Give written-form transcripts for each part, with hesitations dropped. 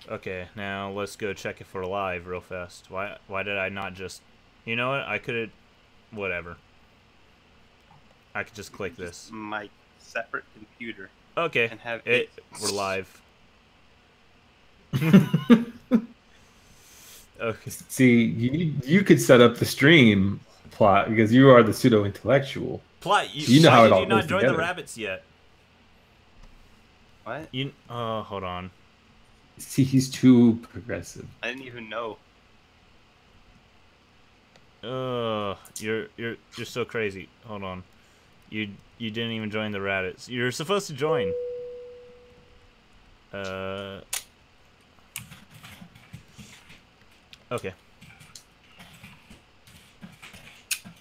Okay, now let's go check if we're live real fast. Why did I not just... You know what? I could... Whatever. I could just click this. My separate computer. Okay, And have we're live. Okay. See, you could set up the stream plot because you are the pseudo intellectual. Plot, you know why how it did all you not goes join together. the rabbits yet? What? Hold on. See, he's too progressive. I didn't even know. You're so crazy. Hold on. You didn't even join the rabbits. You're supposed to join. Okay.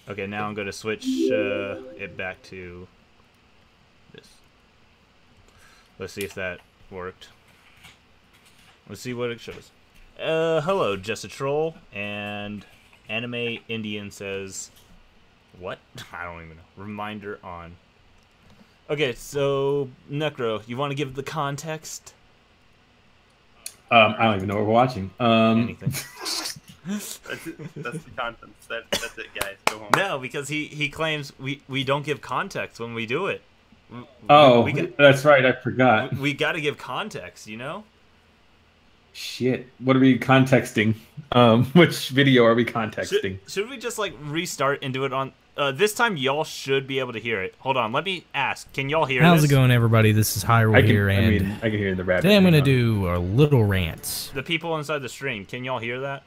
Okay, now I'm gonna switch it back to this. Let's see if that worked. Let's see what it shows. Hello, Just a Troll, and Anime Indian says, what? I don't even know. Reminder on. Okay, so, Necro, you want to give the context? I don't even know what we're watching. Anything. That's the content. That's it, guys. Go home. No, because he claims we don't give context when we do it. That's right. I forgot. We got to give context, you know? Shit. What are we contexting? Which video are we contexting? Should we just, like, restart and do it on... this time, y'all should be able to hear it. Hold on, let me ask. Can y'all hear How's this? it going, everybody? This is Hyrule here, and I can hear the rabbit. today I'm going to do a little rant. The people inside the stream, can y'all hear that?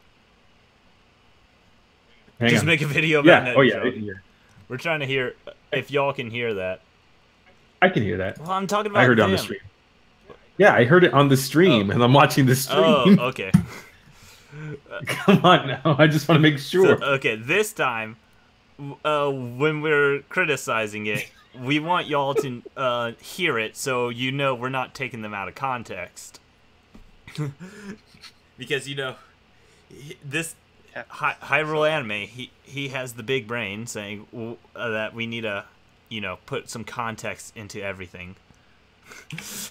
Hang Just on. make a video about that. Oh, yeah. I can hear. We're trying to hear if y'all can hear that. I can hear that. Well, I'm talking about I heard it on the stream. Yeah, I heard it on the stream, and I'm watching the stream. Oh, okay. Come on now. I just want to make sure. So, okay, this time, when we're criticizing it, we want y'all to hear it so you know we're not taking them out of context. Because, you know, this Hyrule Anime, he has the big brain saying that we need to, you know, put some context into everything. He's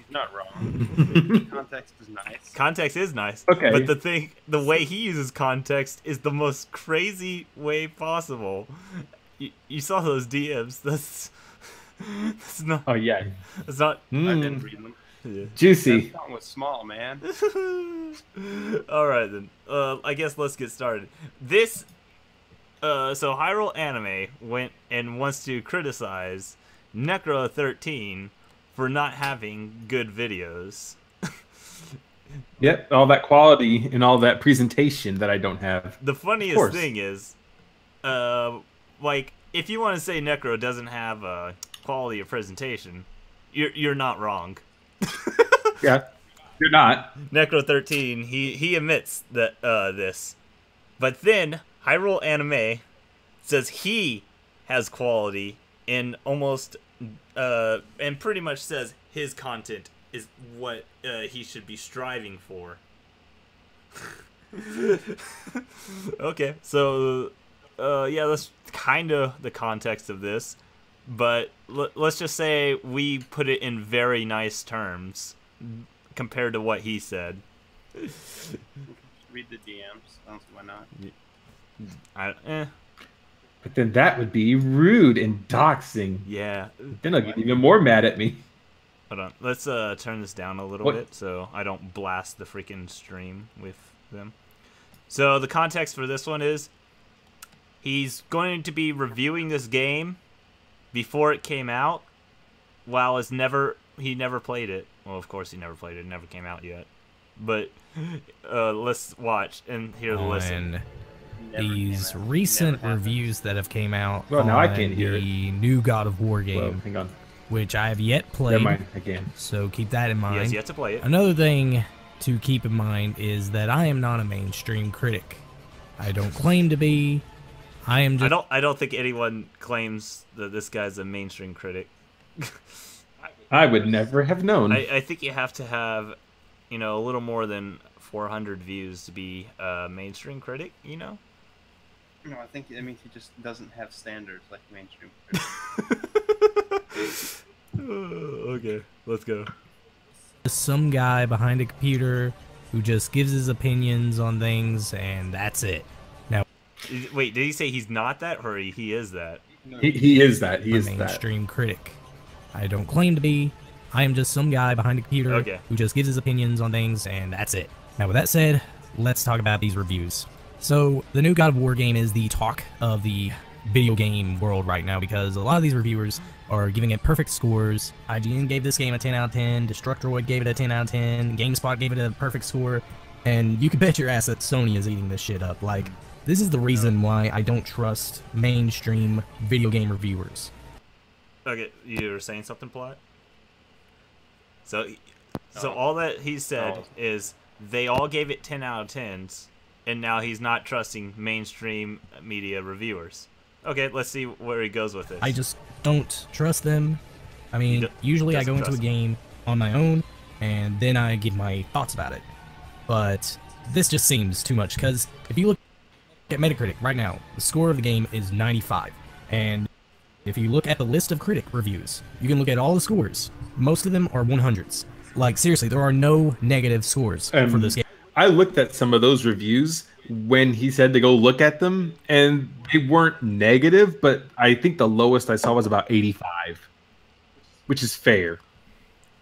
not wrong. Context is nice. Context is nice. Okay. But the way he uses context is the most crazy way possible. You saw those DMs. That's not. Oh, yeah. That's not. I didn't read them. Yeah. Juicy. That song was small, man. All right then. I guess let's get started. This. So Hyrule Anime went and wants to criticize Necro XIII for not having good videos. Yep, all that quality and all that presentation that I don't have. The funniest thing is, like, if you want to say Necro doesn't have a quality of presentation, you're not wrong. Yeah, you're not. Necro XIII, he admits that this, but then Hyrule Anime says he has quality and almost and pretty much says his content is what he should be striving for. Okay, so yeah, that's kind of the context of this, but let's just say we put it in very nice terms compared to what he said. Read the DMs. Why not? But then that would be rude and doxing. Yeah. Then I'll get even more mad at me. Hold on. Let's turn this down a little bit so I don't blast the freaking stream with them. So the context for this one is he's going to be reviewing this game before it came out, while he never played it. Well, of course he never played it. It never came out yet. But let's watch and hear the listen. These recent reviews that have came out Well, now on I can't hear the new God of War game, Whoa, hang on. which I have yet played. Never mind, I can. So keep that in mind. He has yet to play it. Another thing to keep in mind is that I am not a mainstream critic. I don't claim to be. I am just. I don't think anyone claims that this guy's a mainstream critic. I would never have known. I think you have to have, you know, a little more than 400 views to be a mainstream critic, you know? No, I think it means he just doesn't have standards like mainstream. Okay, let's go. some guy behind a computer who just gives his opinions on things, and that's it. Now, Wait, did he say he's not that, or he is that? He is that. He I'm is a that. mainstream critic. I don't claim to be. I am just some guy behind a computer who just gives his opinions on things, and that's it. Now, with that said, let's talk about these reviews. So, the new God of War game is the talk of the video game world right now, because a lot of these reviewers are giving it perfect scores. IGN gave this game a 10 out of 10, Destructoid gave it a 10 out of 10, GameSpot gave it a perfect score, and you can bet your ass that Sony is eating this shit up. Like, this is the reason why I don't trust mainstream video game reviewers. Okay, you were saying something, Plot? So all that he said is they all gave it 10 out of 10s, and now he's not trusting mainstream media reviewers. Okay, let's see where he goes with this. I just don't trust them. I mean, usually I go into a game on my own, and then I give my thoughts about it. But this just seems too much, because if you look at Metacritic right now, the score of the game is 95. And if you look at the list of critic reviews, you can look at all the scores. Most of them are 100s. Like, seriously, there are no negative scores for this game. I looked at some of those reviews when he said to go look at them, and they weren't negative, but I think the lowest I saw was about 85, which is fair.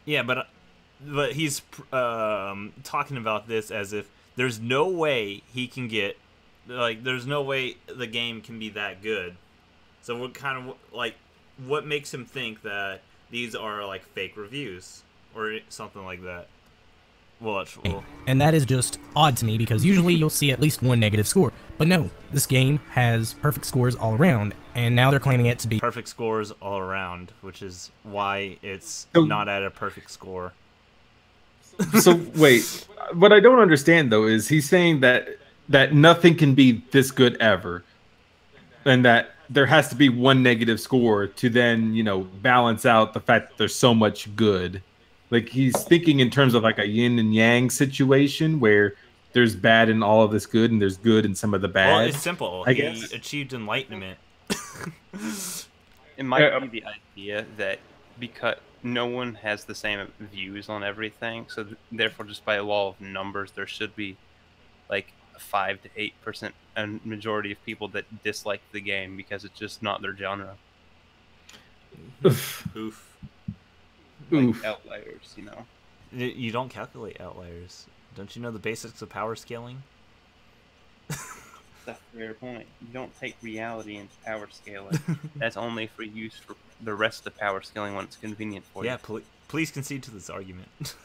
Yeah, but he's talking about this as if there's no way he can get, like, there's no way the game can be that good. So what kind of, like, what makes him think that these are, like, fake reviews or something like that? Well, and that is just odd to me, because usually you'll see at least one negative score. But no, this game has perfect scores all around, and now they're claiming it to be perfect scores all around, which is why it's not at a perfect score. So wait, what I don't understand though is he's saying that nothing can be this good ever, and that there has to be one negative score to then, you know, balance out the fact that there's so much good. Like, he's thinking in terms of like a yin and yang situation where there's bad in all of this good and there's good in some of the bad. Well, it's simple. He achieved enlightenment. It might be the idea that because no one has the same views on everything, so therefore just by a law of numbers, there should be like 5 to 8% a majority of people that dislike the game because it's just not their genre. Oof. Like outliers, you know. You don't calculate outliers. Don't you know the basics of power scaling? That's a fair point. You don't take reality into power scaling. That's only for use for the rest of power scaling when it's convenient for you. Yeah, please concede to this argument.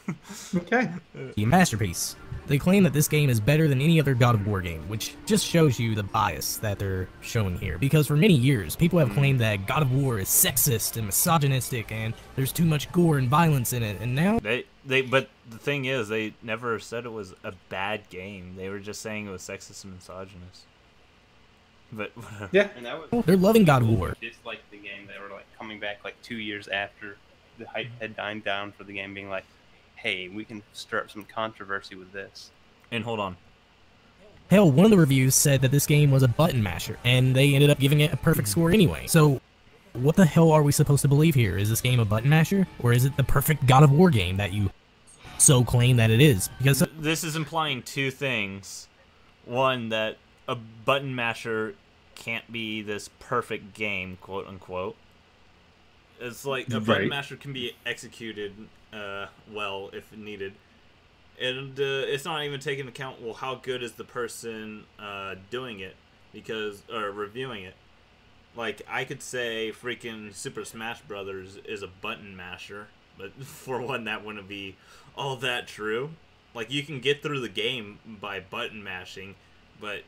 Okay. a masterpiece. They claim that this game is better than any other God of War game, which just shows you the bias that they're showing here. Because for many years, people have claimed that God of War is sexist and misogynistic, and there's too much gore and violence in it, and now but the thing is, they never said it was a bad game. They were just saying it was sexist and misogynist. But yeah, and that was, they're loving God of War. Disliked the game. They were like coming back like 2 years after the hype had died down for the game, being like, "Hey, we can stir up some controversy with this." And hold on. Hell, one of the reviews said that this game was a button masher, and they ended up giving it a perfect score anyway. So, what the hell are we supposed to believe here? Is this game a button masher, or is it the perfect God of War game that you so claim that it is? Because this is implying two things. One, that a button masher can't be this perfect game, quote unquote. It's like a button masher can be executed well if needed. And it's not even taking into account, well, how good is the person doing it, or reviewing it. Like, I could say freaking Super Smash Brothers is a button masher, but for one, that wouldn't be all that true. Like, you can get through the game by button mashing, but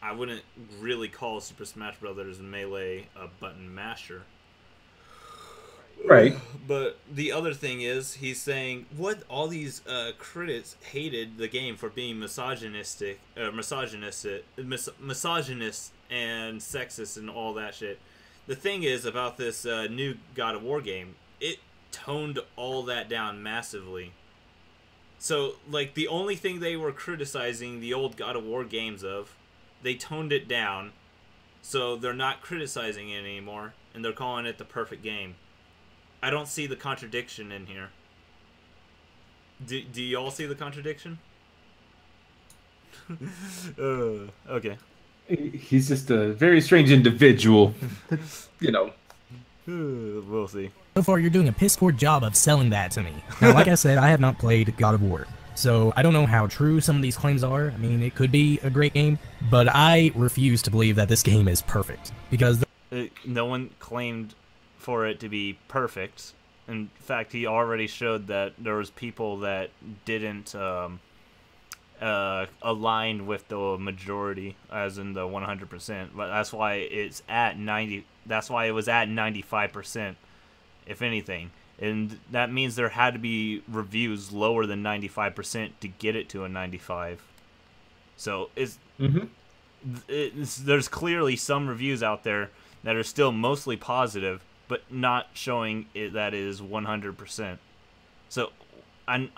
I wouldn't really call Super Smash Brothers Melee a button masher. Right. But the other thing is, he's saying what all these critics hated the game for being misogynist and sexist and all that shit. The thing is about this new God of War game, it toned all that down massively. So, like, the only thing they were criticizing the old God of War games of, they toned it down, so they're not criticizing it anymore, and they're calling it the perfect game. I don't see the contradiction in here. Do you all see the contradiction? Okay. He's just a very strange individual. You know. We'll see. So far, you're doing a piss poor job of selling that to me. Now, like I said, I have not played God of War, so I don't know how true some of these claims are. I mean, it could be a great game, but I refuse to believe that this game is perfect, because no one claimed for it to be perfect. In fact, he already showed that there was people that didn't align with the majority, as in the 100%. But that's why it's at 90. That's why it was at 95%, if anything. And that means there had to be reviews lower than 95% to get it to a 95. So there's clearly some reviews out there that are still mostly positive, but not showing it that is 100%. So I'm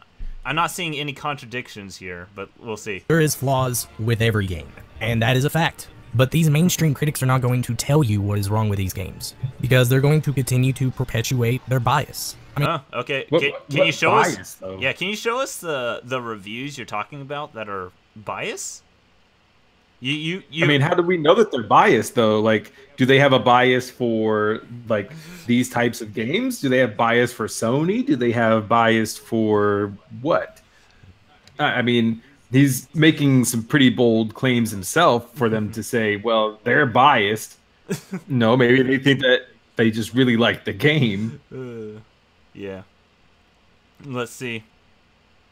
not seeing any contradictions here, but we'll see. There is flaws with every game, and that is a fact. But these mainstream critics are not going to tell you what is wrong with these games, because they're going to continue to perpetuate their bias. I mean, okay. Can you show bias, us? Though? Yeah, can you show us the reviews you're talking about that are biased? You. I mean, how do we know that they're biased though? Like, do they have a bias for like these types of games? Do they have bias for Sony? Do they have bias for what? I mean, he's making some pretty bold claims himself for them to say, well, they're biased. No, maybe they think that they just really like the game. Yeah. Let's see.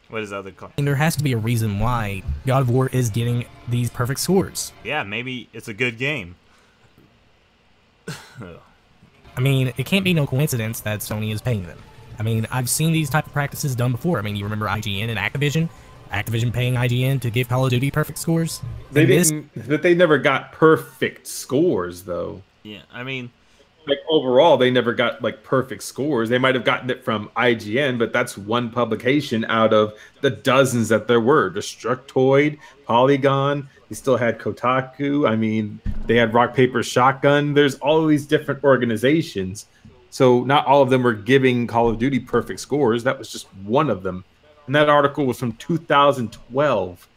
What is the other claim? And there has to be a reason why God of War is getting these perfect scores. Yeah, maybe it's a good game. I mean, it can't be no coincidence that Sony is paying them. I mean, I've seen these type of practices done before. I mean, you remember IGN and Activision? Activision paying IGN to give Call of Duty perfect scores? They didn't, but they never got perfect scores, though. Yeah, I mean, like overall, they never got like perfect scores. They might have gotten it from IGN, but that's one publication out of the dozens that there were. Destructoid, Polygon. They still had Kotaku. I mean, they had Rock Paper Shotgun. There's all of these different organizations. So not all of them were giving Call of Duty perfect scores. That was just one of them. And that article was from 2012.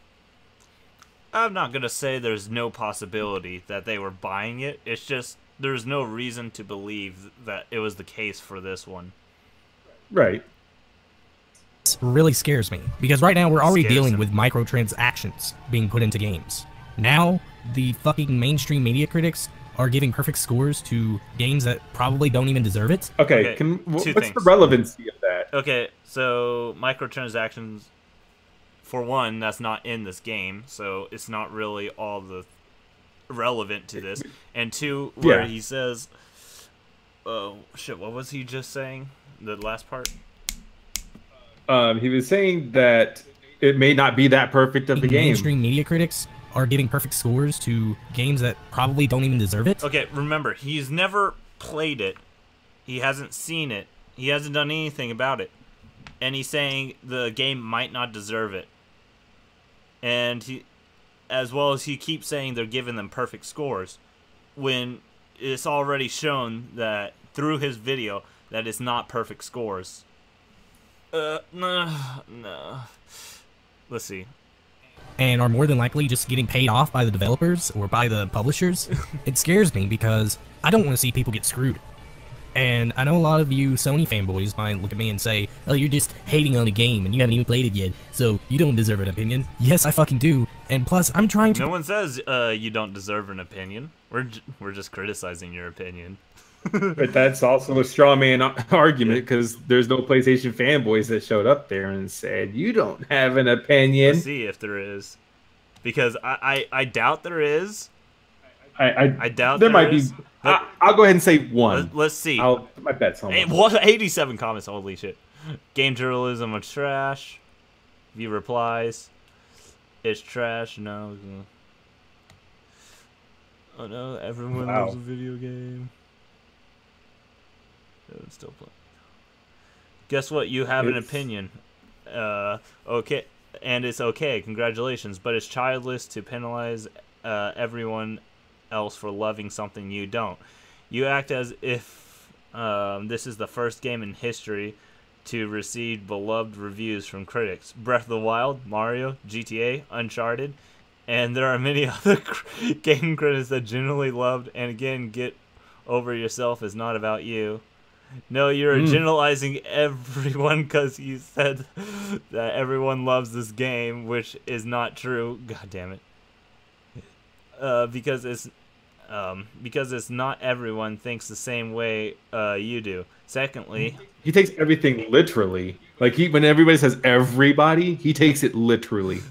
I'm not going to say there's no possibility that they were buying it. It's just there's no reason to believe that it was the case for this one. Right. It really scares me, because right now we're already Scares dealing him. with microtransactions being put into games. Now, the fucking mainstream media critics are giving perfect scores to games that probably don't even deserve it. Okay, two what's things. the relevancy of that? Okay, so microtransactions, for one, that's not in this game, so it's not really all the relevant to this. And two, where he says, oh shit, what was he just saying? The last part? He was saying that it may not be that perfect of a game. Mainstream media critics are giving perfect scores to games that probably don't even deserve it. Okay, remember, he's never played it. He hasn't seen it. He hasn't done anything about it. And he's saying the game might not deserve it. And he, as well as he keeps saying they're giving them perfect scores, when it's already shown that through his video that it's not perfect scores. No. Let's see. And are more than likely just getting paid off by the developers or by the publishers. It scares me because I don't want to see people get screwed. And I know a lot of you Sony fanboys might look at me and say, oh, you're just hating on a game and you haven't even played it yet, so you don't deserve an opinion. Yes, I fucking do. And plus, I'm trying to... No one says you don't deserve an opinion. We're just criticizing your opinion. But that's also a straw man argument, because there's no PlayStation fanboys that showed up there and said, you don't have an opinion. Let's see if there is. Because I doubt there is. I doubt there might is. be. I'll go ahead and say one. Let's see. I'll put my bets on Hey, one. 87 comments. Holy shit. Game journalism is trash. View replies. It's trash. No. Oh no, everyone loves a video game. It's still playing. Guess what? You have an opinion. Okay. And it's okay. Congratulations. But it's childless to penalize everyone else for loving something you don't. You act as if this is the first game in history to receive beloved reviews from critics. Breath of the Wild, Mario, GTA, Uncharted, and there are many other game critics that genuinely loved, and again, get over yourself is not about you. No, you're generalizing everyone because you said that everyone loves this game, which is not true. God damn it. Because it's not everyone thinks the same way you do. Secondly, he takes everything literally. Like when everybody says everybody, he takes it literally.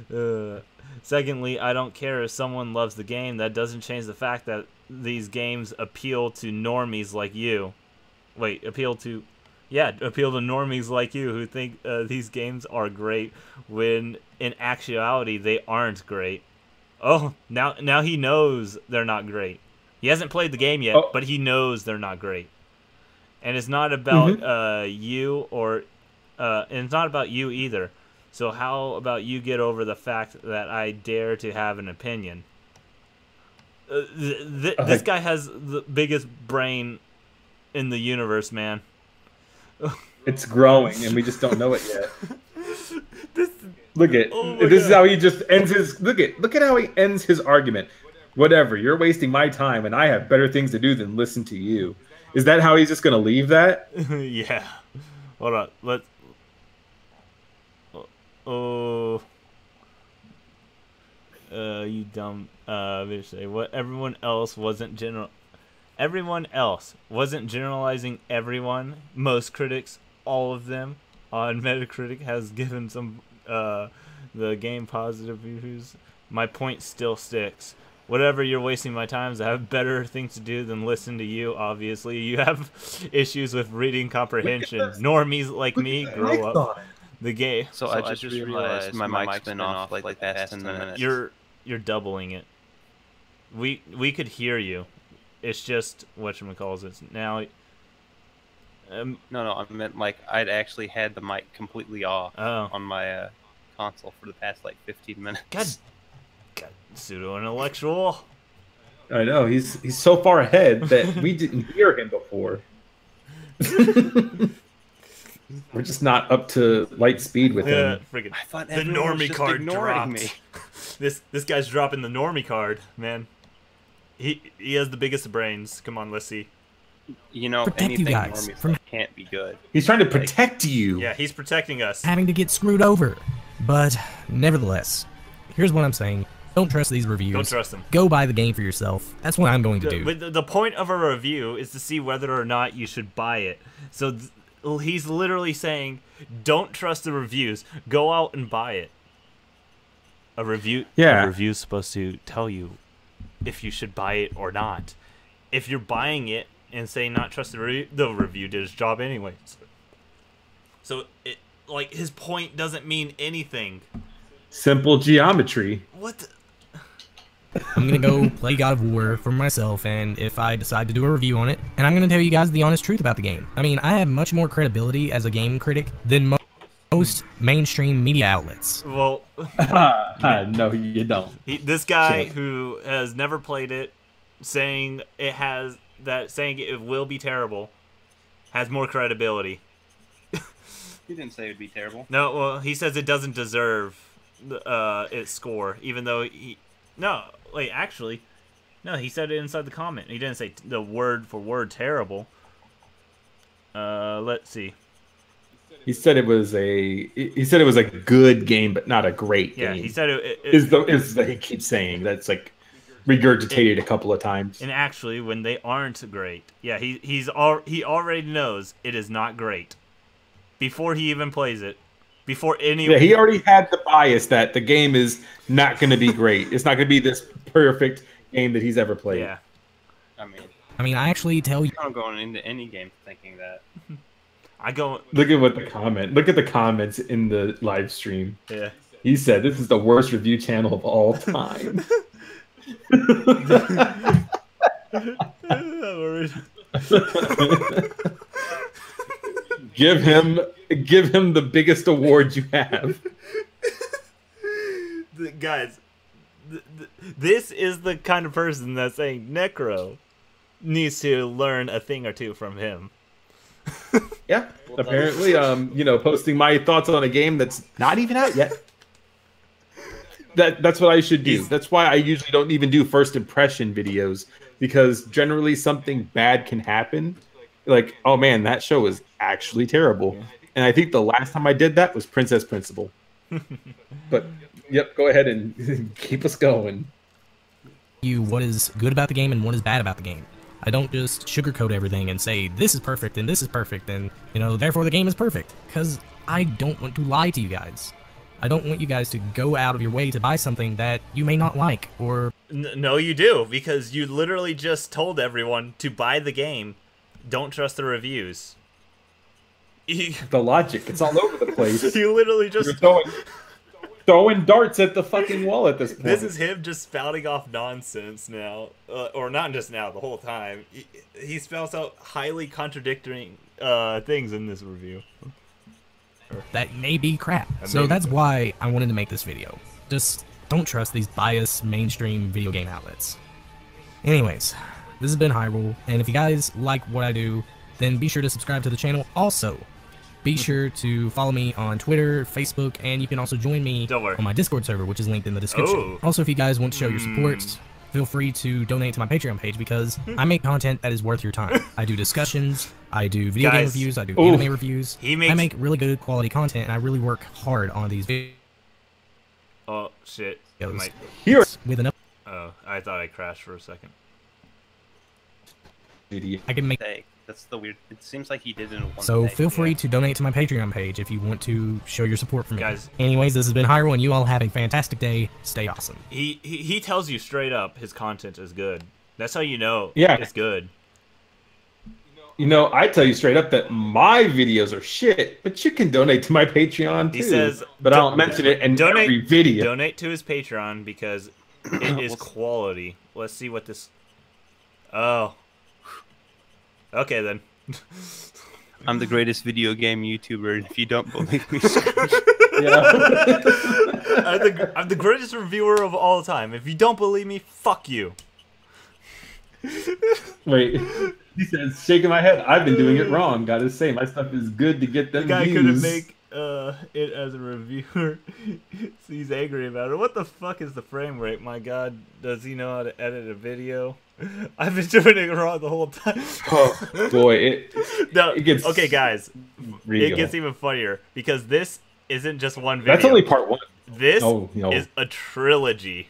Secondly, I don't care if someone loves the game. That doesn't change the fact that these games appeal to normies like you. Wait, appeal to normies like you who think these games are great when in actuality they aren't great. Oh, now he knows they're not great. He hasn't played the game yet, but he knows they're not great. And it's not about you or and it's not about you either. So how about you get over the fact that I dare to have an opinion? This guy has the biggest brain in the universe, man. It's growing, and we just don't know it yet. This is how he just ends his. Look at how he ends his argument. Whatever, you're wasting my time, and I have better things to do than listen to you. Is that how he's just gonna leave that? Yeah. Hold on. Let's. You dumb bitch. What? Everyone else wasn't generalizing everyone. Most critics, all of them, on Metacritic has given some the game positive reviews. My point still sticks. Whatever, you're wasting my time. I have better things to do than listen to you, obviously. You have issues with reading comprehension. Normies like me grow up. The game. So I just realized my mic's been off like the past 10 minutes. You're doubling it. We could hear you. It's just whatchamacallit now. No, I meant like I'd actually had the mic completely off on my console for the past like 15 minutes. God, pseudo intellectual. I know he's so far ahead that we didn't hear him before. We're just not up to light speed with him. I thought the normie card dropped. Me. This guy's dropping the normie card, man. He has the biggest brains. Come on, let's see. You know, protect anything you guys from can't be good. He's trying to protect you. Yeah, he's protecting us. Having to get screwed over. But nevertheless, here's what I'm saying. Don't trust these reviews. Don't trust them. Go buy the game for yourself. That's what I'm going to do. But the point of a review is to see whether or not you should buy it. So he's literally saying, don't trust the reviews. Go out and buy it. A review is supposed to tell you if you should buy it or not. If you're buying it and saying not trust the review did its job anyway. So his point doesn't mean anything. Simple geometry. What? I'm gonna go play God of War for myself, and if I decide to do a review on it, and I'm gonna tell you guys the honest truth about the game. I mean, I have much more credibility as a game critic than most mainstream media outlets. Well, no, you don't. This guy who has never played it, saying it will be terrible, has more credibility. He didn't say it would be terrible. No, well, he says it doesn't deserve its score, even though he. No, wait, actually, no, he said it inside the comment. He didn't say the word for word terrible. Let's see. He said it was a good game, but not a great game. Yeah, he said it is that he keeps saying that's like regurgitated a couple of times. And actually, when they aren't great, yeah, he already knows it is not great before he even plays it. Before any, yeah, he already had the bias that the game is not going to be great. It's not going to be this perfect game that he's ever played. Yeah, I mean, I actually tell you, I'm going into any game thinking that. Look at the comments in the live stream. Yeah, he said this is the worst review channel of all time. Give him the biggest award you have. Guys, this is the kind of person that's saying Necro needs to learn a thing or two from him. Yeah, apparently, you know, posting my thoughts on a game that's not even out yet. That's what I should do. That's why I usually don't even do first impression videos, because generally something bad can happen. Like, oh man, that show is actually terrible. And I think the last time I did that was Princess Principal. But yep, go ahead and keep us going. What is good about the game and what is bad about the game. I don't just sugarcoat everything and say this is perfect and this is perfect and, you know, therefore the game is perfect, because I don't want to lie to you guys. I don't want you guys to go out of your way to buy something that you may not like, or... No, you do, because you literally just told everyone to buy the game. Don't trust the reviews. The logic, it's all over the place. You literally just... You're throwing darts at the fucking wall at this point. This is him just spouting off nonsense now. Or not just now, the whole time. He spouts out highly contradicting things in this review. That may be crap. So that's why I wanted to make this video. Just don't trust these biased mainstream video game outlets. Anyways, this has been Hyrule, and if you guys like what I do, then be sure to subscribe to the channel. Also, be sure to follow me on Twitter, Facebook, and you can also join me on my Discord server, which is linked in the description. Also, if you guys want to show your support, feel free to donate to my Patreon page, because I make content that is worth your time. I do discussions, I do video game reviews, I do anime reviews. I make really good quality content, and I really work hard on these videos. Oh, shit. Here. With enough. Oh, I thought I crashed for a second. I can make... That's the weird... It seems like he did it in one So day. feel free to donate to my Patreon page if you want to show your support for me. Guys. Anyways, this has been Hyrule, and you all have a fantastic day. Stay awesome. He tells you straight up his content is good. That's how you know it's good. You know, I tell you straight up that my videos are shit, but you can donate to my Patreon too. He says, but I don't mention it in every video. Donate to his Patreon because it is quality. Let's see what this... Oh. Okay, then. I'm the greatest video game YouTuber, and if you don't believe me... I'm the greatest reviewer of all time. If you don't believe me, fuck you. Wait, he says, shaking my head. I've been doing it wrong. Gotta say, my stuff is good to get them The guy views. couldn't make it as a reviewer. So he's angry about it. What the fuck is the frame rate? My god, does he know how to edit a video? I've been doing it wrong the whole time. Oh boy, it gets okay, guys. real. It gets even funnier because this isn't just one video. That's only part one. This is a trilogy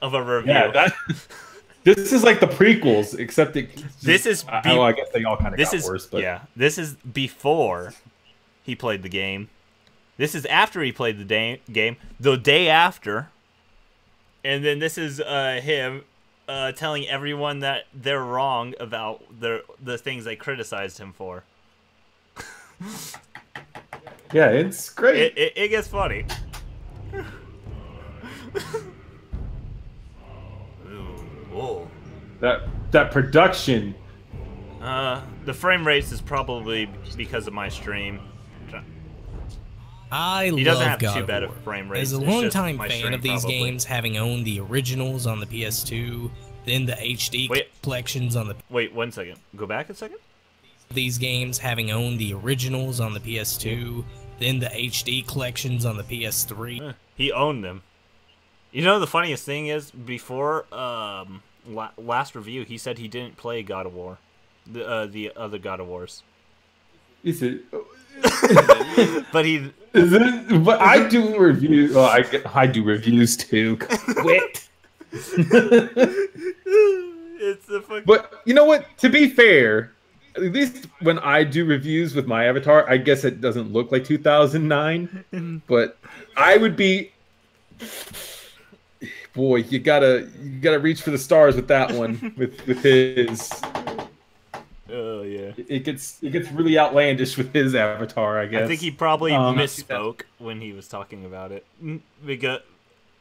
of a review. Yeah, this is like the prequels, except this is. I guess they all kind of got worse. But yeah, this is before he played the game. This is after he played the game. The day after, and then this is him telling everyone that they're wrong about the things they criticized him for. Yeah, it's great. It gets funny. Whoa. That production. The frame rates is probably because of my stream. He doesn't have too bad of frame rates. As a longtime fan of these games, having owned the originals on the PS2, then the HD collections on the... Wait, 1 second. Go back a second? These games, having owned the originals on the PS2, then the HD collections on the PS3. He owned them. You know the funniest thing is, before last review, he said he didn't play God of War. The other God of Wars. He said... But he... But I do reviews. Well, I do reviews too. Quit. It's the fucking... But you know what? To be fair, at least when I do reviews with my avatar, I guess it doesn't look like 2009. But I would be... Boy, you gotta reach for the stars with that one. with his... Oh yeah, it gets really outlandish with his avatar, I guess. I think he probably misspoke when he was talking about it. Because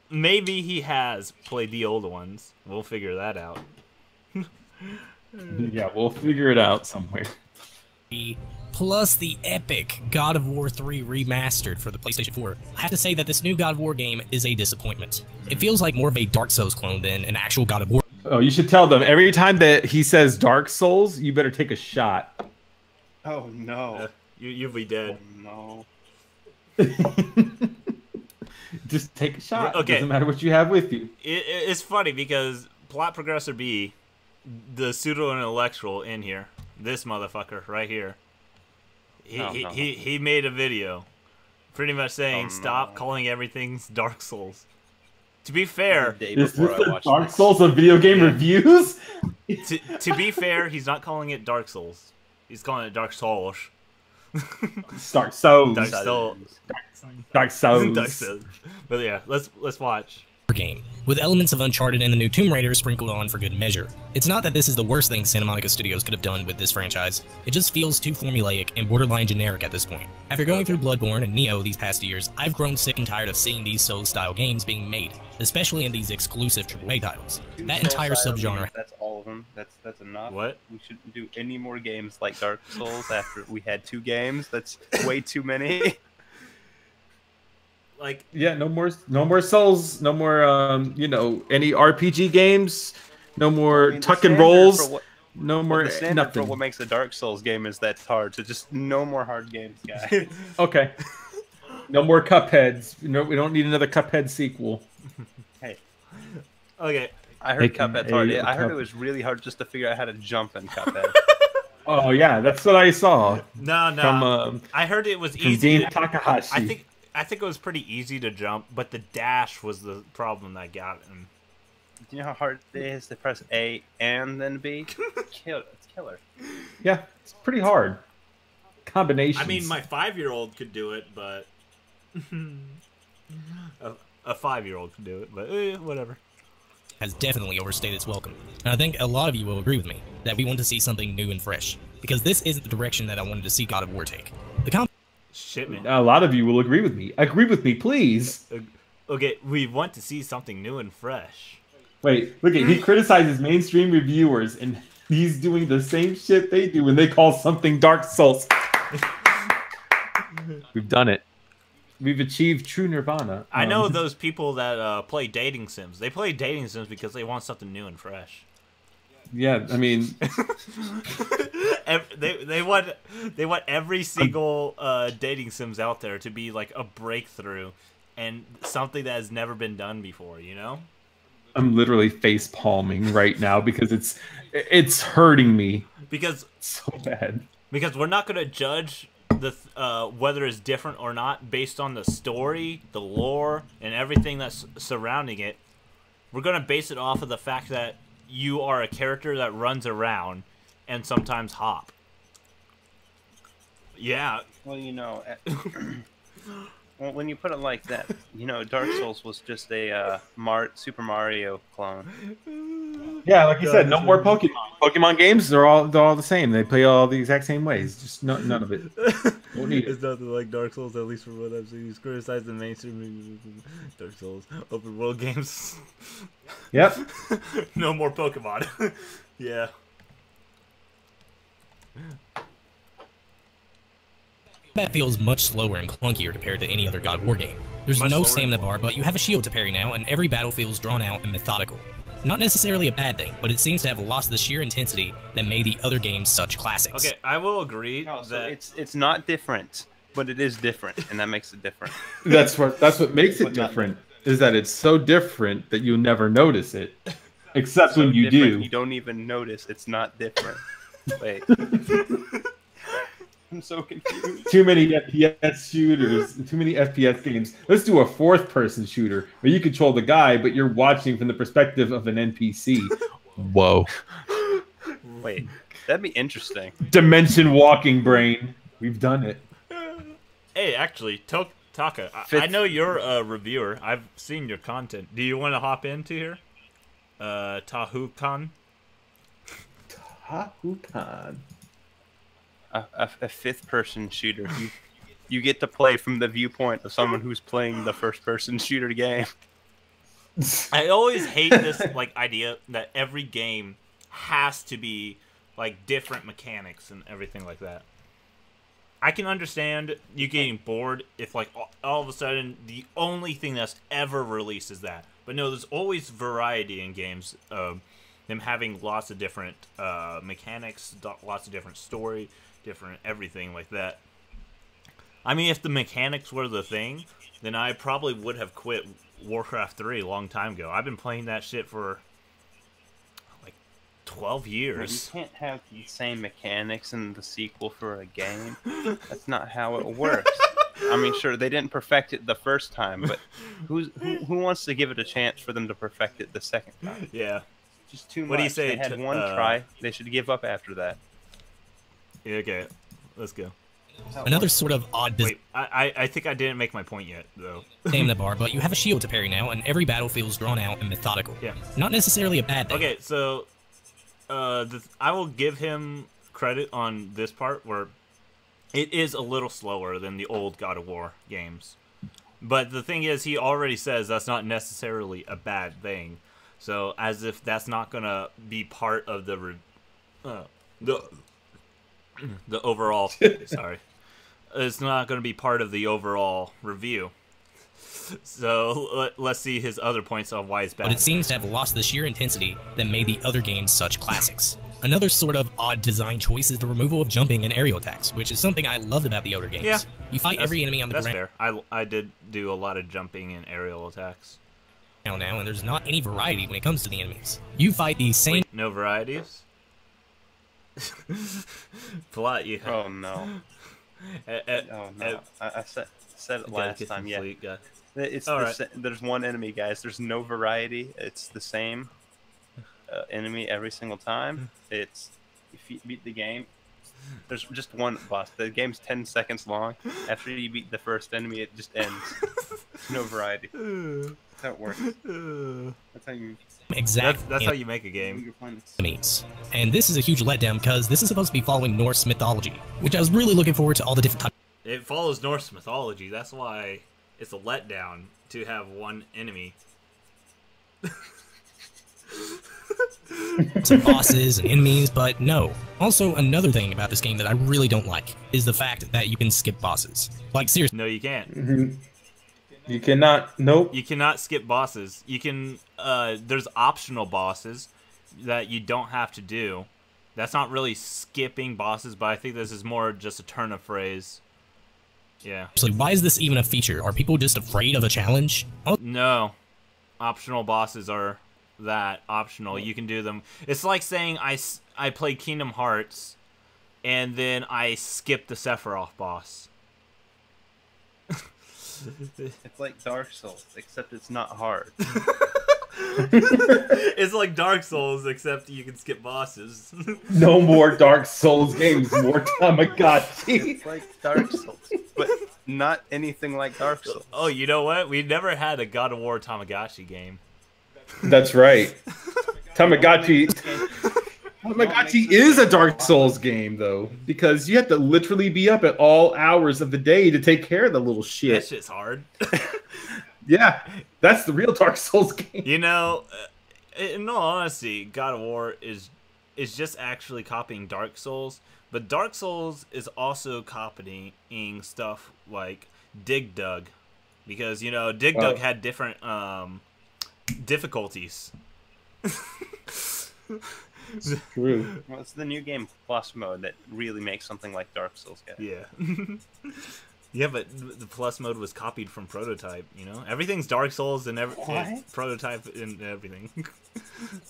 maybe he has played the old ones. We'll figure that out. Yeah, we'll figure it out somewhere. Plus the epic God of War 3 remastered for the PlayStation 4. I have to say that this new God of War game is a disappointment. It feels like more of a Dark Souls clone than an actual God of War. Oh, you should tell them every time that he says Dark Souls, you better take a shot. Oh no. You'll be dead. Oh no. Just take a shot. Okay. Doesn't matter what you have with you. It's funny because Plot Progressor B, the pseudo intellectual in here, this motherfucker right here, he made a video pretty much saying stop calling everything Dark Souls. To be fair, Is this Dark Souls of video game reviews? to be fair, he's not calling it Dark Souls. He's calling it Dark Souls. Dark Souls. Dark Souls. Dark Souls. Dark Souls. But yeah, let's watch. Game, with elements of Uncharted and the new Tomb Raider sprinkled on for good measure. It's not that this is the worst thing Santa Monica Studios could have done with this franchise, it just feels too formulaic and borderline generic at this point. After going through Bloodborne and Nioh these past years, I've grown sick and tired of seeing these Souls-style games being made, especially in these exclusive AAA titles. That entire subgenre... That's all of them. That's enough. What? We shouldn't do any more games like Dark Souls after we had 2 games. That's way too many. Like, yeah, no more Souls, no more any RPG games, no more tuck and rolls, no more nothing. For what makes a Dark Souls game is that's hard. So just no more hard games, guys. Okay. No more Cupheads. No, we don't need another Cuphead sequel. Hey. Okay. I heard Cuphead's hard. I heard it was really hard just to figure out how to jump in Cuphead. Oh yeah, that's what I saw. No. From, I heard it was from easy. Dean Takahashi. I think it was pretty easy to jump, but the dash was the problem that got him. Do you know how hard it is to press A and then B? It's killer. Yeah, it's pretty hard. Combinations. I mean, my 5-year-old could do it, but a 5-year-old could do it, but whatever. Has definitely overstayed its welcome. And I think a lot of you will agree with me that we want to see something new and fresh, because this isn't the direction that I wanted to see God of War take. Shit, man. A lot of you will agree with me. Agree with me, please. Okay, we want to see something new and fresh. Wait, look at he criticizes mainstream reviewers, and he's doing the same shit they do when they call something Dark Souls. We've done it. We've achieved true nirvana. I know those people that play dating sims. They play dating sims because they want something new and fresh. Yeah, I mean, they want every single dating sims out there to be like a breakthrough and something that has never been done before. You know, I'm literally face palming right now because it's hurting me. Because it's so bad. Because we're not gonna judge the whether it's different or not based on the story, the lore, and everything that's surrounding it. We're gonna base it off of the fact that you are a character that runs around and sometimes hop. Yeah. Well, you know, well, when you put it like that, you know, Dark Souls was just a Super Mario clone. Yeah, like you said, no more Pokemon. Pokemon games, they're all the same. They play all the exact same ways. Just none of it. Don't need it. It's nothing like Dark Souls, at least from what I've seen. He's criticized the mainstream Dark Souls open world games. Yep. No more Pokemon. Yeah. That feels much slower and clunkier compared to any other God of War game. There's no stamina bar, but you have a shield to parry now, and every battle feels drawn out and methodical. Not necessarily a bad thing, but it seems to have lost the sheer intensity that made the other games such classics. Okay, I will agree that it's not different, but it is different, and that makes it different. That's what makes it different. Is that it's so different that you'll never notice it, except when you do. You don't even notice it's not different. Wait. I'm so confused. Too many FPS shooters, too many FPS games. Let's do a 4th-person shooter where you control the guy, but you're watching from the perspective of an NPC. Whoa. Wait, that'd be interesting. Dimension walking brain. We've done it. Hey, actually, Taka, I know you're a reviewer. I've seen your content. Do you want to hop into here? Tahukan? Tahukan. A 5th-person shooter. You get to play from the viewpoint of someone who's playing the 1st-person shooter game. I always hate this idea that every game has to be like different mechanics and everything like that. I can understand you getting bored if like all of a sudden the only thing that's ever released is that. But no, there's always variety in games. Them having lots of different mechanics, lots of different story, different everything like that. I mean, if the mechanics were the thing, then I probably would have quit Warcraft 3 a long time ago. I've been playing that shit for like 12 years. You can't have the same mechanics in the sequel for a game. That's not how it works. I mean, sure, they didn't perfect it the first time, but who wants to give it a chance for them to perfect it the second time? Yeah. Just too much. What do you say? They had one try. They should give up after that. Yeah, okay, let's go. Another sort of odd Wait, I think I didn't make my point yet, though. stamina bar, but you have a shield to parry now, and every battle feels drawn out and methodical. Yeah. Not necessarily a bad thing. Okay, so I will give him credit on this part where it is a little slower than the old God of War games. But the thing is, he already says that's not necessarily a bad thing. So as if that's not gonna be part of the overall. Sorry, it's not gonna be part of the overall review. So let's see his other points on why it's bad. But it seems to have lost the sheer intensity that made the other games such classics. Another sort of odd design choice is the removal of jumping and aerial attacks, which is something I loved about the older games. Yeah, you fight every enemy on the that's ground. fair. I did do a lot of jumping and aerial attacks. Now, and there's not any variety when it comes to the enemies. You fight the same. Wait, no varieties? Plot you. Oh no. Oh no. I said it last time. Yeah. It's there's one enemy, guys. There's no variety. It's the same enemy every single time. It's if you beat the game, there's just one boss. The game's 10 seconds long. After you beat the first enemy, it just ends. No variety. That's how it works. That's how you. That's how you make a game. Enemies. And this is a huge letdown because this is supposed to be following Norse mythology, which I was really looking forward to all the different types. It follows Norse mythology. That's why it's a letdown to have one enemy. Some bosses and enemies, but no. Also, another thing about this game that I really don't like is the fact that you can skip bosses. Like, seriously. No, you can't. Mm-hmm. You cannot. Nope. You cannot skip bosses. You can. There's optional bosses that you don't have to do. That's not really skipping bosses, but I think this is more just a turn of phrase. Yeah. So why is this even a feature? Are people just afraid of a challenge? No. Optional bosses are that optional. You can do them. It's like saying I played Kingdom Hearts and then I skipped the Sephiroth boss. It's like Dark Souls, except it's not hard. It's like Dark Souls, except you can skip bosses. No more Dark Souls games, more Tamagotchi. It's like Dark Souls, but not anything like Dark Souls. Oh, you know what? We never had a God of War Tamagotchi game. That's right. Tamagotchi is a Dark Souls game, though, because you have to literally be up at all hours of the day to take care of the little shit. That shit's hard. Yeah, that's the real Dark Souls game. You know, in all honesty, God of War is just actually copying Dark Souls, but Dark Souls is also copying stuff like Dig Dug, because you know Dig Dug had different difficulties. It's true. Well, it's the new game plus mode that really makes something like Dark Souls get. Yeah. Yeah, but the plus mode was copied from Prototype, you know? Everything's Dark Souls and Prototype and everything.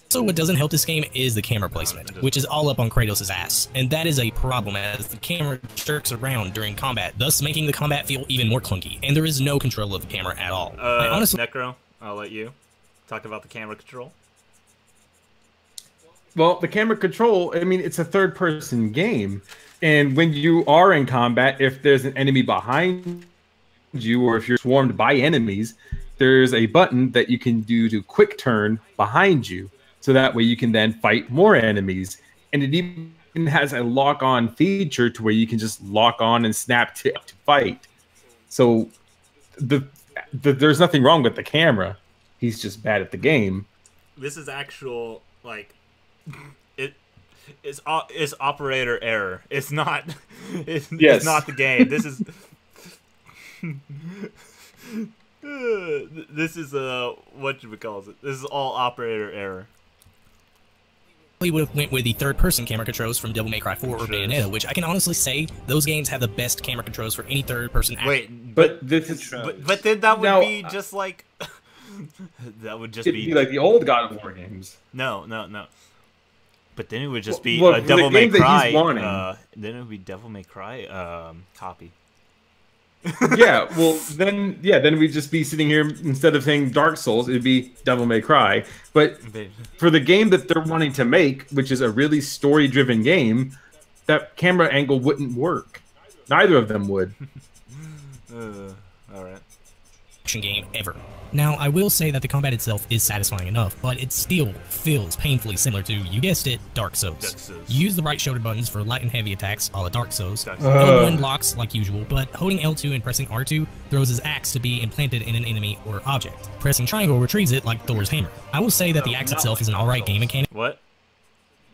So what doesn't help this game is the camera placement, which is all up on Kratos' ass. And that is a problem as the camera jerks around during combat, thus making the combat feel even more clunky. And there is no control of the camera at all. I honestly... Necro, I'll let you talk about the camera control. Well, the camera control, I mean, it's a third-person game. And when you are in combat, if there's an enemy behind you or if you're swarmed by enemies, there's a button that you can do to quick turn behind you. So that way you can then fight more enemies. And it even has a lock-on feature to where you can just lock on and snap to fight. So there's nothing wrong with the camera. He's just bad at the game. This is actual, like... It's operator error. It's not. It's not the game. This is. This is what you would call it. This is all operator error. would have went with the third-person camera controls from Devil May Cry 4 or Bayonetta, which I can honestly say those games have the best camera controls for any third-person action. Wait, but this is but then that would be just like that would just be like the old God of War games. No. But then it would just be well, a Devil May Cry. Then it would be Devil May Cry copy. Yeah, well then we'd just be sitting here instead of saying Dark Souls, it'd be Devil May Cry. But for the game that they're wanting to make, which is a really story-driven game, that camera angle wouldn't work. Neither of them would. All right. Action game ever. Now, I will say that the combat itself is satisfying enough, but it still feels painfully similar to, you guessed it, Dark Souls. You use the right shoulder buttons for light and heavy attacks, a la Dark Souls. L1 blocks like usual, but holding L2 and pressing R2 throws his axe to be implanted in an enemy or object. Pressing triangle retrieves it like Thor's hammer. I will say that the axe itself is an alright game mechanic. What?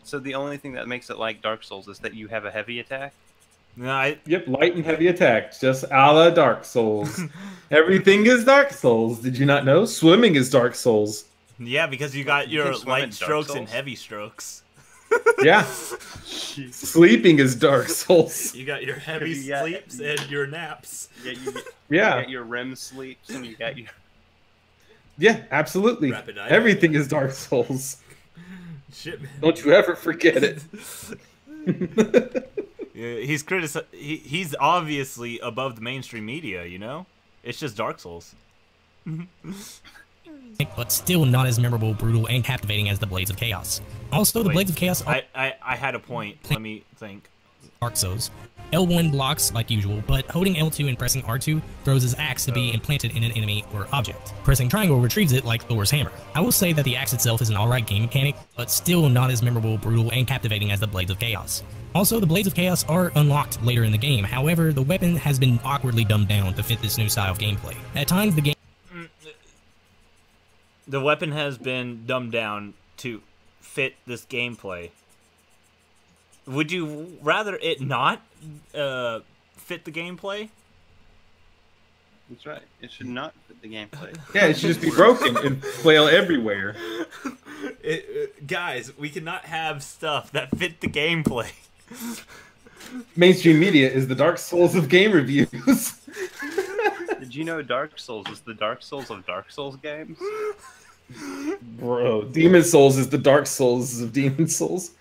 So the only thing that makes it like Dark Souls is that you have a heavy attack? No, Yep, light and heavy attacks, just a la Dark Souls. Everything is Dark Souls. Did you not know? Swimming is Dark Souls. Yeah, because you got your light strokes and heavy strokes. Yeah. Sleeping is Dark Souls. You got your heavy sleeps and your naps. Yeah, you Yeah. got your REM sleeps and you got your... Yeah, absolutely. Everything is Dark Souls. Shit, man. Don't you ever forget it. Yeah, he's obviously above the mainstream media, you know? It's just Dark Souls. But still not as memorable, brutal, and captivating as the Blades of Chaos. Also, the Blades of Chaos are... I had a point. Let me think. Dark Souls. L1 blocks like usual, but holding L2 and pressing R2 throws his axe to be implanted in an enemy or object. Pressing triangle retrieves it like Thor's hammer. I will say that the axe itself is an alright game mechanic, but still not as memorable, brutal, and captivating as the Blades of Chaos. Also, the Blades of Chaos are unlocked later in the game, however, the weapon has been awkwardly dumbed down to fit this new style of gameplay. At times, the game... The weapon has been dumbed down to fit this gameplay. Would you rather it not fit the gameplay? That's right. It should not fit the gameplay. Yeah, it should just be broken and flail everywhere. Guys, we cannot have stuff that fit the gameplay. Mainstream media is the Dark Souls of game reviews. Did you know Dark Souls is the Dark Souls of Dark Souls games? Bro, Demon Souls is the Dark Souls of Demon Souls.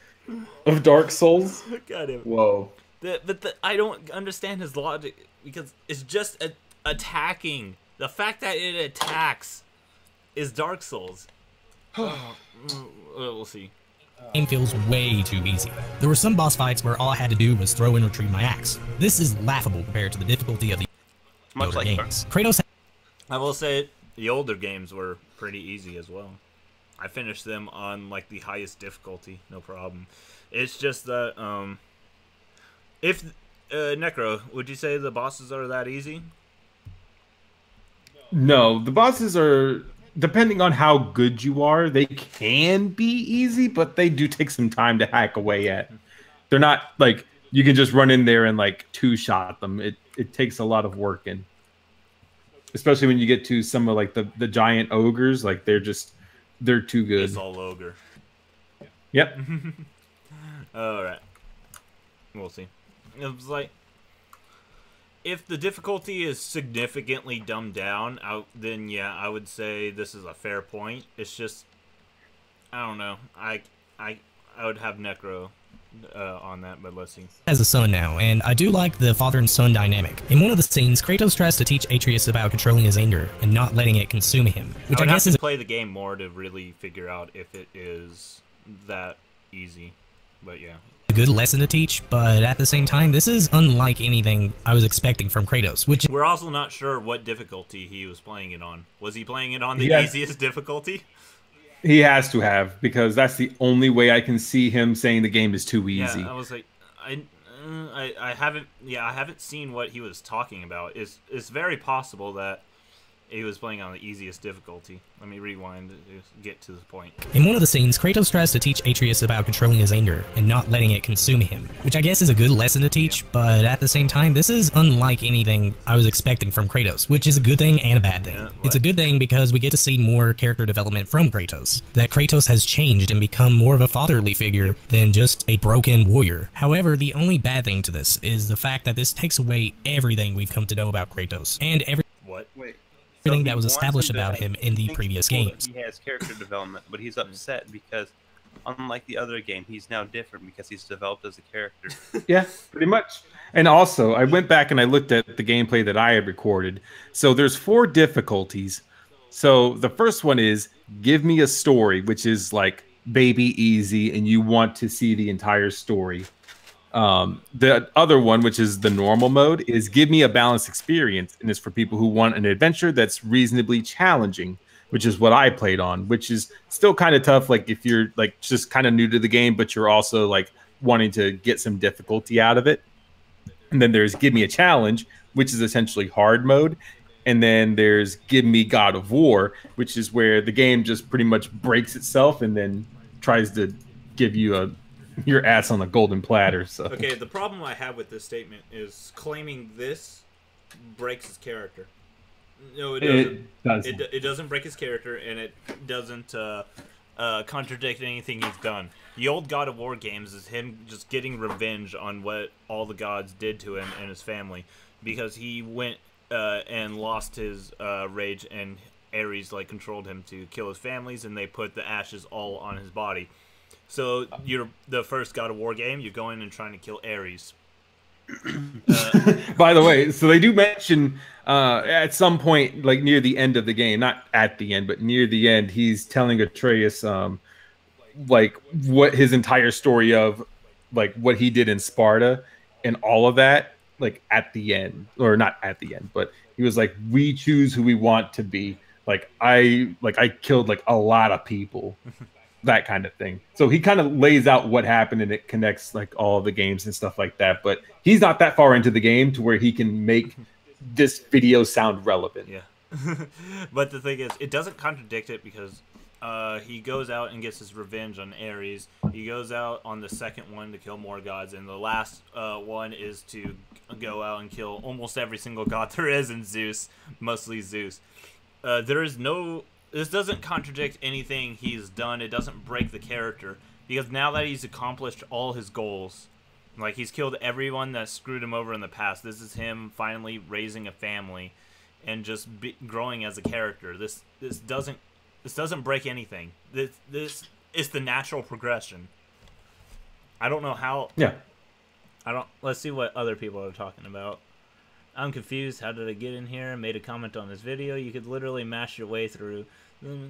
Of Dark Souls? Got him. Whoa. I don't understand his logic, because it's just attacking. The fact that it attacks is Dark Souls. We'll see. Game feels way too easy. There were some boss fights where all I had to do was throw and retrieve my axe. This is laughable compared to the difficulty of the older games. Kratos. I will say the older games were pretty easy as well. I finished them on like the highest difficulty, no problem. It's just that if Necro, would you say the bosses are that easy? No, the bosses are, depending on how good you are, they can be easy, but they do take some time to hack away at. They're not like you can just run in there and like two-shot them. It takes a lot of work, and especially when you get to some of like the giant ogres, like they're too good. It's all ogre. Yep. All right. We'll see. It was like, if the difficulty is significantly dumbed down, then yeah, I would say this is a fair point. It's just, I don't know. I would have Necro on that, but let's see. Has a son now, and I do like the father and son dynamic. In one of the scenes, Kratos tries to teach Atreus about controlling his anger and not letting it consume him, which I guess is play the game more to really figure out if it is that easy. But yeah, a good lesson to teach, but at the same time, this is unlike anything I was expecting from Kratos, which... We're also not sure what difficulty he was playing it on. Was he playing it on the easiest difficulty? He has to have, because that's the only way I can see him saying the game is too easy. Yeah, I was like, I haven't seen what he was talking about. It's very possible that he was playing on the easiest difficulty. Let me rewind to get to the point. In one of the scenes, Kratos tries to teach Atreus about controlling his anger and not letting it consume him, which I guess is a good lesson to teach, but at the same time, this is unlike anything I was expecting from Kratos, which is a good thing and a bad thing. It's a good thing because we get to see more character development from Kratos, that Kratos has changed and become more of a fatherly figure than just a broken warrior. However, the only bad thing to this is the fact that this takes away everything we've come to know about Kratos, and everything that was established about him in the previous games. He has character development, but he's upset because, unlike the other game, he's now different because he's developed as a character. Yeah, pretty much. And also, I went back and I looked at the gameplay that I had recorded. So there's 4 difficulties. So the first one is give me a story, which is like baby easy, and you want to see the entire story. The other one, which is the normal mode, is give me a balanced experience, and it's for people who want an adventure that's reasonably challenging, which is what I played on, which is still kind of tough. Like if you're like just kind of new to the game, but you're also like wanting to get some difficulty out of it. And then there's give me a challenge, which is essentially hard mode. And then there's give me God of War, which is where the game just pretty much breaks itself and then tries to give you your ass on a golden platter. So okay, the problem I have with this statement is claiming this breaks his character. No, it doesn't. It doesn't break his character, and it doesn't contradict anything he's done. The old God of War games is him just getting revenge on what all the gods did to him and his family, because he went and lost his rage, and Ares like controlled him to kill his families, and they put the ashes all on his body. So you're the first God of War game. You're going and trying to kill Ares. By the way, so they do mention at some point, like near the end of the game, not at the end, but near the end, he's telling Atreus like what his entire story of like what he did in Sparta and all of that, like at the end, or not at the end, but he was like, we choose who we want to be. Like I killed like a lot of people. That kind of thing. So he kind of lays out what happened, and it connects like all of the games and stuff like that. But he's not that far into the game to where he can make this video sound relevant. Yeah. But the thing is, it doesn't contradict it, because he goes out and gets his revenge on Ares. He goes out on the second one to kill more gods, and the last one is to go out and kill almost every single god there is in Zeus, mostly Zeus. This doesn't contradict anything he's done. It doesn't break the character, because now that he's accomplished all his goals, like he's killed everyone that screwed him over in the past, this is him finally raising a family and just growing as a character. This doesn't break anything. This is the natural progression. I don't know how. Yeah. Let's see what other people are talking about. I'm confused. How did I get in here? Made a comment on this video. You could literally mash your way through.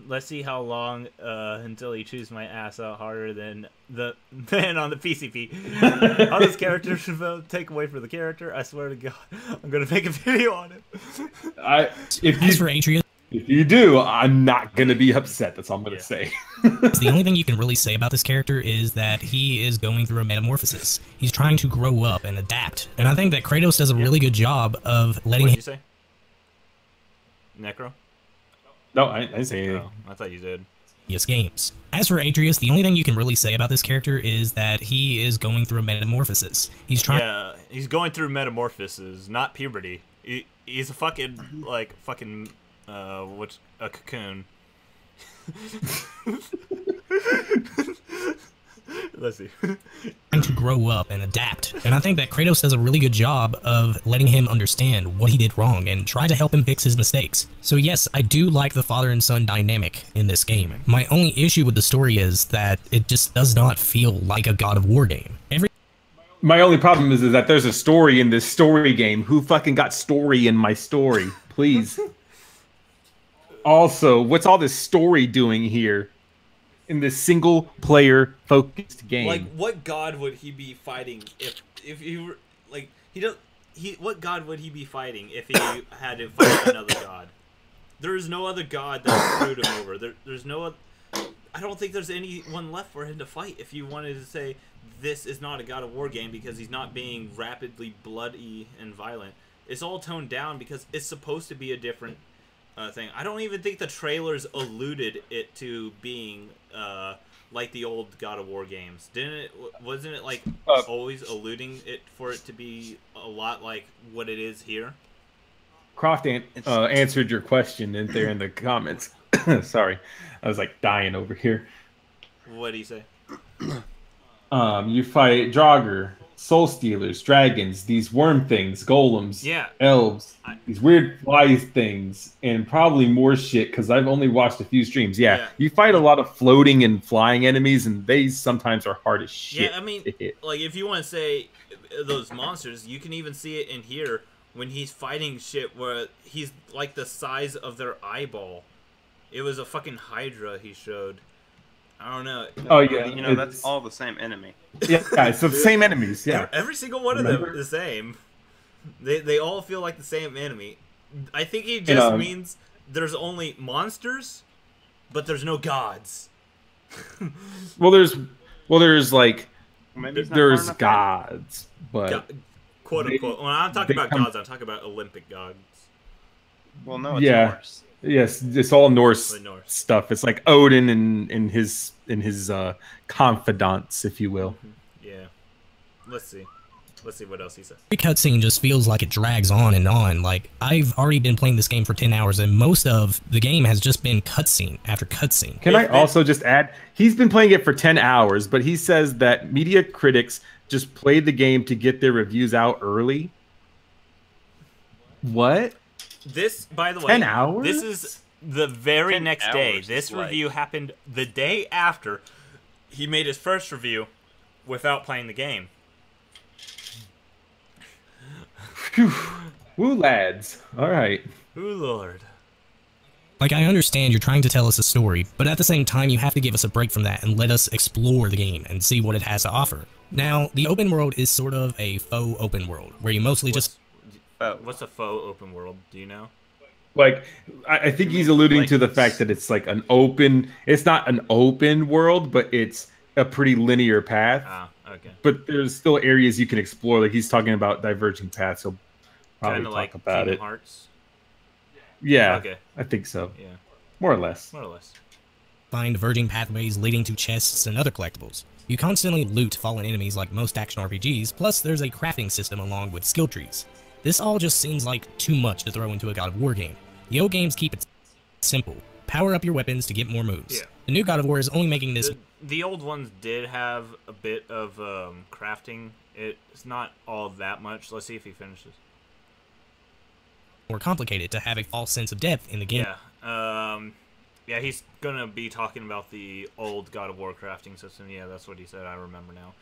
Let's see how long until he chews my ass out harder than on the PCP. How this character should take away from the character. I swear to God, I'm gonna make a video on it. If you do, I'm not gonna be upset. That's all I'm gonna say. The only thing you can really say about this character is that he is going through a metamorphosis. He's trying to grow up and adapt, and I think that Kratos does a really good job of letting him. What did you say? Necro? No, I didn't say anything. Oh, I thought you did. Yes, games. As for Atreus, the only thing you can really say about this character is that he is going through a metamorphosis. He's trying. Yeah, he's going through metamorphosis, not puberty. He's a fucking a cocoon. Let's see. Trying to grow up and adapt, and I think that Kratos does a really good job of letting him understand what he did wrong and try to help him fix his mistakes. So yes, I do like the father and son dynamic in this game. My only issue with the story is that it just does not feel like a God of War game. My only problem is that there's a story in this story game. Who fucking got story in my story? Please. Also, what's all this story doing here in this single player focused game? Like, what god would he be fighting if he were like what god would he be fighting if he had to fight another god? There is no other god that screwed him over. There's no. I don't think there's anyone left for him to fight. If you wanted to say this is not a God of War game because he's not being rapidly bloody and violent, it's all toned down because it's supposed to be a different thing. I don't even think the trailers alluded it to being like the old God of War games. Didn't it? Wasn't it like always alluding it for it to be a lot like what it is here? Croft answered your question in there in the comments. Sorry, I was like dying over here. What do you say? You fight Draugr, Soul Stealers, dragons, these worm things, golems, elves, these weird fly things, and probably more shit because I've only watched a few streams. Yeah, you fight a lot of floating and flying enemies, and they sometimes are hard as shit. Yeah, I mean, like if you want to say those monsters, you can even see it in here when he's fighting shit where he's like the size of their eyeball. It was a fucking Hydra he showed. I don't know. Oh yeah, you know that's all the same enemy. Yeah, it's the same enemies. Yeah, every single one of them are the same. They all feel like the same enemy. I think he just means there's only monsters, but there's no gods. well, there's like there's gods, but quote unquote. When I'm talking about gods, I'm talking about Olympic gods. Well, no, it's Norse. Yes, it's all Norse stuff. It's like Odin and his confidants, if you will. Yeah. Let's see what else he said. Every cutscene just feels like it drags on and on. Like, I've already been playing this game for 10 hours, and most of the game has just been cutscene after cutscene. Can I also just add, he's been playing it for 10 hours, but he says that media critics just played the game to get their reviews out early. What? This, by the way, 10 hours? This is the very next day. This review happened the day after he made his first review without playing the game. Whew. Woo, lads. All right. Ooh, Lord. Like, I understand you're trying to tell us a story, but at the same time, you have to give us a break from that and let us explore the game and see what it has to offer. Now, the open world is sort of a faux open world, where you mostly just... What's a faux open world? Do you know? Like, I think he's alluding to the fact that it's like an open... It's not an open world, but it's a pretty linear path. Ah, okay. But there's still areas you can explore. Like, he's talking about diverging paths. He'll probably Kinda talk like about Kingdom it. Hearts? Yeah, okay. I think so. Yeah. More or less. More or less. Find diverging pathways leading to chests and other collectibles. You constantly loot fallen enemies like most action RPGs, plus there's a crafting system along with skill trees. This all just seems like too much to throw into a God of War game. The old games keep it simple. Power up your weapons to get more moves. Yeah. The new God of War is only making this... The old ones did have a bit of crafting. It's not all that much. Let's see if he finishes. More complicated to have a false sense of depth in the game. Yeah. Yeah, he's gonna be talking about the old God of War crafting system. Yeah, that's what he said. I remember now.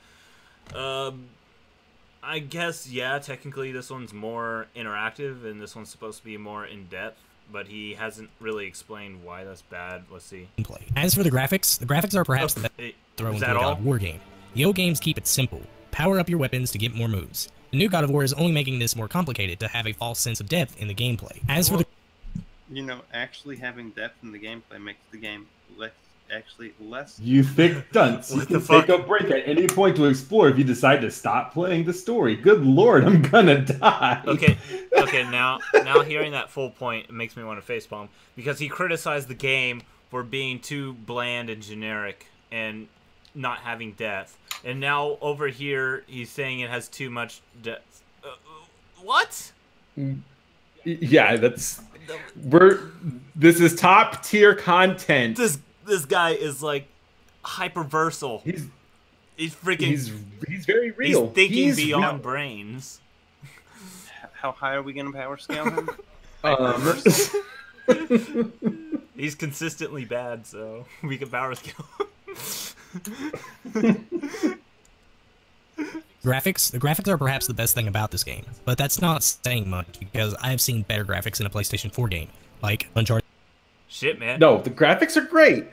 I guess, yeah, technically this one's more interactive, and this one's supposed to be more in-depth, but he hasn't really explained why that's bad. Let's see. As for the graphics are perhaps the best throw into a God of War game. The old games keep it simple. Power up your weapons to get more moves. The new God of War is only making this more complicated to have a false sense of depth in the gameplay. As for the... You know, actually having depth in the gameplay makes the game less... You thick dunce. You can take a break at any point to explore if you decide to stop playing the story. Good lord, I'm gonna die. Okay, now hearing that full point, it makes me want to facepalm, because he criticized the game for being too bland and generic and not having depth. And now over here, he's saying it has too much depth. What? Yeah, this is top tier content. This guy is like hyperversal. He's freaking. He's very real. He's thinking beyond brains. How high are we gonna power scale him? He's consistently bad, so we can power scale. The graphics are perhaps the best thing about this game, but that's not saying much because I've seen better graphics in a PlayStation 4 game, like Uncharted. Shit, man. No, the graphics are great.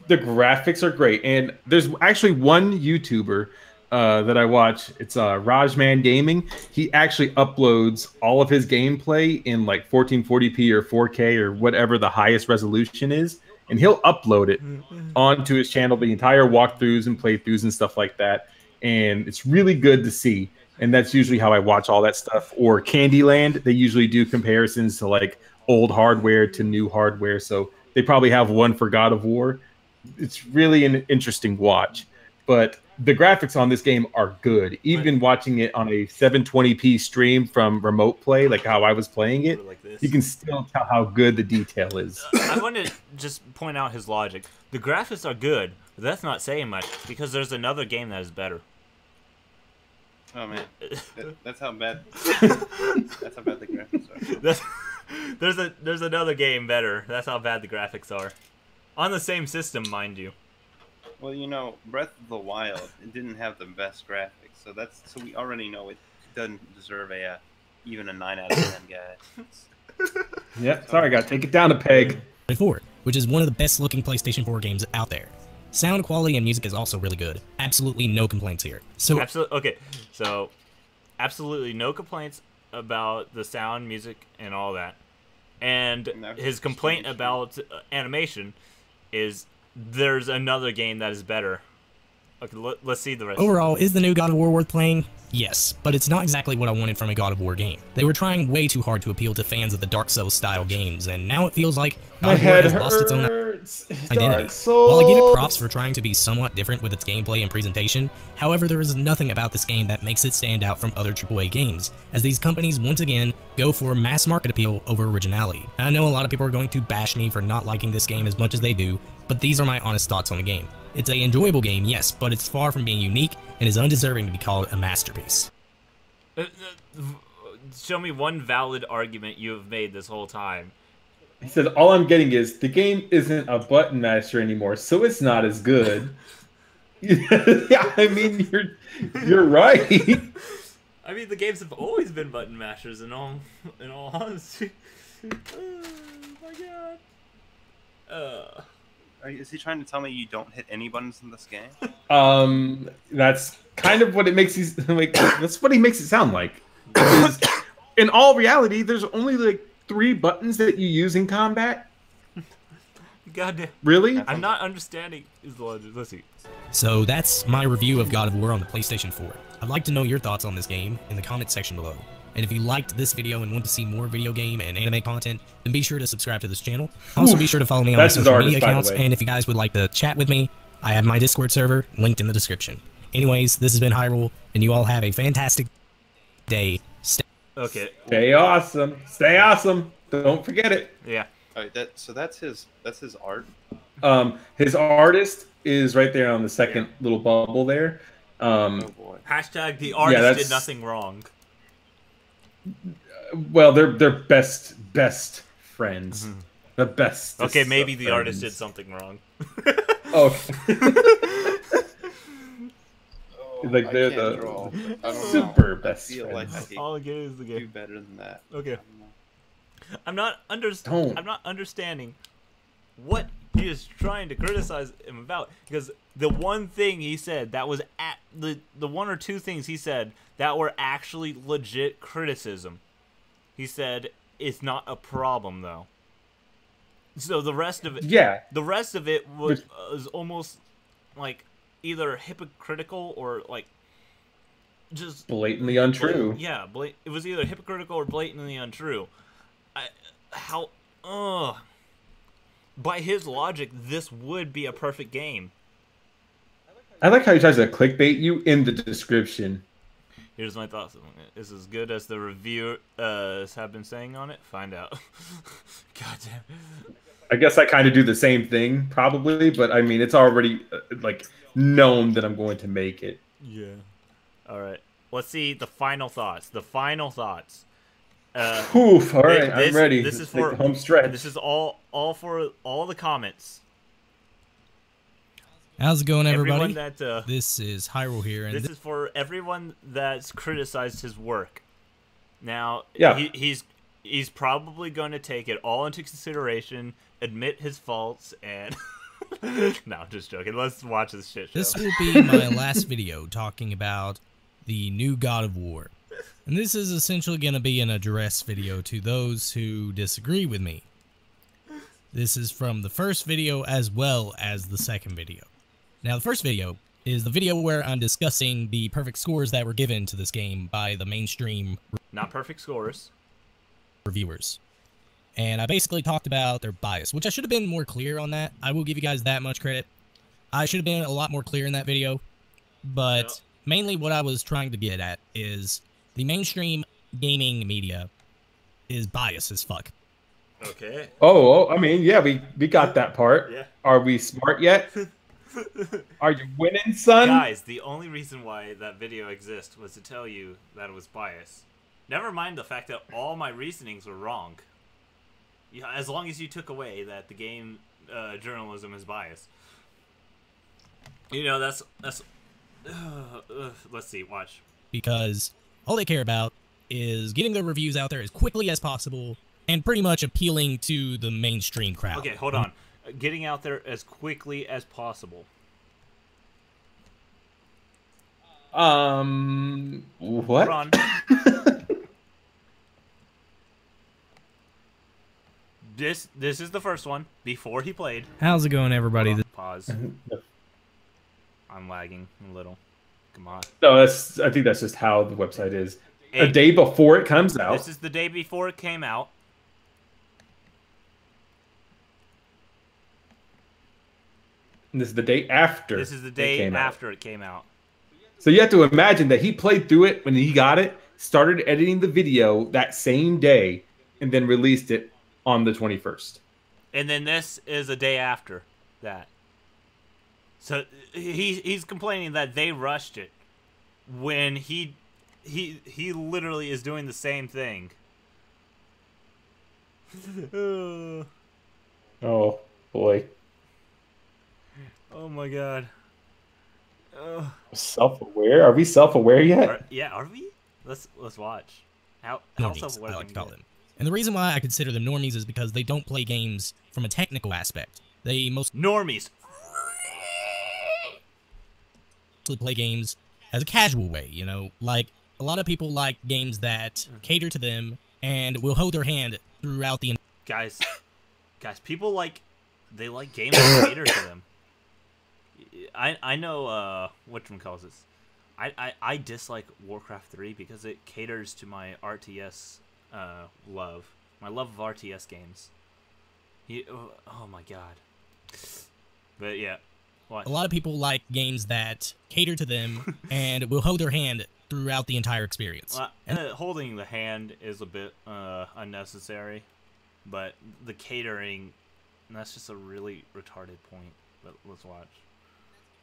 The graphics are great, and there's actually one YouTuber that I watch. It's Rajman Gaming. He actually uploads all of his gameplay in like 1440p or 4K or whatever the highest resolution is, and he'll upload it onto his channel, the entire walkthroughs and playthroughs and stuff like that. And it's really good to see. And that's usually how I watch all that stuff. Or Candyland, they usually do comparisons to like old hardware to new hardware. So they probably have one for God of War. It's really an interesting watch. But the graphics on this game are good. Even watching it on a 720p stream from remote play, like how I was playing it, like this. you can still tell how good the detail is. I want to just point out his logic. The graphics are good, but that's not saying much because there's another game that is better. Oh man, that's how bad. That's how bad the graphics are. There's another game better. That's how bad the graphics are. On the same system, mind you. Well, you know, Breath of the Wild, it didn't have the best graphics, so we already know it doesn't deserve even a 9 out of 10, guys. Yep, sorry, gotta take it down a peg. 4, which is one of the best looking PlayStation 4 games out there. Sound quality and music is also really good. Absolutely no complaints here. So absolutely no complaints about the sound, music, and all that. And his complaint about animation is there's another game that is better. Okay, let's see the rest. Overall, is the new God of War worth playing? Yes, but it's not exactly what I wanted from a God of War game. They were trying way too hard to appeal to fans of the Dark Souls style games, and now it feels like God of War has lost its own identity. While I give it props for trying to be somewhat different with its gameplay and presentation, however, there is nothing about this game that makes it stand out from other AAA games, as these companies once again go for mass market appeal over originality. I know a lot of people are going to bash me for not liking this game as much as they do, but these are my honest thoughts on the game. It's an enjoyable game, yes, but it's far from being unique and is undeserving to be called a masterpiece. Show me one valid argument you have made this whole time. He said, all I'm getting is the game isn't a button masher anymore, so it's not as good. Yeah, I mean, you're right. I mean, the games have always been button mashers in all honesty. Oh my god. Is he trying to tell me you don't hit any buttons in this game? That's kind of what it makes that's what he makes it sound like. Because in all reality, there's only like 3 buttons that you use in combat. Goddamn. Really? I'm not understanding his logic. Let's see. So that's my review of God of War on the PlayStation 4. I'd like to know your thoughts on this game in the comment section below. And if you liked this video and want to see more video game and anime content, then be sure to subscribe to this channel. Also, be sure to follow me on my social media accounts, and if you guys would like to chat with me, I have my Discord server linked in the description. Anyways, this has been Hyrule, and you all have a fantastic day. Stay awesome. Stay awesome. Don't forget it. Yeah. All right, that's his art. His artist is right there on the second little bubble there. Oh boy. Hashtag the artist did nothing wrong. Well, they're best friends. Mm-hmm. The best. Okay, maybe the artist did something wrong. Oh. Like they're the super best friends. All I get is the game. Do better than that. Okay. I'm not understanding what he is trying to criticize him about, because the one thing he said that was the 1 or 2 things he said that were actually legit criticism. He said it's not a problem though. So the rest of it, the rest of it was almost like either hypocritical or like just blatantly untrue. It was either hypocritical or blatantly untrue. By his logic, this would be a perfect game. I like how he tries to clickbait you in the description. Here's my thoughts on it. Is as good as the reviewers have been saying on it? Find out. God damn. I guess I kind of do the same thing, probably, but I mean, it's already like known that I'm going to make it. Yeah. All right. Let's see the final thoughts. The final thoughts. Oof, all right, I'm ready. This is for the home stretch. This is all for all the comments. How's it going, everybody? That, this is Hyrule here, and this is for everyone that's criticized his work. Now, he's probably going to take it all into consideration, admit his faults, and no, I'm just joking. Let's watch this shit show. This will be my last video talking about the new God of War. And this is essentially going to be an address video to those who disagree with me. This is from the first video as well as the second video. Now, the first video is the video where I'm discussing the perfect scores that were given to this game by the mainstream... Not perfect scores. ...reviewers. and I basically talked about their bias, which I should have been more clear on that. I will give you guys that much credit. I should have been a lot more clear in that video, but mainly what I was trying to get at is the mainstream gaming media is biased as fuck. Okay. Oh, I mean, yeah, we got that part. Yeah. Are we smart yet? Are you winning, son? Guys, the only reason why that video exists was to tell you that it was biased. Never mind the fact that all my reasonings were wrong. Yeah, as long as you took away that the game journalism is biased. You know, that's let's see, watch. Because all they care about is getting their reviews out there as quickly as possible and pretty much appealing to the mainstream crowd. Okay, hold on. Getting out there as quickly as possible. What? Hold on. This is the first one before he played. How's it going, everybody? Pause. I'm lagging a little. Come on. No, I think that's just how the website is. A day before it comes out. This is the day before it came out. And this is the day after. This is the day after it came out. So you have to imagine that he played through it when he got it, started editing the video that same day, and then released it on the 21st. And then this is a day after that. So he's complaining that they rushed it when he literally is doing the same thing. Oh boy. Oh my god. Self-aware? Are we self-aware yet? Are we? Let's watch. How normies, self-aware I like to can call we get? them. And the reason why I consider them normies is because they don't play games from a technical aspect. They mostly Normies. play games as a casual way, you know? Like, a lot of people like games that cater to them and will hold their hand throughout the... Guys, people like games that cater to them. I know whatchamacallit. I dislike Warcraft 3 because it caters to my RTS love. My love of RTS games. Oh my god. But yeah. What? A lot of people like games that cater to them and will hold their hand throughout the entire experience. Holding the hand is a bit unnecessary, but the catering, that's just a really retarded point. But let's watch.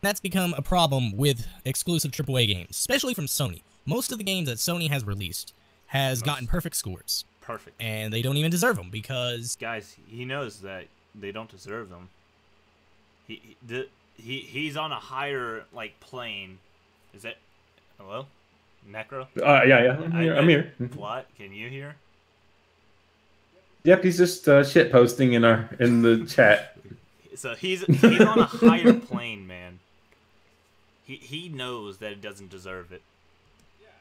That's become a problem with exclusive AAA games, especially from Sony. Most of the games that Sony has released has gotten perfect scores. Perfect. And they don't even deserve them because... Guys, he knows that they don't deserve them. He's on a higher, like, plane. Is that... Hello? Necro? Yeah. I'm here. What? Can you hear? Yep, he's just shit posting in the chat. So he's on a higher plane, man. He knows that it doesn't deserve it.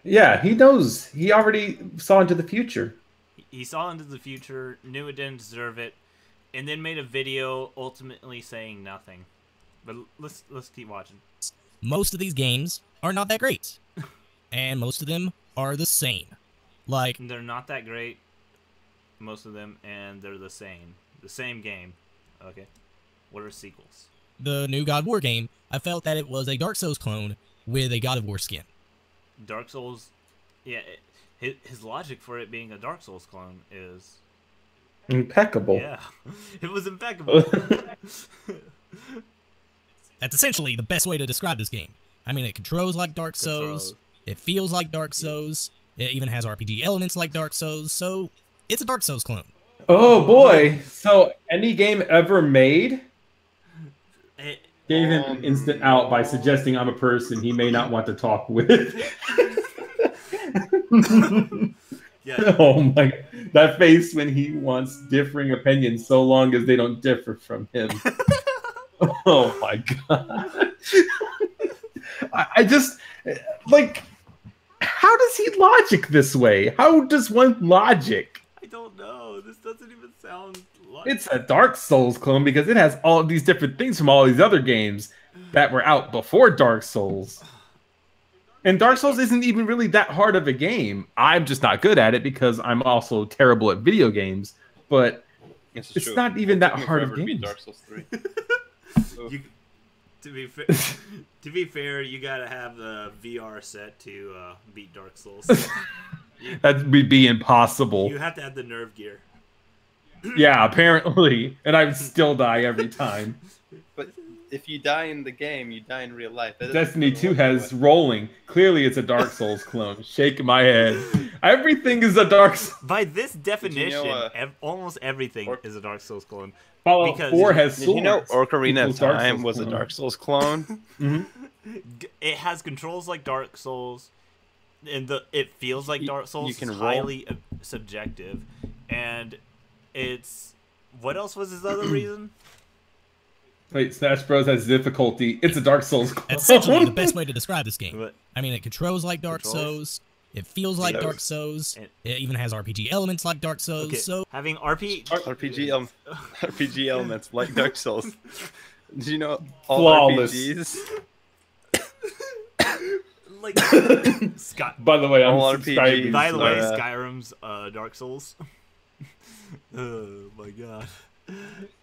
Yeah, he knows. He already saw into the future. He saw into the future, knew it didn't deserve it, and then made a video ultimately saying nothing. But let's keep watching. Most of these games are not that great. And most of them are the same. Like, they're not that great, most of them, and they're the same. The same game. Okay. What are sequels? The new God of War game, I felt that it was a Dark Souls clone with a God of War skin. Dark Souls, yeah, his logic for it being a Dark Souls clone is... impeccable. Yeah, it was impeccable. That's essentially the best way to describe this game. I mean, it controls like Dark Souls, it feels like Dark Souls, it even has RPG elements like Dark Souls, so it's a Dark Souls clone. Oh boy, so any game ever made gave him an instant out by suggesting I'm a person he may not want to talk with. Yeah. Oh my, that face when he wants differing opinions so long as they don't differ from him. Oh my god. I just, like, how does he logic this way? How does one logic? I don't know. This doesn't even sound like... It's a Dark Souls clone because it has all of these different things from all these other games that were out before Dark Souls. And Dark Souls isn't even really that hard of a game. I'm just not good at it because I'm also terrible at video games. but This is it's true. not even It that took me hard of forever to beat games. Dark Souls 3. You, to be fair, you gotta have the VR set to beat Dark Souls. That would be impossible. You have to have the nerve gear. Yeah, apparently, and I would still die every time. But if you die in the game, you die in real life. Destiny 2 has rolling. Clearly, it's a Dark Souls clone. Shaking my head. Everything is a Dark Souls. By this definition, you know, almost everything is a Dark Souls clone. Fallout 4 has swords. Did you know Ocarina of Equals Dark Time Souls was a clone. Dark Souls clone? It has controls like Dark Souls, and it feels like Dark Souls. You can is roll. highly subjective, and it's what else was his other reason? Wait, Smash Bros has difficulty. It's a Dark Souls clone. That's essentially the best way to describe this game. What? I mean, it controls like Dark Souls. It feels like Yes. Dark Souls. And- It even has RPG elements like Dark Souls. Okay, So having RPG elements like Dark Souls. Did you know all Flawless. RPGs? like Scott. By the way, I'm All subscribing. RPGs. By the way, Uh, Skyrim's Dark Souls. Oh my god.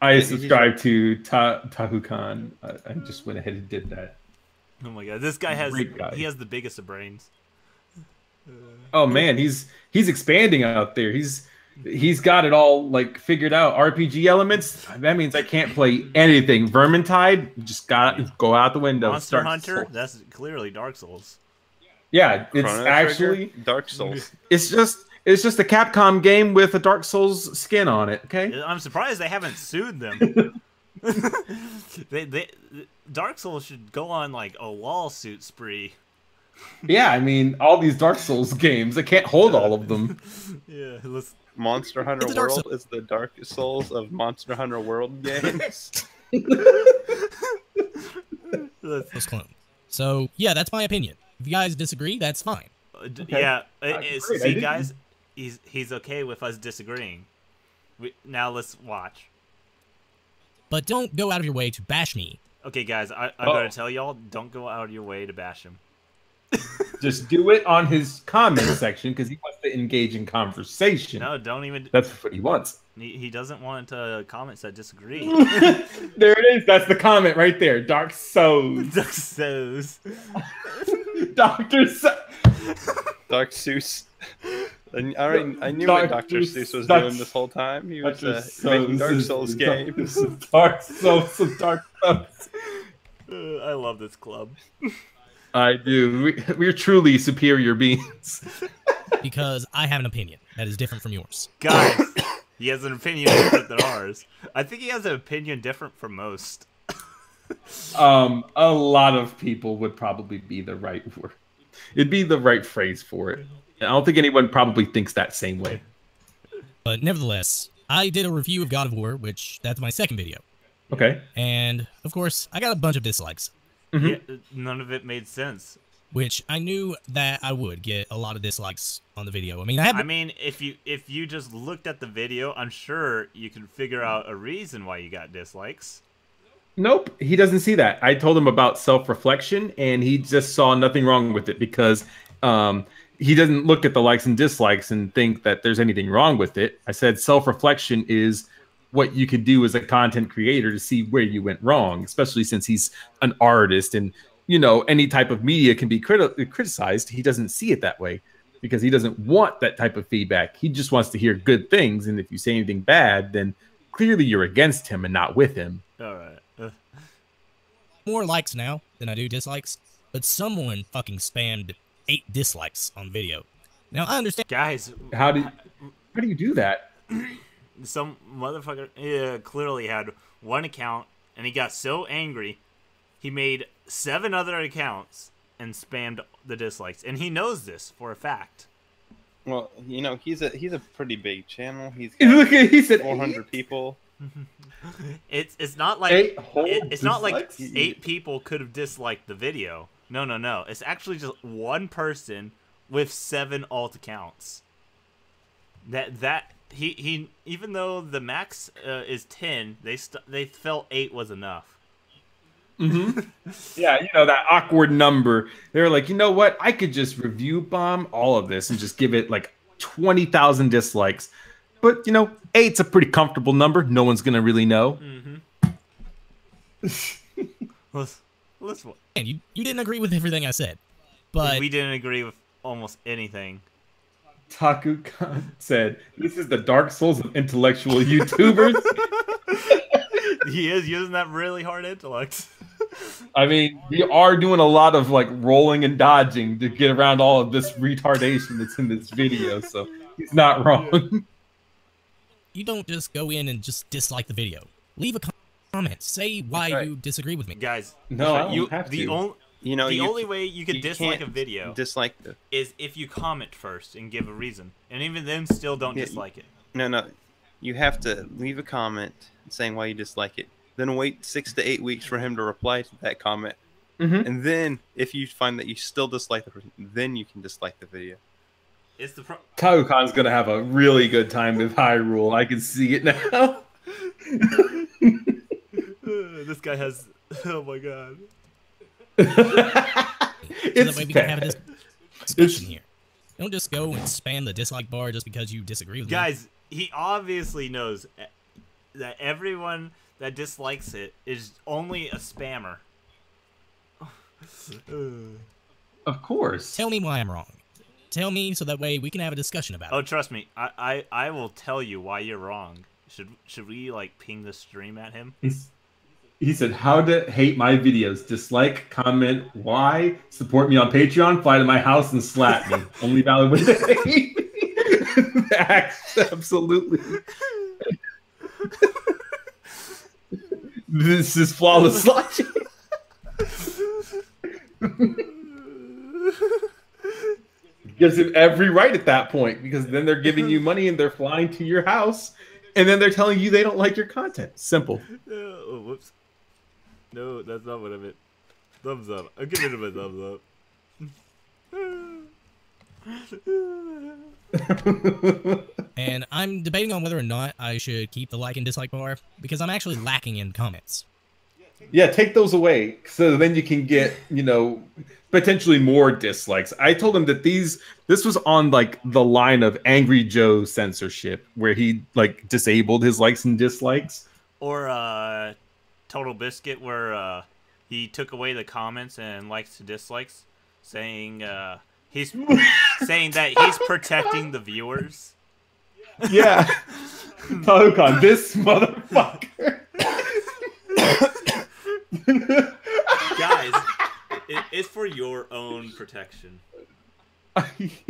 I subscribe to Tahukan. I just went ahead and did that. Oh my god. This guy has Great guy. he has the biggest of brains. Oh man, he's expanding out there. He's got it all like figured out. RPG elements. That means I can't play anything. Vermintide just got go out the window. Monster Dark Hunter, Souls. that's clearly Dark Souls. Yeah, it's Chrono actually Trigger, Dark Souls. it's just a Capcom game with a Dark Souls skin on it. Okay. I'm surprised they haven't sued them. they Dark Souls should go on like a lawsuit spree. Yeah, I mean all these Dark Souls games. I can't hold all of them. Yeah, let's Monster Hunter It's a Dark World is the Dark Souls of Monster Hunter World games. those clones. So yeah, that's my opinion. If you guys disagree, that's fine. yeah. Great, I See, didn't- guys, he's okay with us disagreeing. Now let's watch. But don't go out of your way to bash me. Okay, guys, I'm gonna tell y'all, don't go out of your way to bash him. Just do it on his comment section because he wants to engage in conversation. No, don't even. That's what he wants. He doesn't want comments that disagree. There it is. That's the comment right there. Dark Souls. Dark Souls. Dr. Dark Seuss. I knew Dr. what Dr. Seuss was Dr. doing this whole time. He was Dr. making Dark Souls games. Dark Souls. Dark Souls. I love this club. I do. We're truly superior beings. Because I have an opinion that is different from yours. Guys, he has an opinion different than ours. I think he has an opinion different from most. A lot of people would probably be the right word. It'd be the right phrase for it. I don't think anyone probably thinks that same way. But nevertheless, I did a review of God of War, which that's my second video. Okay. And of course, I got a bunch of dislikes, Yeah, none of it made sense. which I knew that I would get a lot of dislikes on the video. I mean, I mean, if you just looked at the video, I'm sure you can figure out a reason why you got dislikes. Nope, he doesn't see that. I told him about self-reflection, and he just saw nothing wrong with it because he doesn't look at the likes and dislikes and think that there's anything wrong with it. I said self-reflection is what you could do as a content creator to see where you went wrong, especially since he's an artist and, you know, any type of media can be criticized. He doesn't see it that way because he doesn't want that type of feedback. He just wants to hear good things. And if you say anything bad, then clearly you're against him and not with him. All right. more likes now than I do dislikes, but someone fucking spammed 8 dislikes on the video. Now, I understand. Guys, How do you do that? some motherfucker clearly had one account, and he got so angry, he made 7 other accounts and spammed the dislikes, and he knows this for a fact. Well, you know, he's a pretty big channel. He's Look at he said 400 people. It's not like 8 whole it's not like dislikes? 8 people could have disliked the video. No. It's actually just one person with 7 alt accounts. He even though the max is 10, they felt 8 was enough. Yeah, you know, that awkward number. They're like, you know what? I could just review bomb all of this and just give it like 20,000 dislikes. But, you know, 8's a pretty comfortable number. No one's going to really know. Let's And you didn't agree with everything I said, but we didn't agree with almost anything. Tahukan said, "This is the Dark Souls of intellectual YouTubers." He is using that really hard intellect. I mean, we are doing a lot of like rolling and dodging to get around all of this retardation that's in this video, so he's not wrong. you don't just go in and just dislike the video. Leave a comment. Say why you disagree with me. Guys, No, I don't have to. The only way you can dislike a can't video is if you comment first and give a reason. And even then, still don't dislike it. No. You have to leave a comment saying why you dislike it. Then wait 6 to 8 weeks for him to reply to that comment. And then, if you find that you still dislike the person, then you can dislike the video. It's the Tahukan's gonna have a really good time with Hyrule. I can see it now. This guy has... Oh my god. That way we can have a discussion here. Don't just go and spam the dislike bar just because you disagree with me. Guys, he obviously knows that everyone that dislikes it is only a spammer. Of course. Tell me why I'm wrong. Tell me so that way we can have a discussion about it. Oh, trust me. I will tell you why you're wrong. Should we, like, ping the stream at him? He said, "How to hate my videos. Dislike, comment, why? Support me on Patreon, fly to my house and slap me. Only valid when they hate me." Absolutely. This is flawless logic. Gives him every right at that point, because then they're giving you money and they're flying to your house, and then they're telling you they don't like your content. Simple. Oh, whoops. No, that's not what I meant. Thumbs up. I'm giving him a thumbs up. And I'm debating on whether or not I should keep the like and dislike bar, because I'm actually lacking in comments. Yeah, take those away, so then you can get, you know, potentially more dislikes. I told him that this was on like the line of Angry Joe censorship, where he like disabled his likes and dislikes. Or Total Biscuit, where he took away the comments and likes to dislikes, saying he's saying that he's protecting the viewers. Yeah. Tahukan, this motherfucker. Guys, it's for your own protection.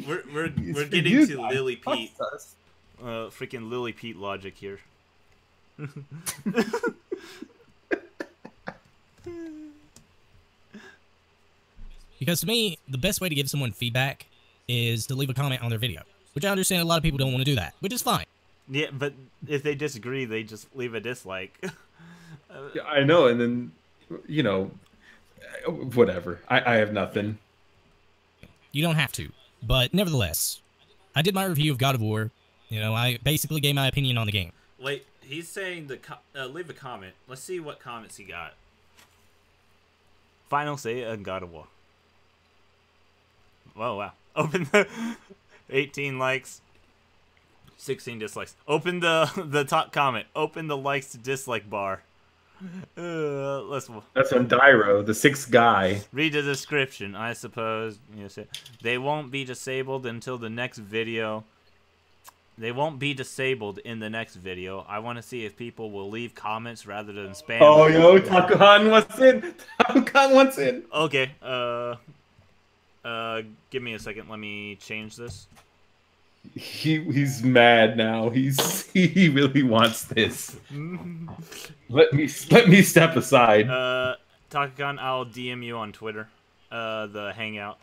We're getting to Lily Pete, freaking Lily Pete logic here. Because to me, the best way to give someone feedback is to leave a comment on their video, which I understand a lot of people don't want to do that, which is fine. Yeah, but if they disagree, they just leave a dislike. I know, and then, you know, whatever. I have nothing. You don't have to, but nevertheless, I did my review of God of War. You know, I basically gave my opinion on the game. Wait, he's saying leave a comment. Let's see what comments he got. Final say on God of War. Whoa, wow. Open the 18 likes, 16 dislikes. Open the top comment. Open the likes to dislike bar. That's on Dyro, the 6th guy. Read the description, I suppose. Yes, they won't be disabled until the next video. They won't be disabled in the next video. I want to see if people will leave comments rather than spam. Oh, yo, Tahukan wants in. Tahukan wants in. Okay. Give me a second. Let me change this. He's mad now. He really wants this. Let me step aside. Tahukan, I'll DM you on Twitter. The Hangout.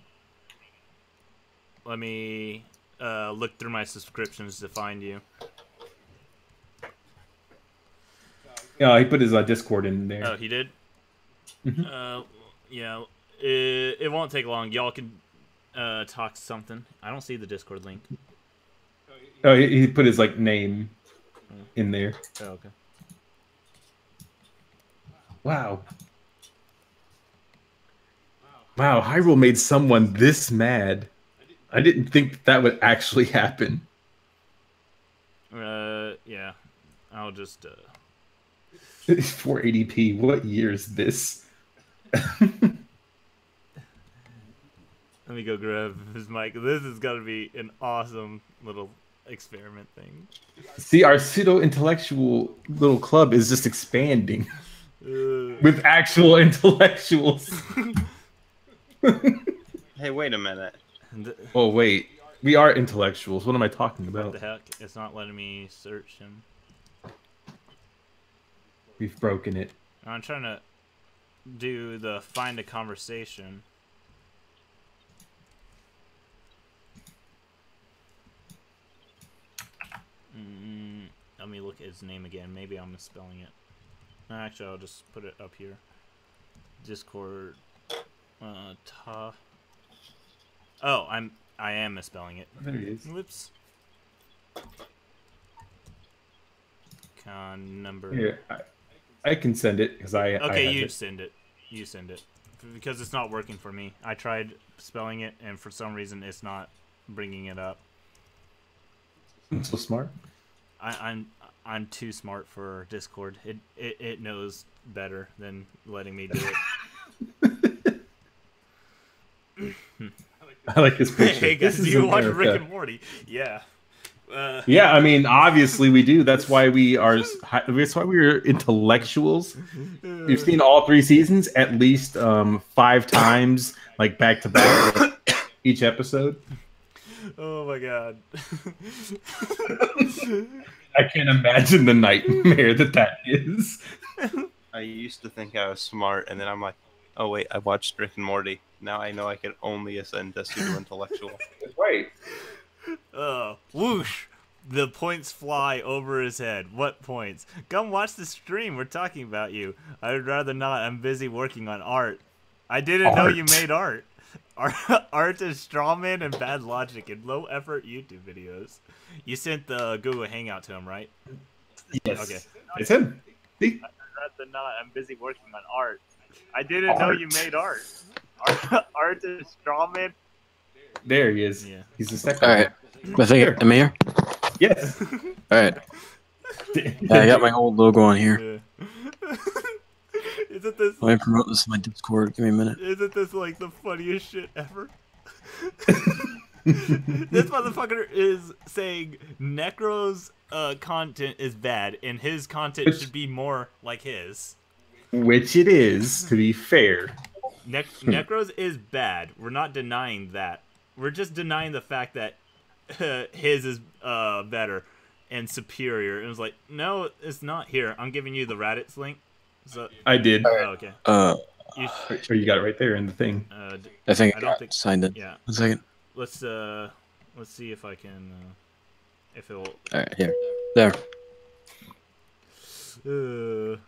Let me look through my subscriptions to find you. Yeah, he put his Discord in there. Oh, he did? Yeah. It won't take long. Y'all can talk something. I don't see the Discord link. Oh, he put his name in there. Oh, okay. Wow. Wow, Hyrule made someone this mad. I didn't think that would actually happen. I'll just 480p. What year is this? let me go grab his mic. This is gonna be an awesome little experiment thing. See, our pseudo intellectual little club is just expanding with actual intellectuals. Hey, wait a minute. Oh wait, we are intellectuals. What am I talking What about? the heck? It's not letting me search him. We've broken it. I'm trying to do the find a conversation. Let me look at his name again. Maybe I'm misspelling it. No, actually, I'll just put it up here. Discord. Oh, I am misspelling it. There he is. Whoops. Con number. Here, I can send it because I. Okay, I you it. send it. You send it because it's not working for me. I tried spelling it, and for some reason, it's not bringing it up. I'm so smart. I'm too smart for Discord. It knows better than letting me do it. I like his picture. Hey guys, This do is you watch America. Rick and Morty? Yeah. Yeah, I mean, obviously we do. That's why we are. That's why we are intellectuals. We've seen all 3 seasons at least 5 times, like back to back, each episode. Oh my god. I can't imagine the nightmare that is. I used to think I was smart, and then I'm like, oh wait, I watched Rick and Morty. Now I know I can only ascend to pseudo-intellectual. Right. Whoosh! The points fly over his head. What points? Come watch the stream. We're talking about you. I'd rather not. I'm busy working on art. I didn't know you made art. Art is strawman and bad logic in low-effort YouTube videos. You sent the Google Hangout to him, right? Yes. Okay. It's him. See? I'd rather not. I'm busy working on art. I didn't know you made art. Art is strawman. There he is. Yeah. He's the second. All right. I think am I here? Yes. All right. Yeah, I got my old logo on here. Yeah. Isn't this? Let me promote this in my Discord. Give me a minute. Isn't this like the funniest shit ever? This motherfucker is saying Necro's content is bad, and his content should be more like his. Which it is, to be fair. Necro's is bad. We're not denying that. We're just denying the fact that his is better and superior. And it was like, no, it's not. Here, I'm giving you the Raditz link. So I did. oh, okay. Sure, you got it right there in the thing. I think I I don't got think- signed in. Yeah. 1 second. Let's see if I can if it'll. All right, here, there. Oh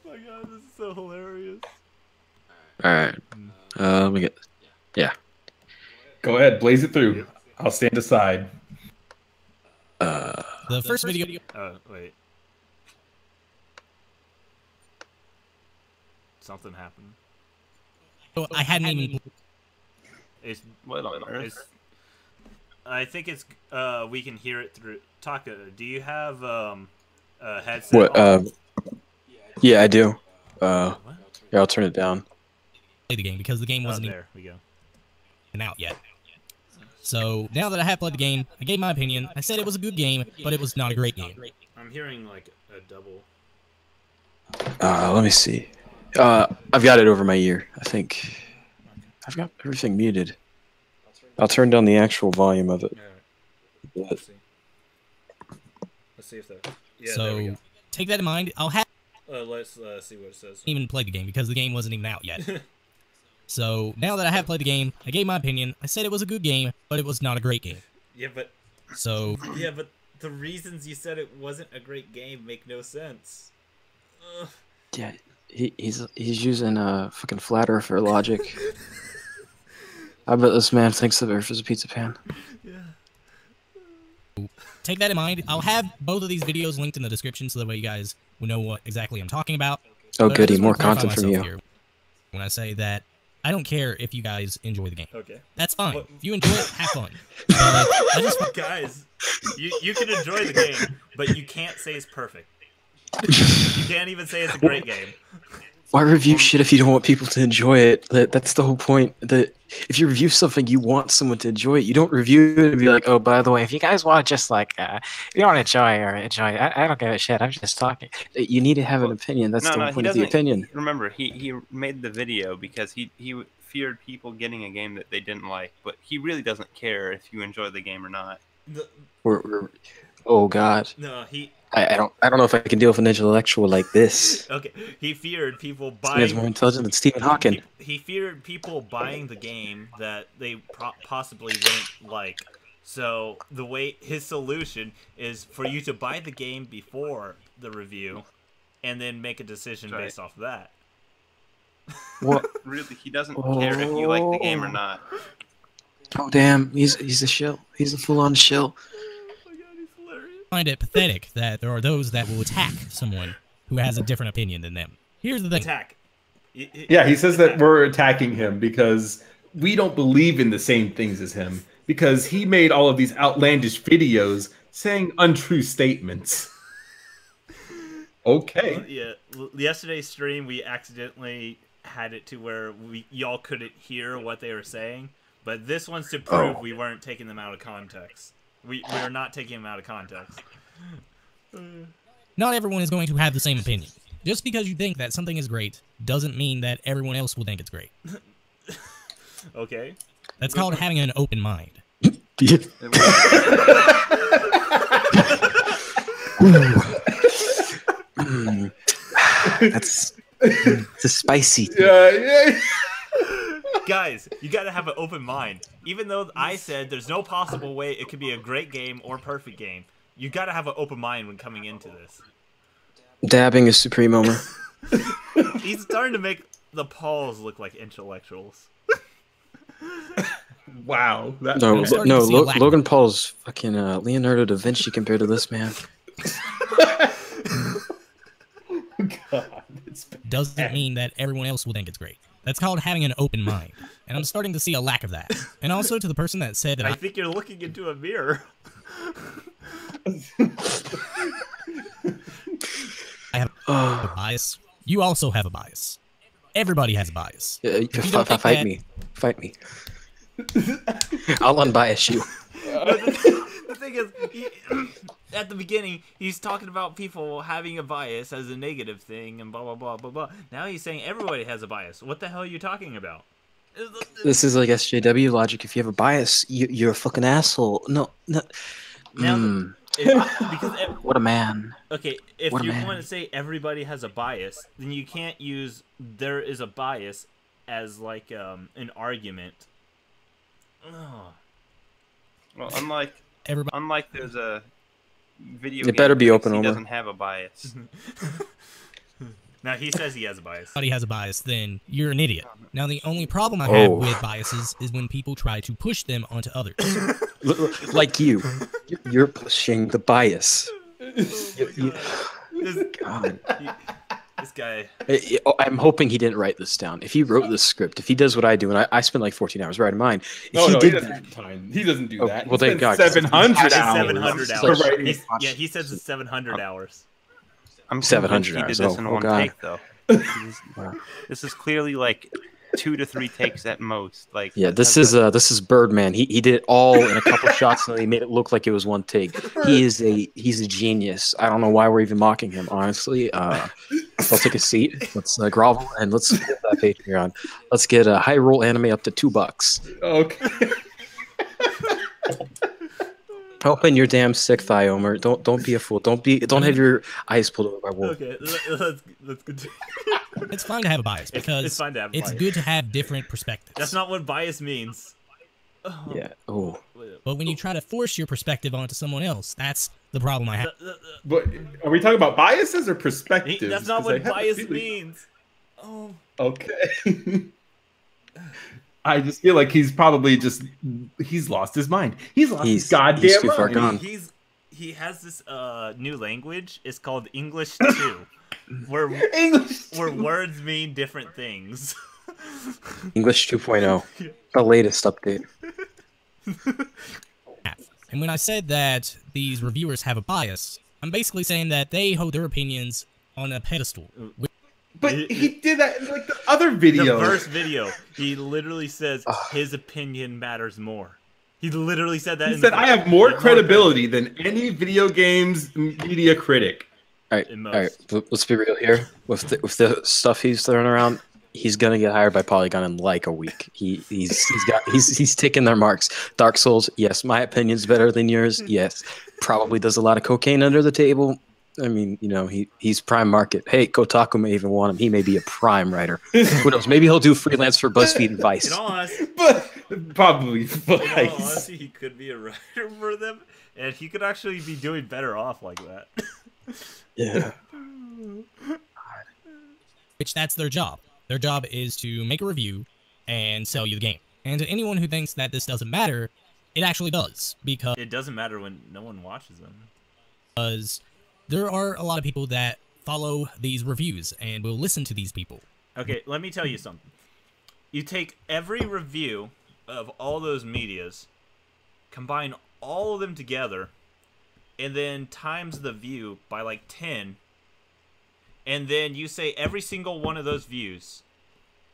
my god, this is so hilarious. All right. Let me get. Yeah. Go ahead, blaze it through. I'll stand aside. The first video. Oh wait. Something happened. I hadn't even. It's What on earth? I think it's we can hear it through Taka. Do you have a headset? What? on? Yeah, I do. What? Yeah, I'll turn it down. Play the game because the game Oh, wasn't there we go. even out yet. So now that I have played the game, I gave my opinion. I said it was a good game, but it was not a great game. I'm hearing like a double. Let me see. I've got it over my ear. I think I've got everything muted. I'll turn down the actual volume of it. Alright. But- Let's see if that. Yeah, there we So take that in mind. I'll have go. Let's see what it says. even played the game because the game wasn't even out yet. So now that I have played the game, I gave my opinion. I said it was a good game, but it was not a great game. Yeah, but So the reasons you said it wasn't a great game make no sense. Ugh. Yeah, he's using fucking flat earther logic. I bet this man thinks the Earth is a pizza pan. Yeah. take that in mind. I'll have both of these videos linked in the description so that way you guys will know what exactly I'm talking about. Oh, But I goody, just more wanna clarify content from myself you. here when I say that I don't care if you guys enjoy the game. Okay. That's fine. What? If you enjoy it, have fun. But I just Guys, you can enjoy the game, but you can't say it's perfect. You can't even say it's a great game. Why review shit if you don't want people to enjoy it? That's the whole point. That if you review something, you want someone to enjoy it. You don't review it and be like, oh, by the way, if you guys want to just like, if you don't enjoy I don't give a shit. I'm just talking. You need to have an opinion. That's the whole point of the opinion. Remember, he made the video because he feared people getting a game that they didn't like, but he really doesn't care if you enjoy the game or not. Oh God. No, I don't know if I can deal with an intellectual like this. Okay, he feared people This man's buying. more intelligent than Stephen Hawking. He feared people buying the game that they possibly wouldn't like. So his solution is for you to buy the game before the review, and then make a decision based off of that. What? Really, he doesn't care if you like the game or not. Oh damn, he's a shill. He's a full-on shill. I find it pathetic that there are those that will attack someone who has a different opinion than them. Here's the thing. Attack. Yeah, he says that we're attacking him because we don't believe in the same things as him, because he made all of these outlandish videos saying untrue statements. Okay. Yesterday's stream, we accidentally had it to where y'all couldn't hear what they were saying, but this one's to prove we weren't taking them out of context. We are not taking them out of context. Not everyone is going to have the same opinion. Just because you think that something is great doesn't mean that everyone else will think it's great. Okay. That's called having an open mind. That's spicy. Yeah. Guys, you gotta have an open mind. Even though I said there's no possible way it could be a great game or perfect game, you gotta have an open mind when coming into this. Dabbing is supreme, Omer. He's starting to make the Pauls look like intellectuals. Wow. Logan Paul's fucking Leonardo da Vinci compared to this man. God, doesn't mean that everyone else will think it's great. That's called having an open mind. And I'm starting to see a lack of that. And also to the person that said that I think you're looking into a mirror. I have a bias. You also have a bias. Everybody has a bias. Fight me. Fight me. I'll unbias you. The thing is, at the beginning, he's talking about people having a bias as a negative thing and blah, blah, blah, blah, blah. Now he's saying everybody has a bias. What the hell are you talking about? This is like SJW logic. If you have a bias, you're a fucking asshole. No. Now, What a man. Okay, if you want to say everybody has a bias, then you can't use there is a bias as like an argument. Oh. Well, unlike there's a video. It better be open. He doesn't have a bias. Now he says he has a bias. If somebody has a bias, then you're an idiot. Now the only problem I have with biases is when people try to push them onto others. Like you're pushing the bias. God. This guy. I'm hoping he didn't write this down. If he wrote this script, if he does what I do, and I spent like 14 hours writing mine. He doesn't do that. Well, thank God. 700 hours. 700 hours. He says it's 700 hours. I'm 700 he hours. did this in one God. take, though. This is clearly like 2 to 3 takes at most. Like this is Birdman. He did it all in a couple shots, and he made it look like it was one take. He's a genius. I don't know why we're even mocking him, honestly. I'll take a seat. Let's grovel and let's get that Patreon. Let's get a Hyrule Anime up to $2. Okay. Open your damn sick thigh, Omer. Don't be a fool. Don't have your eyes pulled over by wolf. Okay, let's continue. It's fine to have a bias because it's fine to have a bias. Good to have different perspectives. That's not what bias means. Yeah. Oh. But when you try to force your perspective onto someone else, that's the problem I have. But are we talking about biases or perspectives? That's not what bias means. Oh. Okay. I just feel like he's probably he's lost his mind. He's lost his goddamn he's too mind. far gone. He has this new language. It's called English 2, where words mean different things. English 2.0, the latest update. And when I said that these reviewers have a bias, I'm basically saying that they hold their opinions on a pedestal. But he did that in like the other video. The first video, he literally says his opinion matters more. He literally said that. He said, "I have more credibility than any video games media critic." All right. Let's be real here. With the stuff he's throwing around, he's gonna get hired by Polygon in like a week. He's taking their marks. Dark Souls, yes. My opinion's better than yours, yes. Probably does a lot of cocaine under the table. I mean, you know, he's prime market. Hey, Kotaku may even want him. He may be a prime writer. Who knows? Maybe he'll do freelance for BuzzFeed and Vice. In all honesty, probably Vice. In all honesty, he could be a writer for them, and he could actually be doing better off like that. Yeah. Which that's their job. Their job is to make a review and sell you the game. And to anyone who thinks that this doesn't matter, it actually does, because it doesn't matter when no one watches them. Because there are a lot of people that follow these reviews and will listen to these people. Okay, let me tell you something. You take every review of all those medias, combine all of them together, and then times the view by like 10, and then you say every single one of those views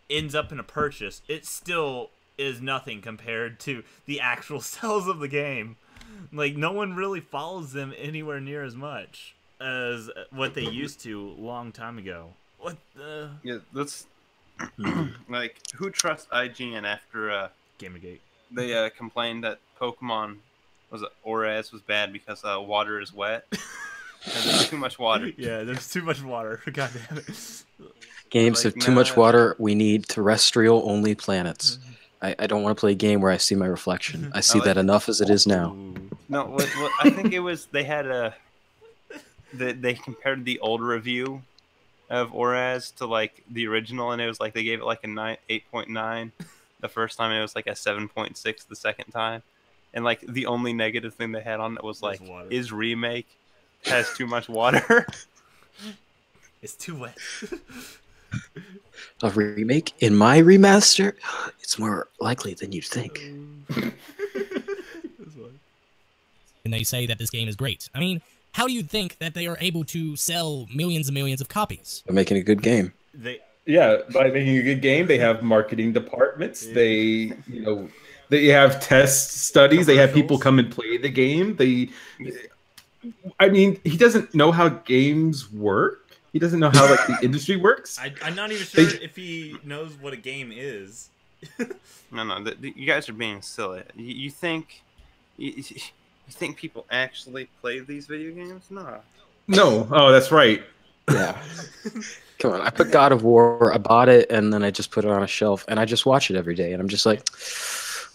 ends up in a purchase, it still is nothing compared to the actual sales of the game. Like, no one really follows them anywhere near as much as what they used to a long time ago. What the? Yeah, that's like, who trusts IGN after Gamergate? They complained that Pokemon Oras was bad because water is wet. And there's too much water. Yeah, there's too much water. God damn it. Games have too much water. We need terrestrial only planets. I don't want to play a game where I see my reflection. I see that enough as it is now. No, what I think it was, they had they compared the old review of Oras to like the original, and it was like they gave it like a 8.9 the first time, and it was like a 7.6 the second time. And like the only negative thing they had on it was like, his remake has too much water. It's too wet. A remake? In my remaster, it's more likely than you'd think. And they say that this game is great. I mean, how do you think that they are able to sell millions and millions of copies? They're making a good game. Yeah, by making a good game, they have marketing departments. They, they have test studies. They have people come and play the game. I mean, he doesn't know how games work. He doesn't know how like the industry works. I'm not even sure if he knows what a game is. No, you guys are being silly. You think people actually play these video games? No. No. Oh, that's right. Yeah. Come on. I put God of War. I bought it, and then I just put it on a shelf, and I just watch it every day. And I'm just like,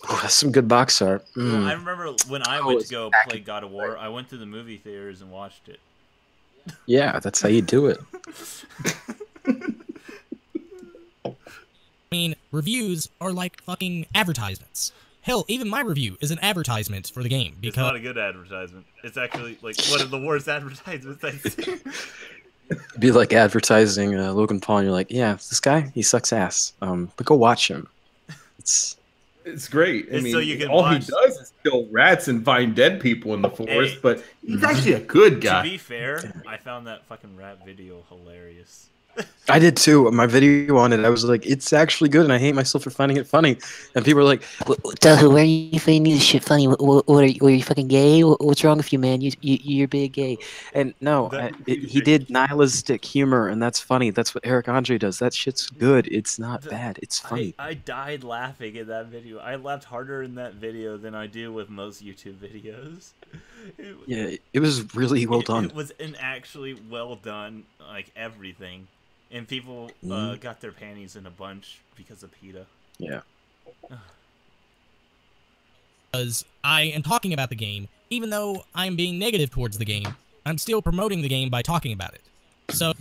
oh, that's some good box art. Well, I remember when I went to go play God of War, I went to the movie theaters and watched it. Yeah, that's how you do it. I mean, reviews are like fucking advertisements. Hell, even my review is an advertisement for the game. Because it's not a good advertisement. It's actually like one of the worst advertisements I've seen. It'd be like advertising Logan Paul, and you're like, yeah, this guy, he sucks ass. But go watch him. It's great. I mean, so you can all he does is kill rats and find dead people in the forest, but he's actually a good guy. To be fair, I found that fucking rat video hilarious. I did too. My video on it, I was like, it's actually good, and I hate myself for finding it funny. And people were like, Tahu, where are you finding this shit funny? What are you fucking gay? What's wrong with you, man? You're big gay. And no, he did nihilistic humor, and that's funny. That's what Eric Andre does. That shit's good. It's not bad. It's funny. I died laughing in that video. I laughed harder in that video than I do with most YouTube videos. It was really well done. It was an actually well done, like everything. And people got their panties in a bunch because of PETA. Yeah. Because I am talking about the game, even though I'm being negative towards the game, I'm still promoting the game by talking about it. So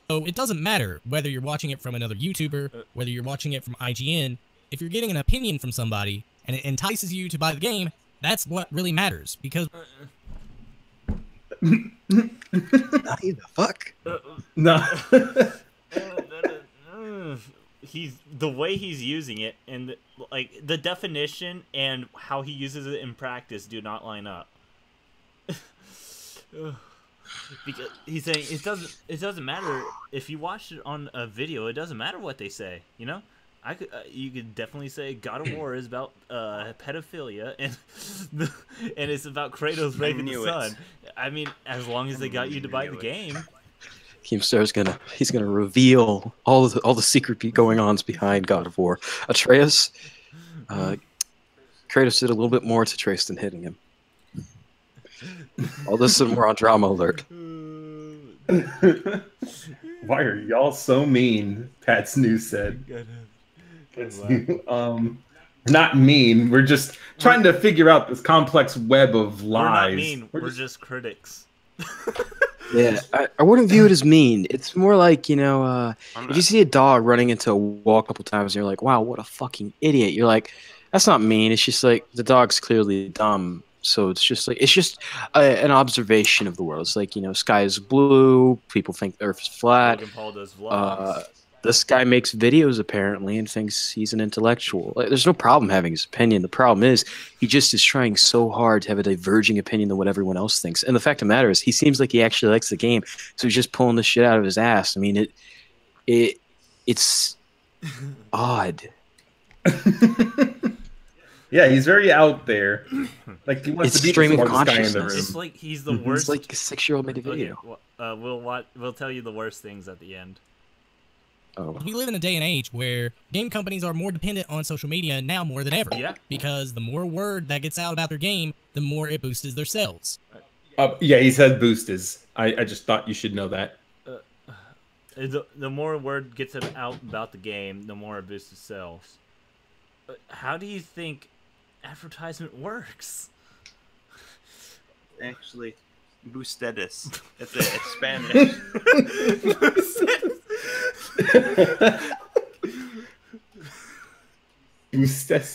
it doesn't matter whether you're watching it from another YouTuber, whether you're watching it from IGN. If you're getting an opinion from somebody and it entices you to buy the game, that's what really matters. Because the fuck? No. the way he's using it, and like the definition and how he uses it in practice do not line up. Because he's saying it doesn't matter if you watch it on a video. It doesn't matter what they say. You know, you could definitely say God of War is about pedophilia and and it's about Kratos raping the son. I mean, as long as they got you to buy the game. Keemstar's he's gonna reveal all the secret going ons behind God of War. Atreus, Kratos did a little bit more to Trace than hitting him. All this and more on Drama Alert. Why are y'all so mean? Pat Snoo said. Not mean. We're just trying to figure out this complex web of lies. We're not mean. We're just critics. Yeah, I wouldn't view it as mean. It's more like, you know, if you see a dog running into a wall a couple times and you're like, wow, what a fucking idiot. You're like, that's not mean. It's just like the dog's clearly dumb. So it's just like an observation of the world. It's like, you know, sky is blue. People think the Earth is flat. Logan Paul does vlogs. This guy makes videos apparently and thinks he's an intellectual. Like, there's no problem having his opinion. The problem is he just is trying so hard to have a diverging opinion than what everyone else thinks. And the fact of the matter is he seems like he actually likes the game. So he's just pulling the shit out of his ass. I mean, it's odd. Yeah, he's very out there. Like he wants to be the smartest guy in the room. It's like he's the worst. It's like a 6-year-old made a video. Okay, we'll tell you the worst things at the end. Oh. We live in a day and age where game companies are more dependent on social media now more than ever. Yeah. Because the more word that gets out about their game, the more it boosts their sales. Yeah, he said boosters. I just thought you should know that. The more word gets out about the game, the more it boosts the sales. How do you think advertisement works? Actually, boostedis. It's Spanish.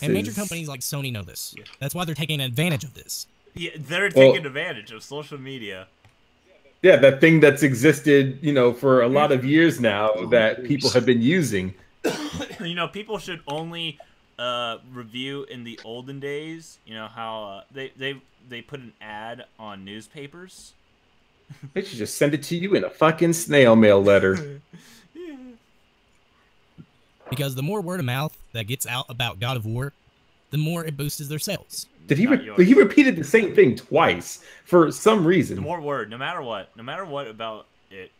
And major companies like Sony know this. That's why they're taking advantage of this. Yeah, they're taking advantage of social media. Yeah, that thing that's existed, you know, for a lot of years now that people have been using. You know, people should only review in the olden days. You know how they put an ad on newspapers. They should just send it to you in a fucking snail mail letter. Because the more word of mouth that gets out about God of War, the more it boosts their sales. Did he? He repeated the same thing twice for some reason. The more word, no matter what about it,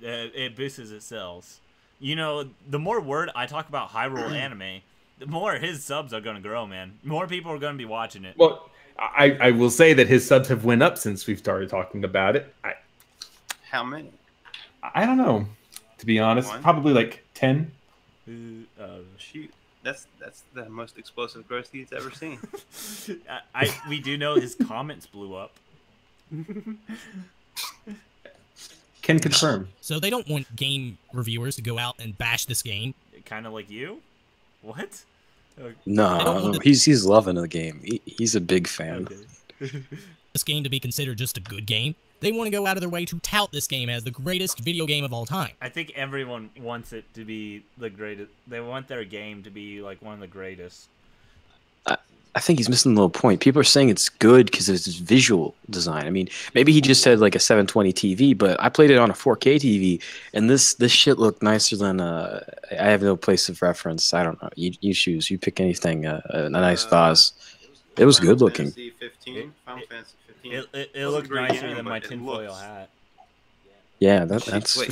it boosts its sales. You know, the more word I talk about Hyrule Anime, the more his subs are going to grow, man. More people are going to be watching it. Well, I will say that his subs have went up since we've started talking about it. How many? I don't know, to be honest. Probably like 10. Shoot, that's the most explosive growth he's ever seen. We do know his comments blew up. Can confirm. So they don't want game reviewers to go out and bash this game. Kind of like you? What? No, he's loving the game. He's a big fan. Okay. This game to be considered just a good game. They want to go out of their way to tout this game as the greatest video game of all time. I think everyone wants it to be the greatest. They want their game to be like one of the greatest. I think he's missing the little point. People are saying it's good because of its visual design. I mean, maybe he just had like a 720 TV, but I played it on a 4K TV, and this shit looked nicer than I have no place of reference. I don't know. You choose. You pick anything. A nice vase. It was good looking. Final Fantasy 15. It looked nicer than my tinfoil hat. Yeah, that's. Wait.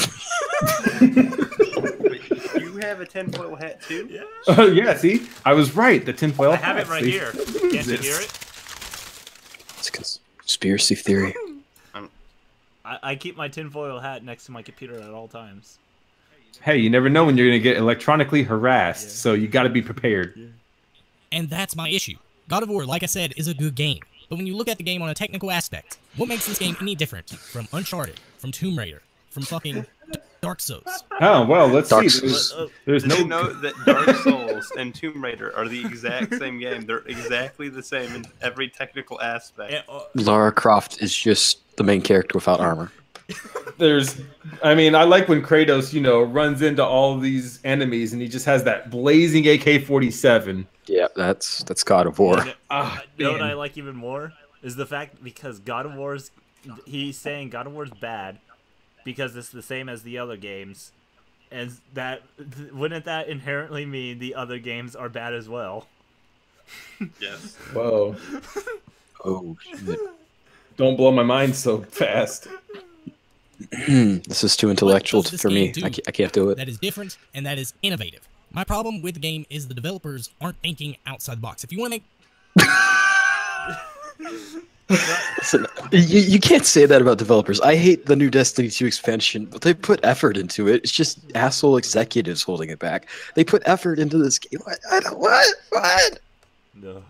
You have a tinfoil hat too? Yeah. Yeah. See, I was right. The tinfoil hat. I have it right here. Can't you hear it? It's a conspiracy theory. I keep my tinfoil hat next to my computer at all times. Hey, you never know when you're going to get electronically harassed, so you got to be prepared. Yeah. And that's my issue. God of War, like I said, is a good game. But when you look at the game on a technical aspect, what makes this game any different from Uncharted, from Tomb Raider, from fucking Dark Souls? Oh, well, let's Dark see. There's Did no... you know that Dark Souls and Tomb Raider are the exact same game? They're exactly the same in every technical aspect. Lara Croft is just the main character without armor. I mean, I like when Kratos, runs into all these enemies and he just has that blazing AK-47. Yeah, that's God of War. You know what I like even more is the fact because God of War's, he's saying God of War's bad because it's the same as the other games, and that wouldn't that inherently mean the other games are bad as well? Yes. Whoa! Oh shit! Don't blow my mind so fast. This is too intellectual for me. Do I can't do it. that is different and that is innovative. My problem with the game is the developers aren't thinking outside the box. If you want to make Listen, you can't say that about developers. I hate the new Destiny 2 expansion, but they put effort into it. It's just asshole executives holding it back. They put effort into this game. What? No.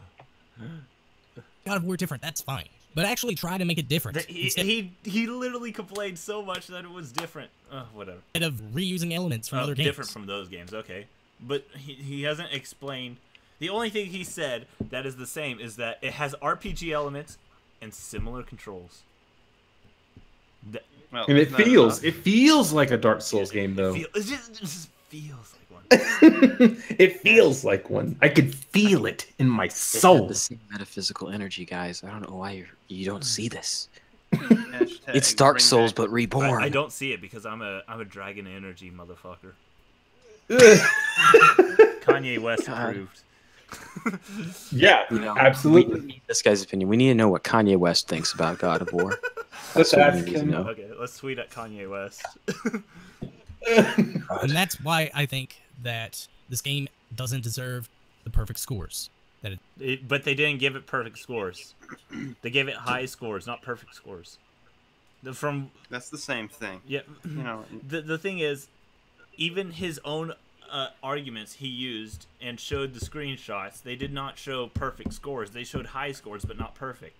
God of War different, that's fine. But actually try to make it different. He literally complained so much that it was different. Whatever. Instead of reusing elements from other games. Different from those games, okay. But he hasn't explained. The only thing he said that is the same is that it has RPG elements and similar controls. Well, and it feels like a Dark Souls game, though. It just feels like one. It feels like one. I could feel it in my soul. The same metaphysical energy, guys. I don't know why you don't see this. Hashtag It's Dark bring Souls, back- but reborn. I don't see it because I'm a dragon energy motherfucker. Kanye West approved. Yeah, absolutely. We need this guy's opinion. We need to know what Kanye West thinks about God of War. Let's what we ask need to him. know. Okay, let's tweet at Kanye West. And that's why I think that this game doesn't deserve the perfect scores. But they didn't give it perfect scores. They gave it high scores, not perfect scores. That's the same thing. Yeah. You know, The thing is, even his own arguments he used and showed the screenshots, they did not show perfect scores. They showed high scores, but not perfect.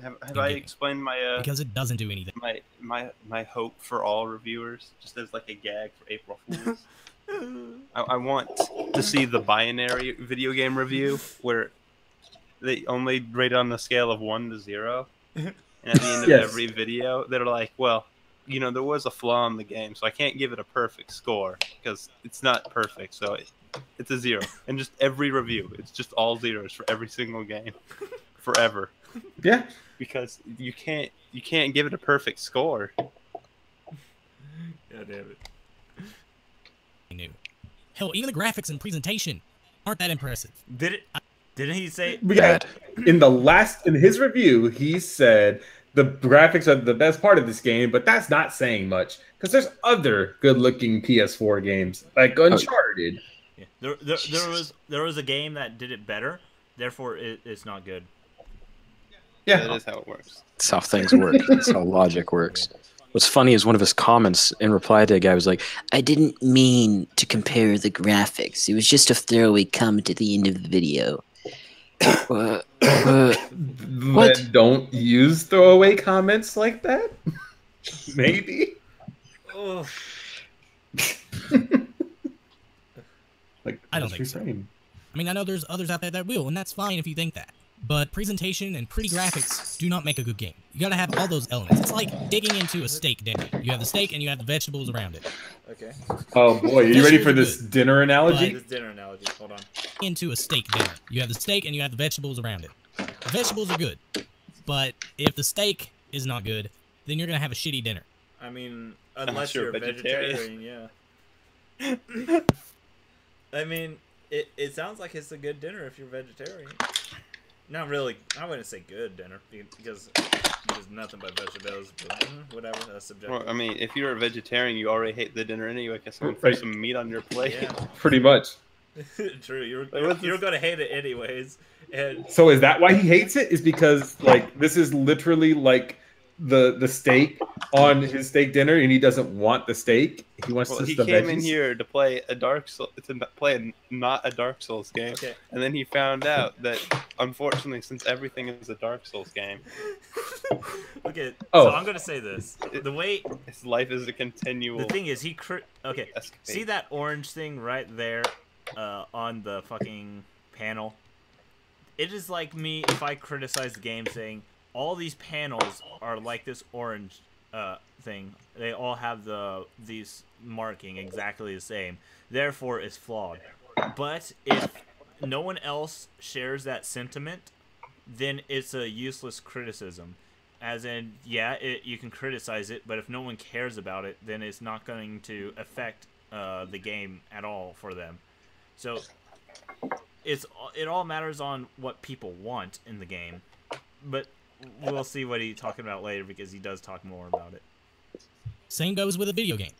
have I explained my because it doesn't do anything. my hope for all reviewers, just as like a gag for April Fools? I want to see the binary video game review where they only rate on the scale of 1 to 0, and at the end of every video, they're like, "Well, there was a flaw in the game, so I can't give it a perfect score because it's not perfect, so it's a 0." And just every review, it's just all zeros for every single game, forever. Yeah, because you can't give it a perfect score. God damn it. New. Hell, even the graphics and presentation aren't that impressive. Didn't he say? In his review, he said the graphics are the best part of this game, but that's not saying much because there's other good-looking PS4 games like Uncharted. Yeah. There was a game that did it better, therefore it's not good. Yeah, that is how it works. That's how things work. That's how logic works. What's funny is one of his comments in reply to a guy was like, I didn't mean to compare the graphics. It was just a throwaway comment at the end of the video. What? Then don't use throwaway comments like that. Maybe. Oh. I don't think so. I mean, I know there's others out there that will, and that's fine if you think that. But presentation and pretty graphics do not make a good game. You gotta have all those elements. It's like digging into a steak dinner. You have the steak and you have the vegetables around it. Okay. Oh boy, are you ready for this dinner analogy? This dinner analogy. Hold on. Into a steak dinner. You have the steak and you have the vegetables around it. The vegetables are good, but if the steak is not good, then you're gonna have a shitty dinner. I mean, unless you're a vegetarian, yeah. I mean, it sounds like it's a good dinner if you're vegetarian. Not really. I wouldn't say good dinner because there's nothing but vegetables. But whatever, that's subjective. Well, I mean, if you're a vegetarian, you already hate the dinner anyway because someone threw some meat on your plate. Yeah. Pretty much. True. You're gonna hate it anyways. And so is that why he hates it? Is because like this is literally like the steak on his steak dinner, and he doesn't want the steak. He wants he came in here to play a not a Dark Souls game, and then he found out that unfortunately, since everything is a Dark Souls game. Okay, so I'm gonna say this: the way his life is a continual. The thing is, see that orange thing right there, on the fucking panel. It is like me if I criticize the game saying all these panels are like this orange thing. They all have these marking exactly the same. Therefore, it's flawed. But if no one else shares that sentiment, then it's a useless criticism. As in, yeah, you can criticize it, but if no one cares about it, then it's not going to affect the game at all for them. So it all matters on what people want in the game. But we'll see what he's talking about later, because he does talk more about it. Same goes with a video game.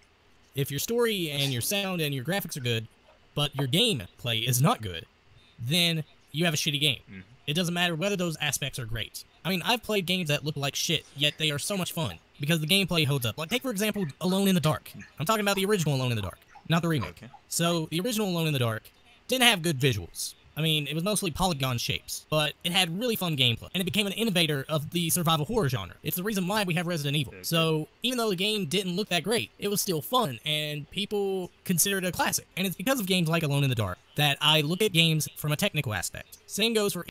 If your story and your sound and your graphics are good, but your gameplay is not good, then you have a shitty game. Mm-hmm. It doesn't matter whether those aspects are great. I mean, I've played games that look like shit, yet they are so much fun, because the gameplay holds up. Like, take, for example, Alone in the Dark. I'm talking about the original Alone in the Dark, not the remake. Okay. So, the original Alone in the Dark didn't have good visuals. I mean, it was mostly polygon shapes, but it had really fun gameplay, and it became an innovator of the survival horror genre. It's the reason why we have Resident Evil. So, even though the game didn't look that great, it was still fun, and people consider it a classic. And it's because of games like Alone in the Dark that I look at games from a technical aspect. Same goes for...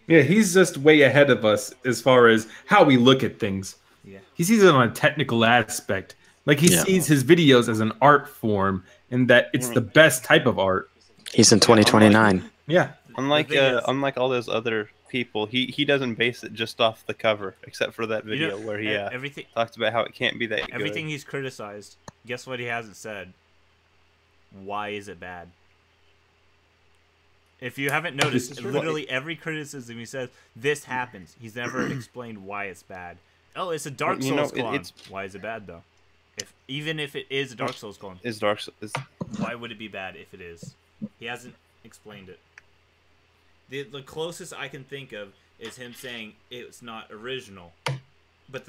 Yeah, he's just way ahead of us as far as how we look at things. Yeah. He sees it on a technical aspect. Like, he sees his videos as an art form, and that it's the best type of art. He's in 2029. Yeah. Unlike all those other people, he doesn't base it just off the cover, except for that video where he talks about how it can't be that everything good. He's criticized. Guess what he hasn't said? Why is it bad? If you haven't noticed, literally every criticism he says, this happens. He's never explained why it's bad. Oh, it's a Dark Souls clone. Why is it bad, though? Even if it is a Dark Souls clone, why would it be bad if it is? He hasn't explained it. The closest I can think of is him saying it's not original. But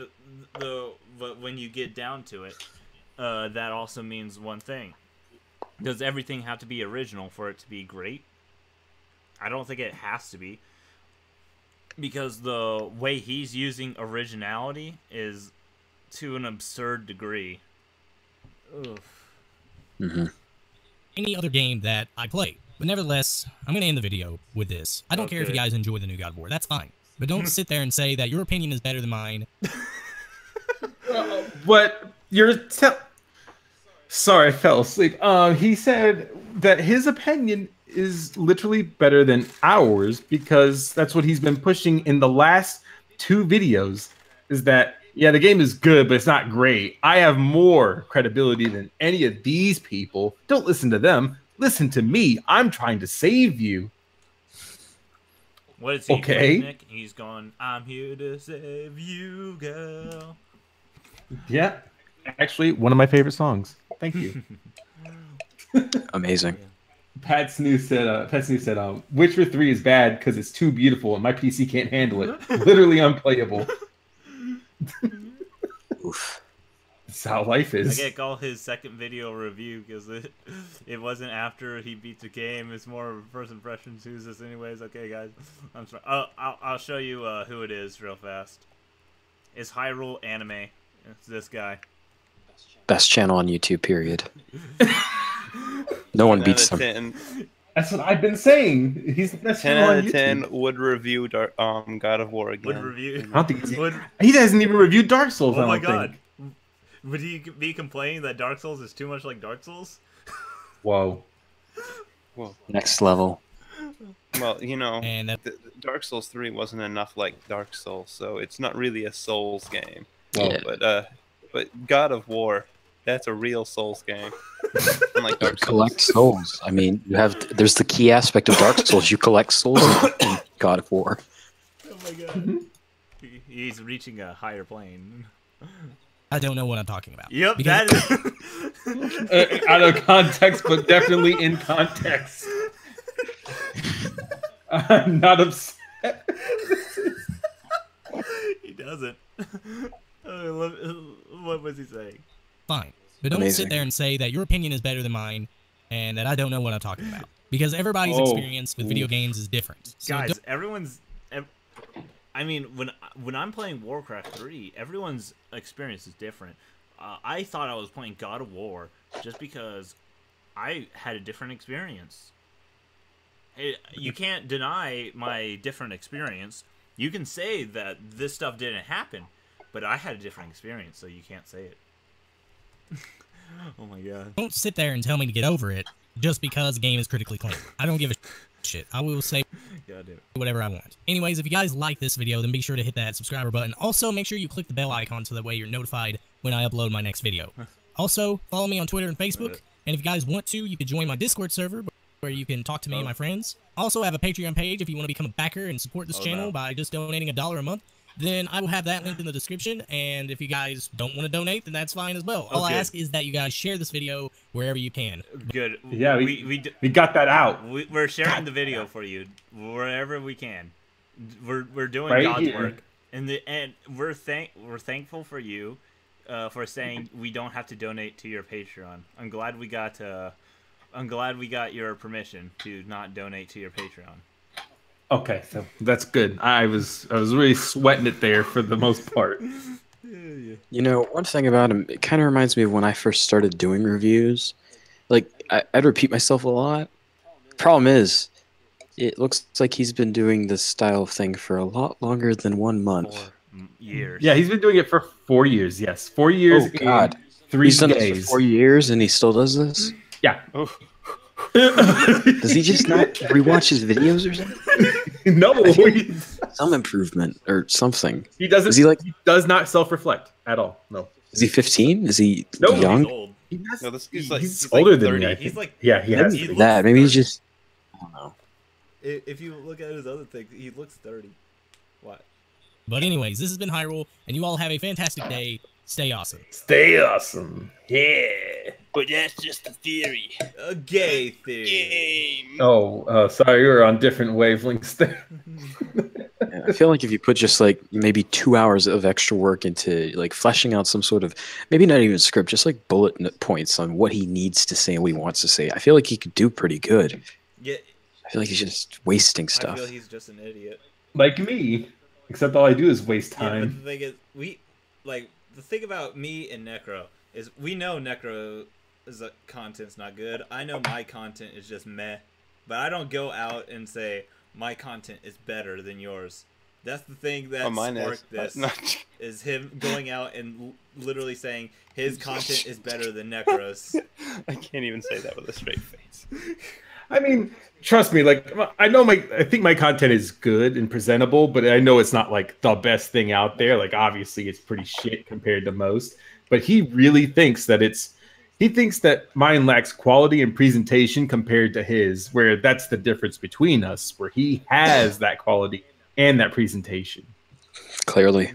but when you get down to it, that also means one thing. Does everything have to be original for it to be great? I don't think it has to be, because the way he's using originality is to an absurd degree. Ugh. Mm-hmm. Any other game that I play. But nevertheless, I'm going to end the video with this. I don't care if you guys enjoy the new God of War. That's fine. But don't sit there and say that your opinion is better than mine. But you're... Sorry, I fell asleep. He said that his opinion is literally better than ours, because that's what he's been pushing in the last 2 videos, is that, yeah, the game is good, but it's not great. I have more credibility than any of these people. Don't listen to them. Listen to me. I'm trying to save you. What is he doing, Nick? He's going, I'm here to save you, girl. Yeah. Actually, one of my favorite songs. Thank you. Amazing. Pat Snoo said, Witcher 3 is bad because it's too beautiful and my PC can't handle it. Literally unplayable. Oof. That's how life is. I get call his second video review because it wasn't after he beat the game. It's more of a first impressions. Who's this anyways? Okay, guys. I'm sorry. I'll show you who it is real fast. It's Hyrule Anime. It's this guy. Best channel on YouTube, period. No one beats him. That's what I've been saying. He's the best 10 out of 10 would review God of War again. Would review. I don't think he hasn't even reviewed Dark Souls. Oh my god. Would he be complaining that Dark Souls is too much like Dark Souls? Whoa. Next level. Well, you know, And Dark Souls 3 wasn't enough like Dark Souls, so it's not really a Souls game. Yeah. But God of War, that's a real Souls game. Unlike Dark Souls. Collect souls. I mean, there's the key aspect of Dark Souls. You collect souls in God of War. Oh my god. He's reaching a higher plane. I don't know what I'm talking about. Yep, Because that is... Out of context, but definitely in context. I'm not upset. He doesn't. What was he saying? Fine. But don't sit there and say that your opinion is better than mine and that I don't know what I'm talking about. Because everybody's experience with video games is different. So guys, I mean, when I'm playing Warcraft 3, everyone's experience is different. I thought I was playing God of War just because I had a different experience. You can't deny my different experience. You can say that this stuff didn't happen, but I had a different experience, so you can't say it. Oh my god. Don't sit there and tell me to get over it just because the game is critically acclaimed. I don't give a shit. I will say whatever I want. Anyways, if you guys like this video, then be sure to hit that subscriber button. Also, make sure you click the bell icon so that way you're notified when I upload my next video. Also, follow me on Twitter and Facebook. And if you guys want to, you can join my Discord server where you can talk to me and my friends. Also, I have a Patreon page if you want to become a backer and support this channel by just donating $1 a month. Then I will have that linked in the description, and if you guys don't want to donate, then that's fine as well. All I ask is that you guys share this video wherever you can. Good. Yeah, we got that out. We're sharing the video for you wherever we can. We're doing right God's here. work, and we're thankful for you for saying we don't have to donate to your Patreon. I'm glad we got your permission to not donate to your Patreon. Okay, so that's good. I was really sweating it there for the most part. You know, one thing about him, it kind of reminds me of when I first started doing reviews. Like, I'd repeat myself a lot. Problem is, it looks like he's been doing this style of thing for a lot longer than 1 month. 4 years. Yeah, he's been doing it for 4 years. Yes, 4 years. Oh God, 3 he's done days. this for 4 years and he still does this. Yeah. Oh. Does he just not rewatch his videos or something? No, Some improvement or something. he doesn't. Is he like? He does not self-reflect at all. No. Is he 15? Is he No, young? He's old. No, this He's, is like he's like older than 30. me. I He's think. like Yeah, he has. he to be. That maybe he's 30. just. I don't know. If you look at his other things, he looks 30. What? But anyways, this has been Hyrule, and you all have a fantastic day. Stay awesome. Stay awesome. Yeah. But that's just a theory. A gay theory. Oh, sorry, we were on different wavelengths there. Yeah, I feel like if you put just like maybe 2 hours of extra work into like fleshing out some sort of maybe not even script, just like bullet points on what he needs to say and what he wants to say, I feel like he could do pretty good. Yeah. I feel like he's just wasting I stuff. feel he's just an idiot. Like me, except all I do is waste Yeah, but time. the thing is, the thing about me and Necro is we know Necro's content's not good. I know my content is just meh, but I don't go out and say my content is better than yours. That's the thing that sparked this is him going out and literally saying his content is better than Necro's. I can't even say that with a straight face. I mean, trust me, like I think my content is good and presentable, but I know it's not like the best thing out there. Like obviously it's pretty shit compared to most, but he really thinks that mine lacks quality and presentation compared to his, where that's the difference between us, where he has that quality and that presentation. Clearly.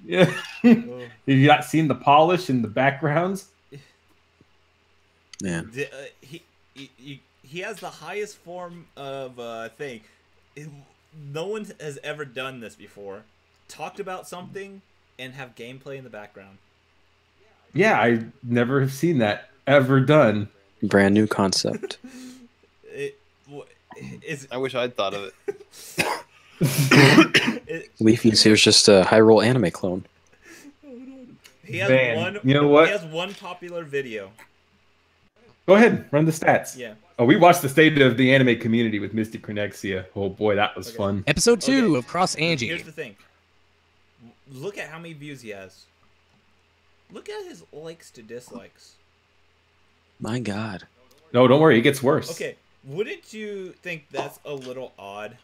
Yeah. Have you not seen the polish in the backgrounds? Yeah. He has the highest form of thing. No one has ever done this before. Talked about something and have gameplay in the background. Yeah, I never have seen that ever done. Brand new concept. I wish I'd thought of it. Leafy's here's just a Hyrule Anime clone. He has Man, you know what? He has one popular video. Go ahead, run the stats. Yeah. Oh, we watched the state of the anime community with Mystic Chronexia. Oh boy, that was fun. Episode 2 of Cross Angie. Here's the thing. Look at how many views he has. Look at his likes to dislikes. My God. No, don't worry, it gets worse. Okay, wouldn't you think that's a little odd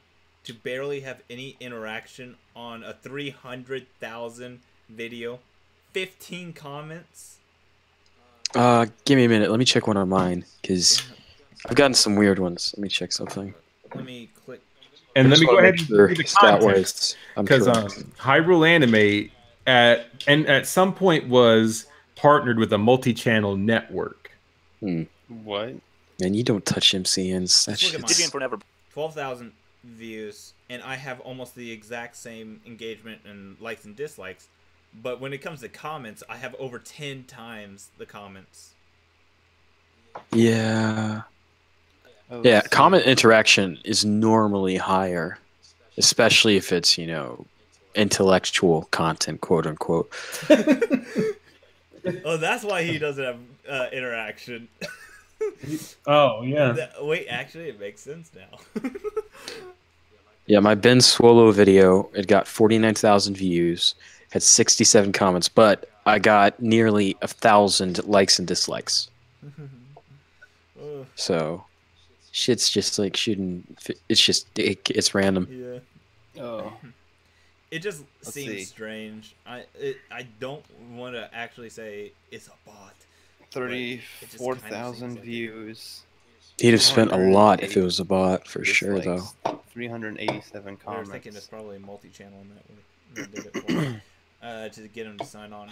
to barely have any interaction on a 300,000 video? 15 comments? Give me a minute. Let me check one on mine, because I've gotten some weird ones. Let me check something. Let me click. And let me go ahead and sure give you the stat-wise I'm because correct. Hyrule Anime at some point was partnered with a multi-channel network. What? Man, you don't touch MCNs. That Look at shit's... mine. 12,000 views, and I have almost the exact same engagement and likes and dislikes. But when it comes to comments, I have over 10 times the comments. Yeah. Oh, Yeah, so- comment interaction is normally higher, especially if it's, you know, intellectual content, quote unquote. Oh, that's why he doesn't have interaction. Oh yeah. Wait, actually, it makes sense now. Yeah, my Ben Swallow video, it got 49,000 views, had 67 comments, but I got nearly 1,000 likes and dislikes. So, shit's just like shooting. It's just it's random. Yeah. Oh. It just Let's seems see. strange. I don't want to actually say it's a bot. 34,000 views. He'd have spent a lot if it was a bot, for sure, though. 387 We were comments. thinking it's probably a multi-channel network that did it for to get him to sign on.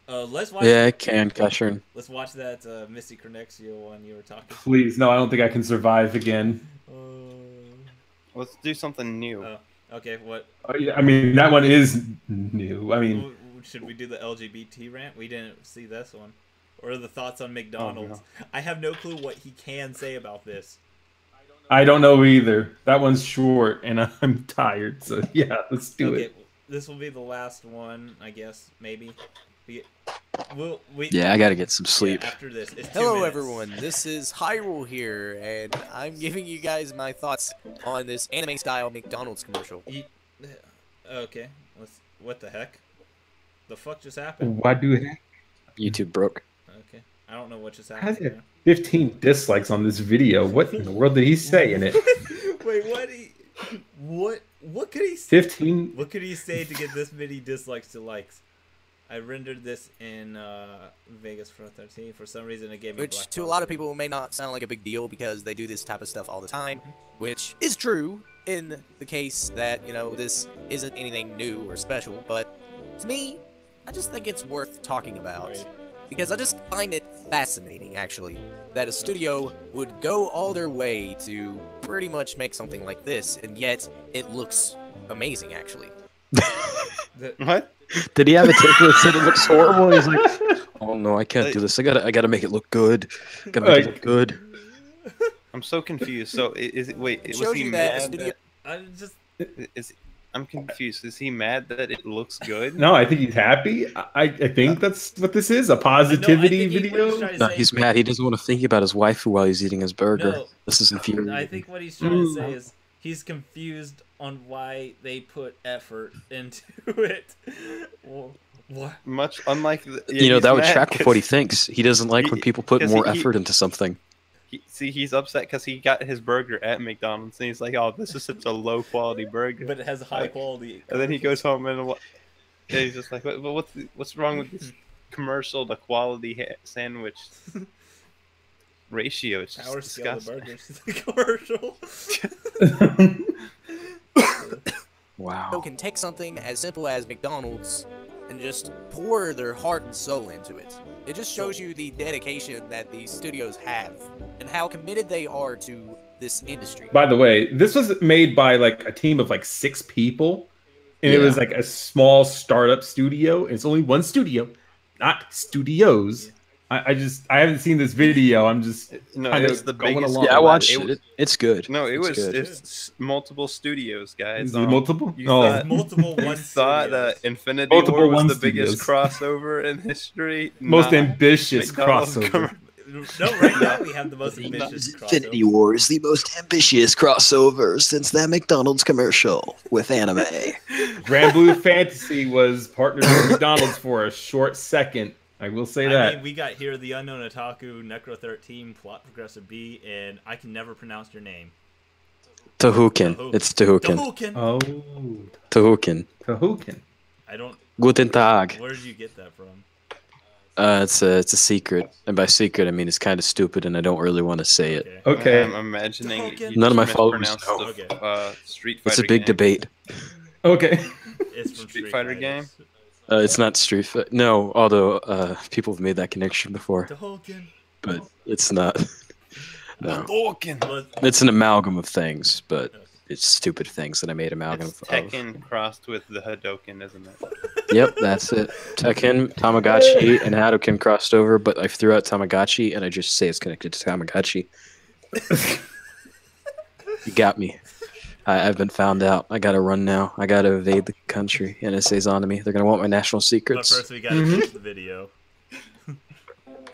Let's watch. Yeah, I can, Kashern. Let's watch that Misty Cornexio one you were talking. Please, no, I don't think I can survive again. Let's do something new. Okay, what? I mean, that one is new. I mean, Should we do the LGBT rant? We didn't see this one. Or the thoughts on McDonald's. Oh, no. I have no clue what he can say about this. I don't know either. That one's short, and I'm tired. So yeah, let's do it. This will be the last one, I guess. Maybe. Yeah, I gotta get some sleep. Yeah, after this, it's 2 Hello, minutes. everyone. This is Hyrule here, and I'm giving you guys my thoughts on this anime-style McDonald's commercial. Okay. What the heck? The fuck just happened? Why do it? YouTube broke. Okay. I don't know what just Has happened. it 15 dislikes on this video? What in the world did he say in it? Wait, what could he say? 15. What could he say to get this many dislikes to likes? I rendered this in Vegas for 13. For some reason, it gave me Which, black to a bars. lot of people, may not sound like a big deal because they do this type of stuff all the time, which is true in the case that, you know, this isn't anything new or special, but to me, I just think it's worth talking about. Right. Because I just find it fascinating, actually, that a studio would go all their way to pretty much make something like this, and yet it looks amazing, actually. What? Did he have a take that said it looks horrible? He's like, oh no, I can't do this. I gotta make it look good. Gotta make it look good. I'm so confused. So is it? Wait, It was shows he you that a mad? studio... I'm just. I'm confused. Is he mad that it looks good? No, I think he's happy. I think that's what this is, a positivity video. No, he's mad. He doesn't want to think about his waifu while he's eating his burger. No, This is infuriating. I think what he's trying to say is he's confused on why they put effort into it. Well, what? Much unlike the, you know, that would track with what he thinks. He doesn't like when people put more effort into something. He's upset because he got his burger at McDonald's and he's like, "Oh, this is such a low quality burger." But it has high quality. And then he goes home and he's just like, "What's wrong with this commercial? The quality sandwich ratio? It's just Power scale of disgusting." burgers. Commercial. Wow. can take something as simple as McDonald's and just pour their heart and soul into it. It just shows you the dedication that these studios have and how committed they are to this industry. By the way, this was made by like a team of like 6 people, and it was like a small startup studio. It's only one studio, not studios. I haven't seen this video. I'm just No, it was the going biggest. along. Yeah, I watched it. It's good. No, It's good. it's multiple studios, guys. Is it multiple? You Oh. thought, Multiple you one thought studios. Infinity Multiple War was one the biggest studios. crossover in history. Most Nah. ambitious McDonald's crossover. No, right now we have the most ambitious Infinity crossover. War is the most ambitious crossover since that McDonald's commercial with anime. Grand Blue Fantasy was partnered with McDonald's for a short second. I will say that. I mean, we got here the unknown otaku, Necro XIII, plot Progressor B, and I can never pronounce your name. Tahukan. It's Tahukan. Tahukan. Oh, Tahukan. Tahukan. I don't. Guten Tag. Where did you get that from? It's a secret, and by secret I mean it's kind of stupid, and I don't really want to say it. Okay. I'm imagining Tahukan. you None of my just followers mispronounced know. the, Street Fighter It's a big game. debate. Okay. It's from Street Fighter game? It's not Street Fighter. No, although people have made that connection before, Tahukan. but it's not. No, Hadouken! it's an amalgam of things, but it's stupid things that I made amalgam It's of. Tekken crossed with the Hadouken, isn't it? Yep, that's it. Tekken, Tamagotchi, and Hadouken crossed over, but I threw out Tamagotchi, and I just say it's connected to Tamagotchi. You got me. I've been found out. I gotta run now. I gotta evade the country. NSA's on to me. They're gonna want my national But secrets. first, we gotta finish the video.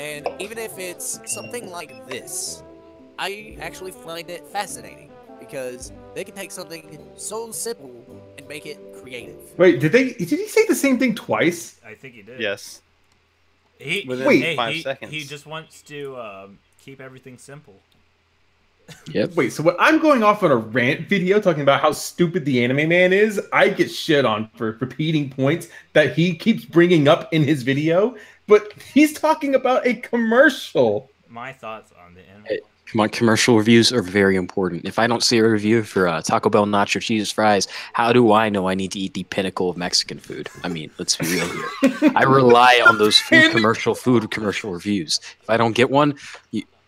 And even if it's something like this, I actually find it fascinating. because they can take something so simple and make it creative. Wait, did he say the same thing twice? I think he did. Yes. Within 5 seconds. He just wants to keep everything simple. Yep. Wait, so when I'm going off on a rant video talking about how stupid the anime man is, I get shit on for repeating points that he keeps bringing up in his video, but he's talking about a commercial. My thoughts on the anime. Come on, commercial reviews are very important. If I don't see a review for Taco Bell nacho cheese fries, how do I know I need to eat the pinnacle of Mexican food? I mean, let's be real here. I rely on those food commercial reviews. If I don't get one,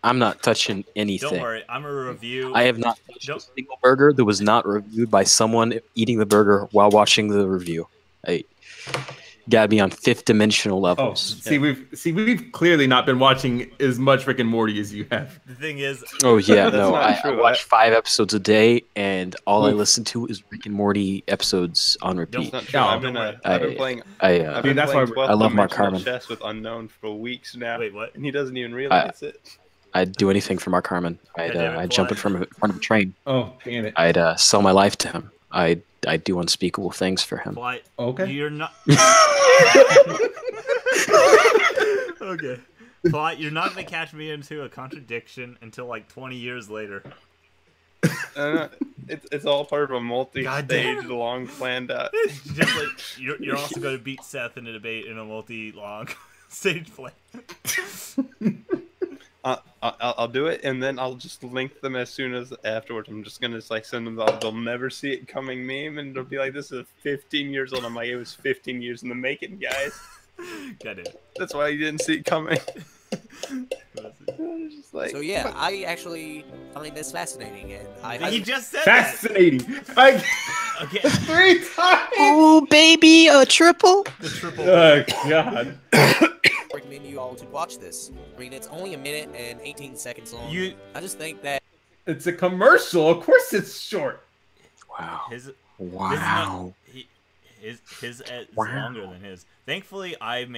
I'm not touching anything. Don't worry, I'm a review. I have not touched a single burger that was not reviewed by someone eating the burger while watching the review. Gotta be on fifth dimensional levels. Oh, we've clearly not been watching as much Rick and Morty as you have. The thing is, oh yeah, no, I watch 5 episodes a day, and all I listen to is Rick and Morty episodes on repeat. That's not true. I've been playing. That's why I love Mark Harmon. Chess with Unknown for weeks now. Wait, what? And he doesn't even realize it. I'd do anything for Mark Harmon. I'd jump in front of a train. Oh, damn it! I'd sell my life to him. I'd do unspeakable things for him. Fly, okay. You're not. Okay. Fly, you're not gonna catch me into a contradiction until like 20 years later. It's all part of a multi-stage, long planned out. Just like you're also going to beat Seth in a debate in a multi-long stage play. I'll do it, and then I'll just link them as soon as afterwards. I'm just gonna send them they'll never see it coming meme, and it'll be like, this is 15 years old. I'm like, it was 15 years in the making, guys. Got it. That's why you didn't see it coming. So yeah, I actually find this fascinating, and he just said fascinating. That. Okay. 3 times. Oh baby, a triple. The triple. Oh god. recommend you all to watch this. I mean, it's only 1 minute and 18 seconds long. I just think that it's a commercial. Of course, it's short. Wow. Wow. His is longer than his. Thankfully, I'm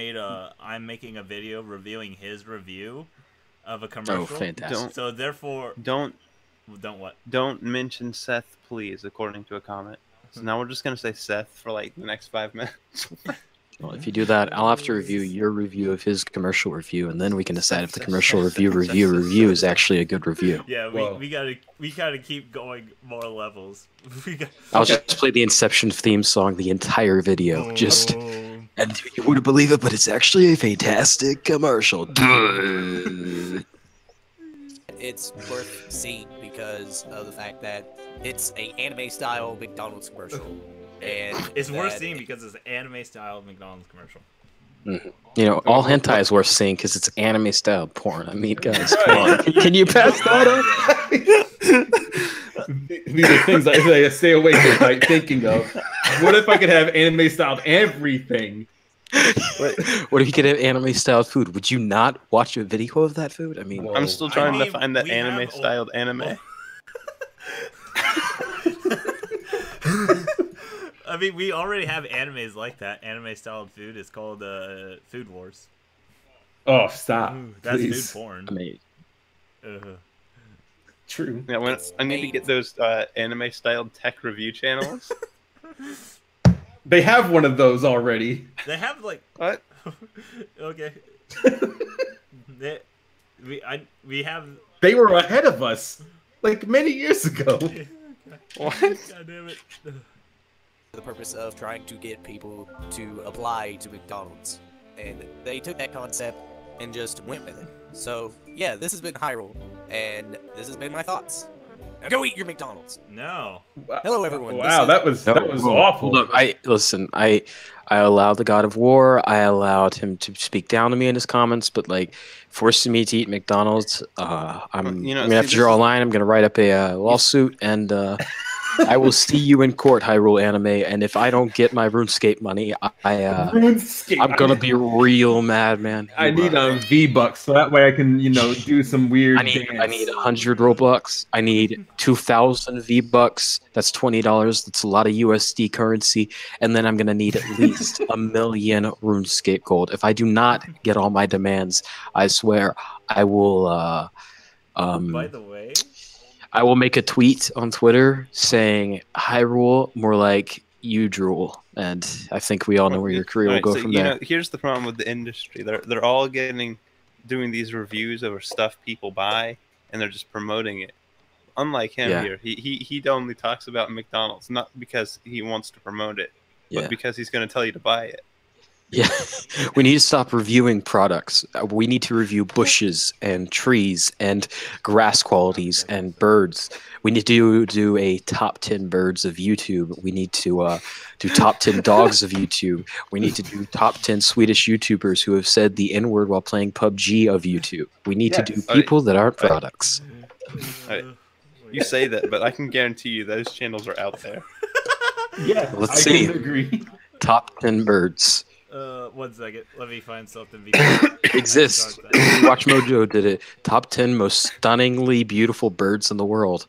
making a video reviewing his review of a commercial. Oh, fantastic! So therefore, don't what? Don't mention Seth, please, according to a comment. So now we're just gonna say Seth for like the next 5 minutes. Well, if you do that, I'll have to review your review of his commercial review, and then we can decide if the commercial review is actually a good review. Yeah, we gotta keep going more levels. I'll just play the Inception theme song the entire video, and you wouldn't believe it, but it's actually a fantastic commercial. It's worth seeing because of the fact that it's an anime-style McDonald's commercial. And it's worth seeing because it's an anime-style McDonald's commercial. Mm-hmm. You know, all hentai is worth seeing because it's anime-style porn. I mean, guys, come on. Can you pass that up? These are things I stay awake at night thinking of. What if I could have anime-styled everything? What if you could have anime-styled food? Would you not watch a video of that food? I mean, I'm still trying to find that anime-styled anime. I mean, we already have animes like that. Anime-styled food is called Food Wars. Oh, stop! Ooh, that's please. food porn. Amazing. True. Yeah, I need to get those anime-styled tech review channels. They have one of those already. They have like what? Okay. We have. They were ahead of us, like many years ago. What? God damn it. The purpose of trying to get people to apply to McDonald's, and they took that concept and just went with it. So yeah, this has been Hyrule, and this has been my thoughts. Now go eat your McDonald's. No. Hello everyone. Wow, that was awful. Look, I allowed the God of War. I allowed him to speak down to me in his comments, but like forcing me to eat McDonald's, I'm gonna have to draw a line. I'm gonna write up a lawsuit, and I will see you in court, Hyrule Anime. And if I don't get my RuneScape money, I'm gonna be real mad, man. I need V-Bucks so that way I can, do some weird. I need 100 Robux. I need 2,000 V-Bucks. That's $20. That's a lot of USD currency. And then I'm gonna need at least 1 million RuneScape gold. If I do not get all my demands, I swear I will. By the way, I will make a tweet on Twitter saying Hyrule, more like you drool, and I think we all know where your career will go from there. Know, here's the problem with the industry: they're all doing these reviews over stuff people buy, and they're just promoting it. Unlike him here, he only talks about McDonald's, not because he wants to promote it, but because he's going to tell you to buy it. Yeah, we need to stop reviewing products. We need to review bushes and trees and grass qualities and birds. We need to do a top 10 birds of YouTube. We need to do top 10 dogs of YouTube. We need to do top 10 Swedish YouTubers who have said the N-word while playing PUBG of YouTube. We need to do people that aren't products. You say that, but I can guarantee you those channels are out there. Yeah, let's see. I can agree. Top 10 birds. 1 second. Let me find something. Exists. Watch Mojo did it. Top 10 most stunningly beautiful birds in the world.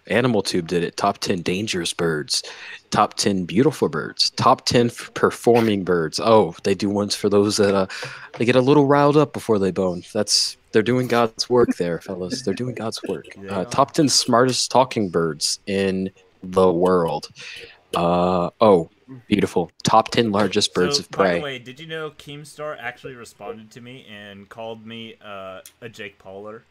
Animal Tube did it. Top 10 dangerous birds. Top 10 beautiful birds. Top 10 performing birds. Oh, they do ones for those that they get a little riled up before they bone. They're doing God's work there, fellas. They're doing God's work. Top 10 smartest talking birds in the world. Oh, beautiful. Top 10 largest birds of prey. By the way, did you know Keemstar actually responded to me and called me a Jake Pauler?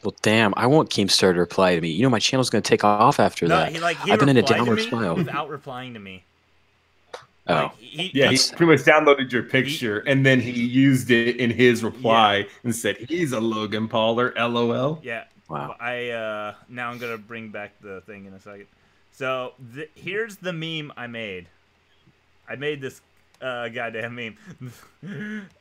Well, damn, I want Keemstar to reply to me. You know, my channel's going to take off after that. I've been in a downward spiral. Without replying to me. Oh. He pretty much downloaded your picture, and then he used it in his reply and said, he's a Logan Pauler, LOL. Yeah. Wow. Now I'm going to bring back the thing in a second. So here's the meme I made. I made this goddamn meme.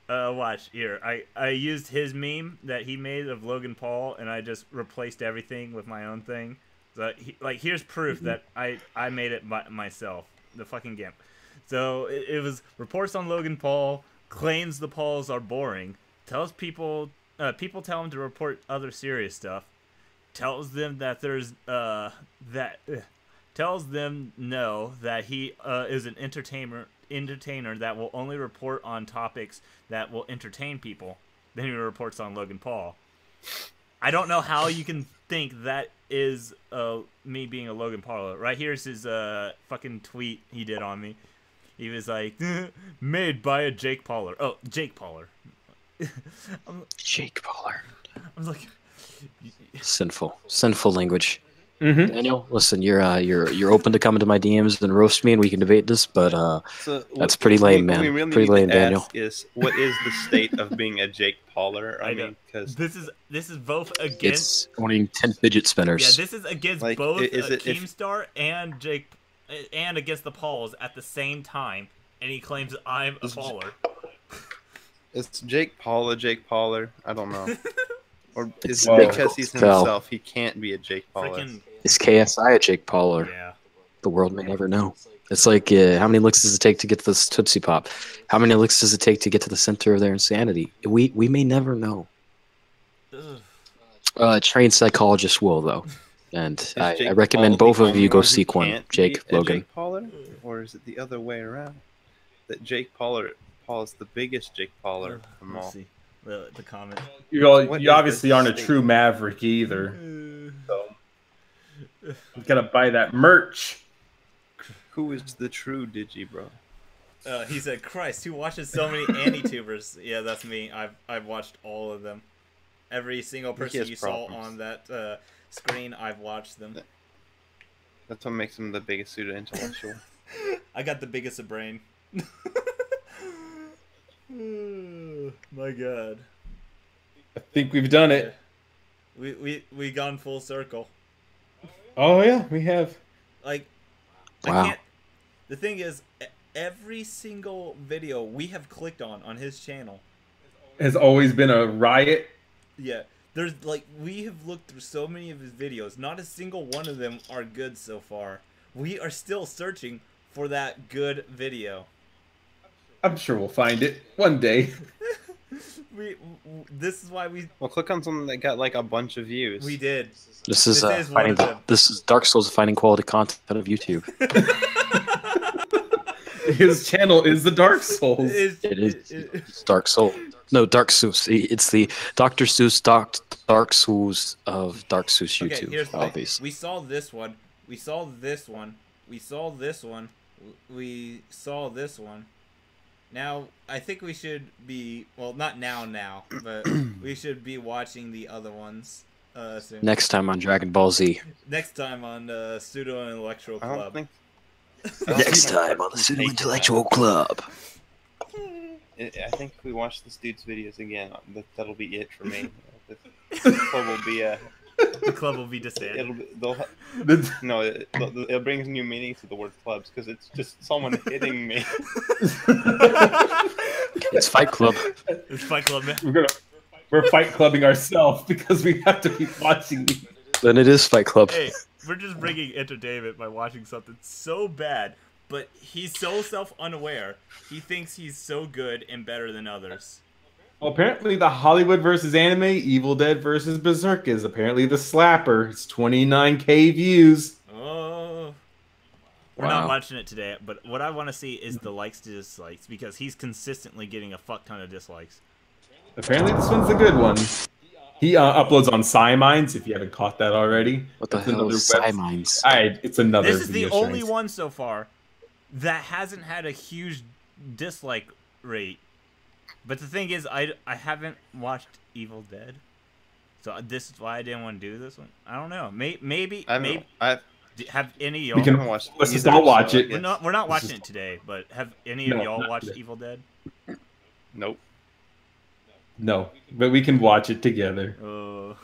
Watch here. I used his meme that he made of Logan Paul, and I just replaced everything with my own thing. So here's proof that I made it myself. The fucking GIMP. So it was reports on Logan Paul, claims the Pauls are boring, tells people tell him to report other serious stuff, tells them that there's tells them no, that he is an entertainer that will only report on topics that will entertain people. Then he reports on Logan Paul. I don't know how you can think that is me being a Logan Paul. Right here's his fucking tweet he did on me. He was like, made by a Jake Pauler. Oh, Jake Pauler. Jake Pauler. I was like, sinful language. Daniel, listen, you're open to come into my DMs and roast me, and we can debate this, but that's pretty lame, man. We really pretty lame, Daniel. Is what is the state of being a Jake Pauler? I mean, because this is both against. It's owning 10 fidget spinners. Yeah, this is against both Keemstar and Jake, and against the Pauls at the same time, and he claims I'm a Pauler. It's Jake Pauler. I don't know. Or is it because he's himself, he can't be a Jake Pauler? Is KSI a Jake Pauler? Yeah. The world may never know. It's like, how many licks does it take to get to this Tootsie Pop? How many licks does it take to get to the center of their insanity? We may never know. Trained psychologist will, though. And I recommend both of you go seek one. Jake, Logan. Jake Pauler? Or is it the other way around? That Jake Paul is the biggest Jake Pauler of them all. See. The comment. You obviously aren't a true maverick either. So you gotta buy that merch. Who is the true Digi, bro? He said, Christ, who watches so many Anti-tubers? Yeah, that's me. I've watched all of them. Every single person you saw on that screen, I've watched them. That's what makes him the biggest pseudo-intellectual. I got the biggest of brain. My God. I think we've done it. We gone full circle. Oh yeah, we have. Like, wow. I can't. The thing is, every single video we have clicked on his channel has always been a riot. Yeah, there's we have looked through so many of his videos. Not a single one of them are good so far. We are still searching for that good video. I'm sure we'll find it one day. This is why we. Well, click on something that got like a bunch of views. We did. This is Dark Souls finding quality content of YouTube. His channel is the Dark Souls. It's Dark Soul. No, Dark Seuss. It's the Dr. Seuss, Dark Souls of Dark Seuss Okay, YouTube. here's the thing. Obviously. We saw this one. We saw this one. We saw this one. We saw this one. Now, I think we should be... Well, not now, but we should be watching the other ones soon. Next time on Dragon Ball Z. Next time on Pseudo and Electro I Club. don't think. Next time on the Pseudo Intellectual Club. I think if we watch this dude's videos again, that'll be it for me. The club will be The club will be disbanded. It brings new meaning to the word clubs because it's just someone hitting me. It's Fight Club. It's Fight Club, man. We're fight clubbing ourselves because we have to keep watching these. Then it is Fight Club. Hey, we're just bringing entertainment by watching something so bad, but he's so self-unaware. He thinks he's so good and better than others. Well, apparently the Hollywood versus anime, Evil Dead versus Berserk is apparently the slapper. It's 29K views. Oh. We're not watching it today, but what I want to see is the likes to dislikes, because he's consistently getting a fuck ton of dislikes. Apparently this one's a good one. He uploads on Psyminds, if you haven't caught that already. What the hell is Psyminds? It's another This is the video only strength. one so far that hasn't had a huge dislike rate. But the thing is, I haven't watched Evil Dead, so this is why I didn't want to do this one. I don't know. Maybe have any of y'all watched? Let's just all watch it. We're not watching it today, but have any of y'all watched Evil Dead? Nope. No, but we can watch it together. Oh.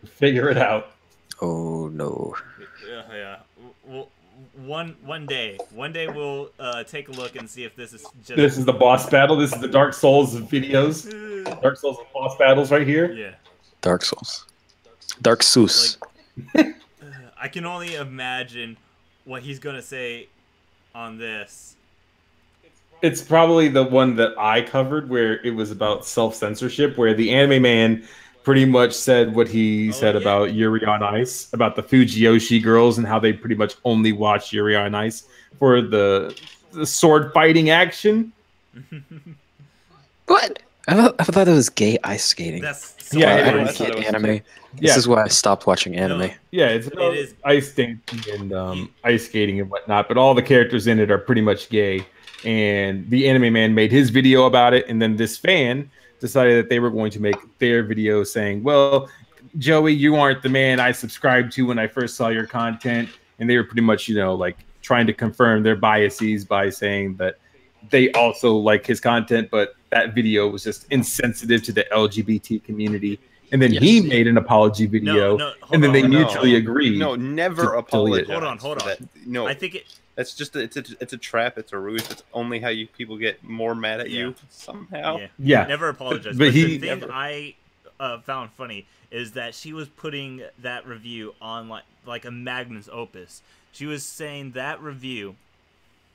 Figure it out. Oh no. Yeah. Well, one day we'll take a look and see if this is just. This is the boss battle. This is the Dark Souls videos. Dark Souls boss battles right here. Yeah. Dark Souls. Dark Seuss. Like, I can only imagine what he's gonna say on this. It's probably the one that I covered where it was about self-censorship, where the anime man pretty much said what he said about Yuri on Ice, about the Fujiyoshi girls and how they pretty much only watch Yuri on Ice for the sword fighting action. What? I thought it was gay ice skating. That's I don't get anime. This is why I stopped watching anime. No. Yeah, it is ice skating and ice skating and whatnot, but all the characters in it are pretty much gay. And the anime man made his video about it, and then this fan decided that they were going to make their video saying, well, Joey, you aren't the man I subscribed to when I first saw your content. And they were pretty much, like trying to confirm their biases by saying that they also like his content, but that video was just insensitive to the LGBT community. And then he made an apology video, and then they mutually agreed. No, never apologize. Hold on. That. No, I think it's just it's a trap. It's a ruse. It's only how people get more mad at you somehow. Yeah. Never apologize. But the thing I found funny is that she was putting that review on like a magnus opus. She was saying that review,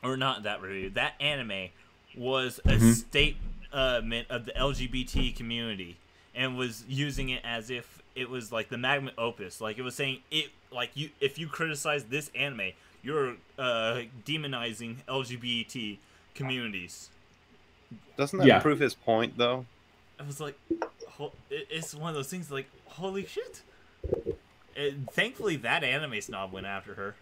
or not that review, that anime was a statement of the LGBT community, and was using it as if it was like the magnum opus. Like it was saying it, like if you criticize this anime, you're demonizing LGBT communities. Doesn't that prove his point, though? I was like, it's one of those things like, holy shit. And thankfully, that anime snob went after her.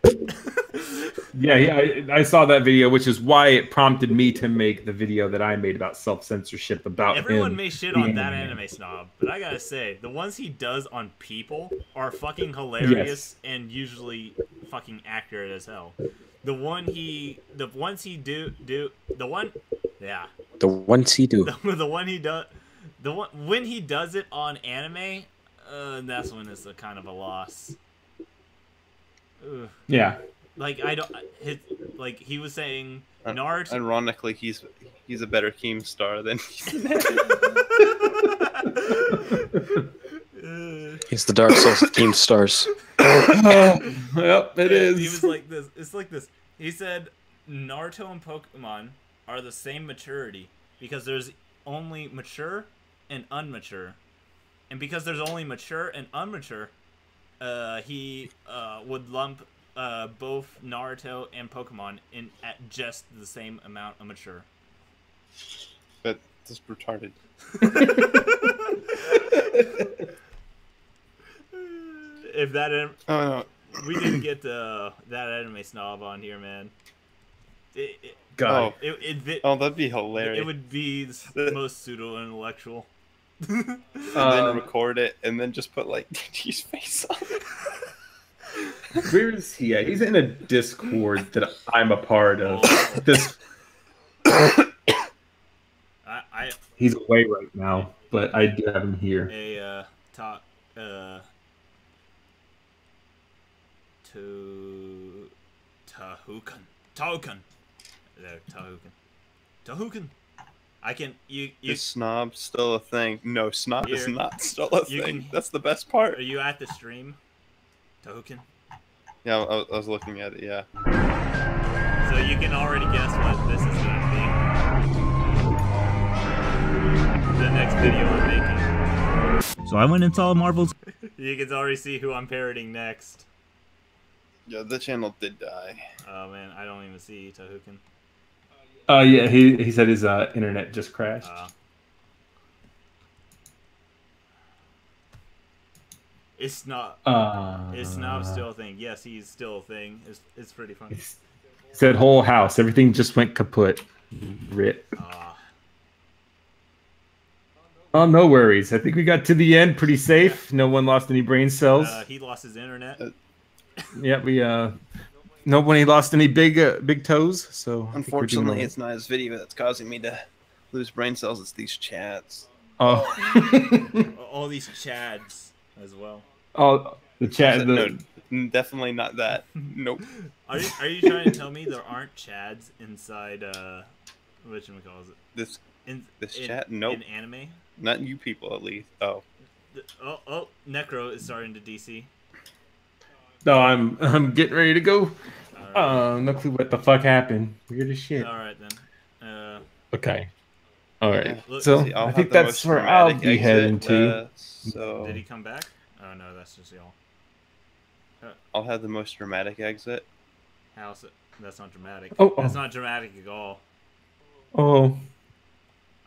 I saw that video, which is why it prompted me to make the video that I made about self-censorship about Everyone him. may shit on that anime snob, but I gotta say, the ones he does on people are fucking hilarious and usually fucking accurate as hell. The ones he does when he does it on anime, that's when it's a kind of a loss. Ugh. Yeah. Like he was saying Naruto. Ironically, he's a better Keemstar than He's the Dark Souls of Keemstars. Yep, it is. He was like this. It's like this. He said Naruto and Pokemon are the same maturity because there's only mature and unmature. And because there's only mature and unmature, he would lump both Naruto and Pokemon in at just the same amount of mature. But Just retarded. If that Oh no. we need to get that anime snob on here, man. God. That'd be hilarious. It would be the most pseudo intellectual. Then record it and then just put like DG's face on it. Where is he at? He's in a Discord that I'm a part of. He's away right now, but I do have him here. Tahukan. I can you. Is snob still a thing? No, snob is not still a thing. That's the best part. Are you at the stream, Tahukan? Yeah, I was looking at it. Yeah. So you can already guess what this is going to be. The next video I'm making. So I went and saw Marvel's. You can already see who I'm parroting next. Yeah, the channel did die. Oh man, I don't even see Tahukan. Yeah, he said his internet just crashed. It's not. Is Snob still a thing? Yes, he's still a thing. It's pretty funny. Said whole house, everything just went kaput. Rip. Oh, no worries. I think we got to the end pretty safe. No one lost any brain cells. He lost his internet. Yeah, we nobody lost any big toes. So unfortunately, it's not his video that's causing me to lose brain cells. It's these chats. Oh, all these chads as well. Oh, the chat. No, definitely not that. Nope. Are you trying to tell me there aren't chads inside whatchamacallit? This chat? Nope. In anime? Not you people, at least. Oh. Necro is starting to DC. No, I'm getting ready to go. Right. No clue what the fuck happened. Weird as shit. All right then. Okay. All right. Yeah, look, so I think that's where I'll be heading to. So did he come back? Oh no, that's just y'all. I'll have the most dramatic exit. How's it? That's not dramatic. Oh, that's not dramatic at all. Oh.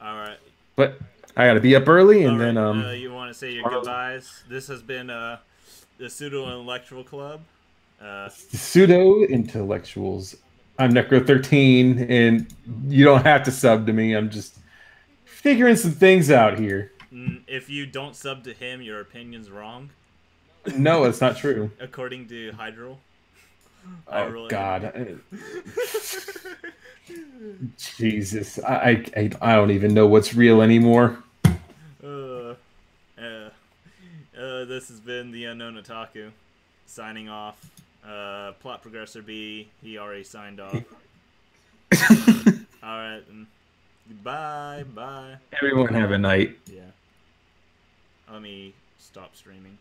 All right. But I gotta be up early, and then you want to say your goodbyes? This has been the Pseudo Intellectual Club. Pseudo Intellectuals. I'm Necro XIII, and you don't have to sub to me. I'm just figuring some things out here. If you don't sub to him, your opinion's wrong. No, it's not true. According to Hyrule. Oh God. Jesus, I don't even know what's real anymore. This has been the Unknown Otaku, signing off. Plot Progressor B, he already signed off. All right, bye. Everyone have a night. Yeah. Let me stop streaming.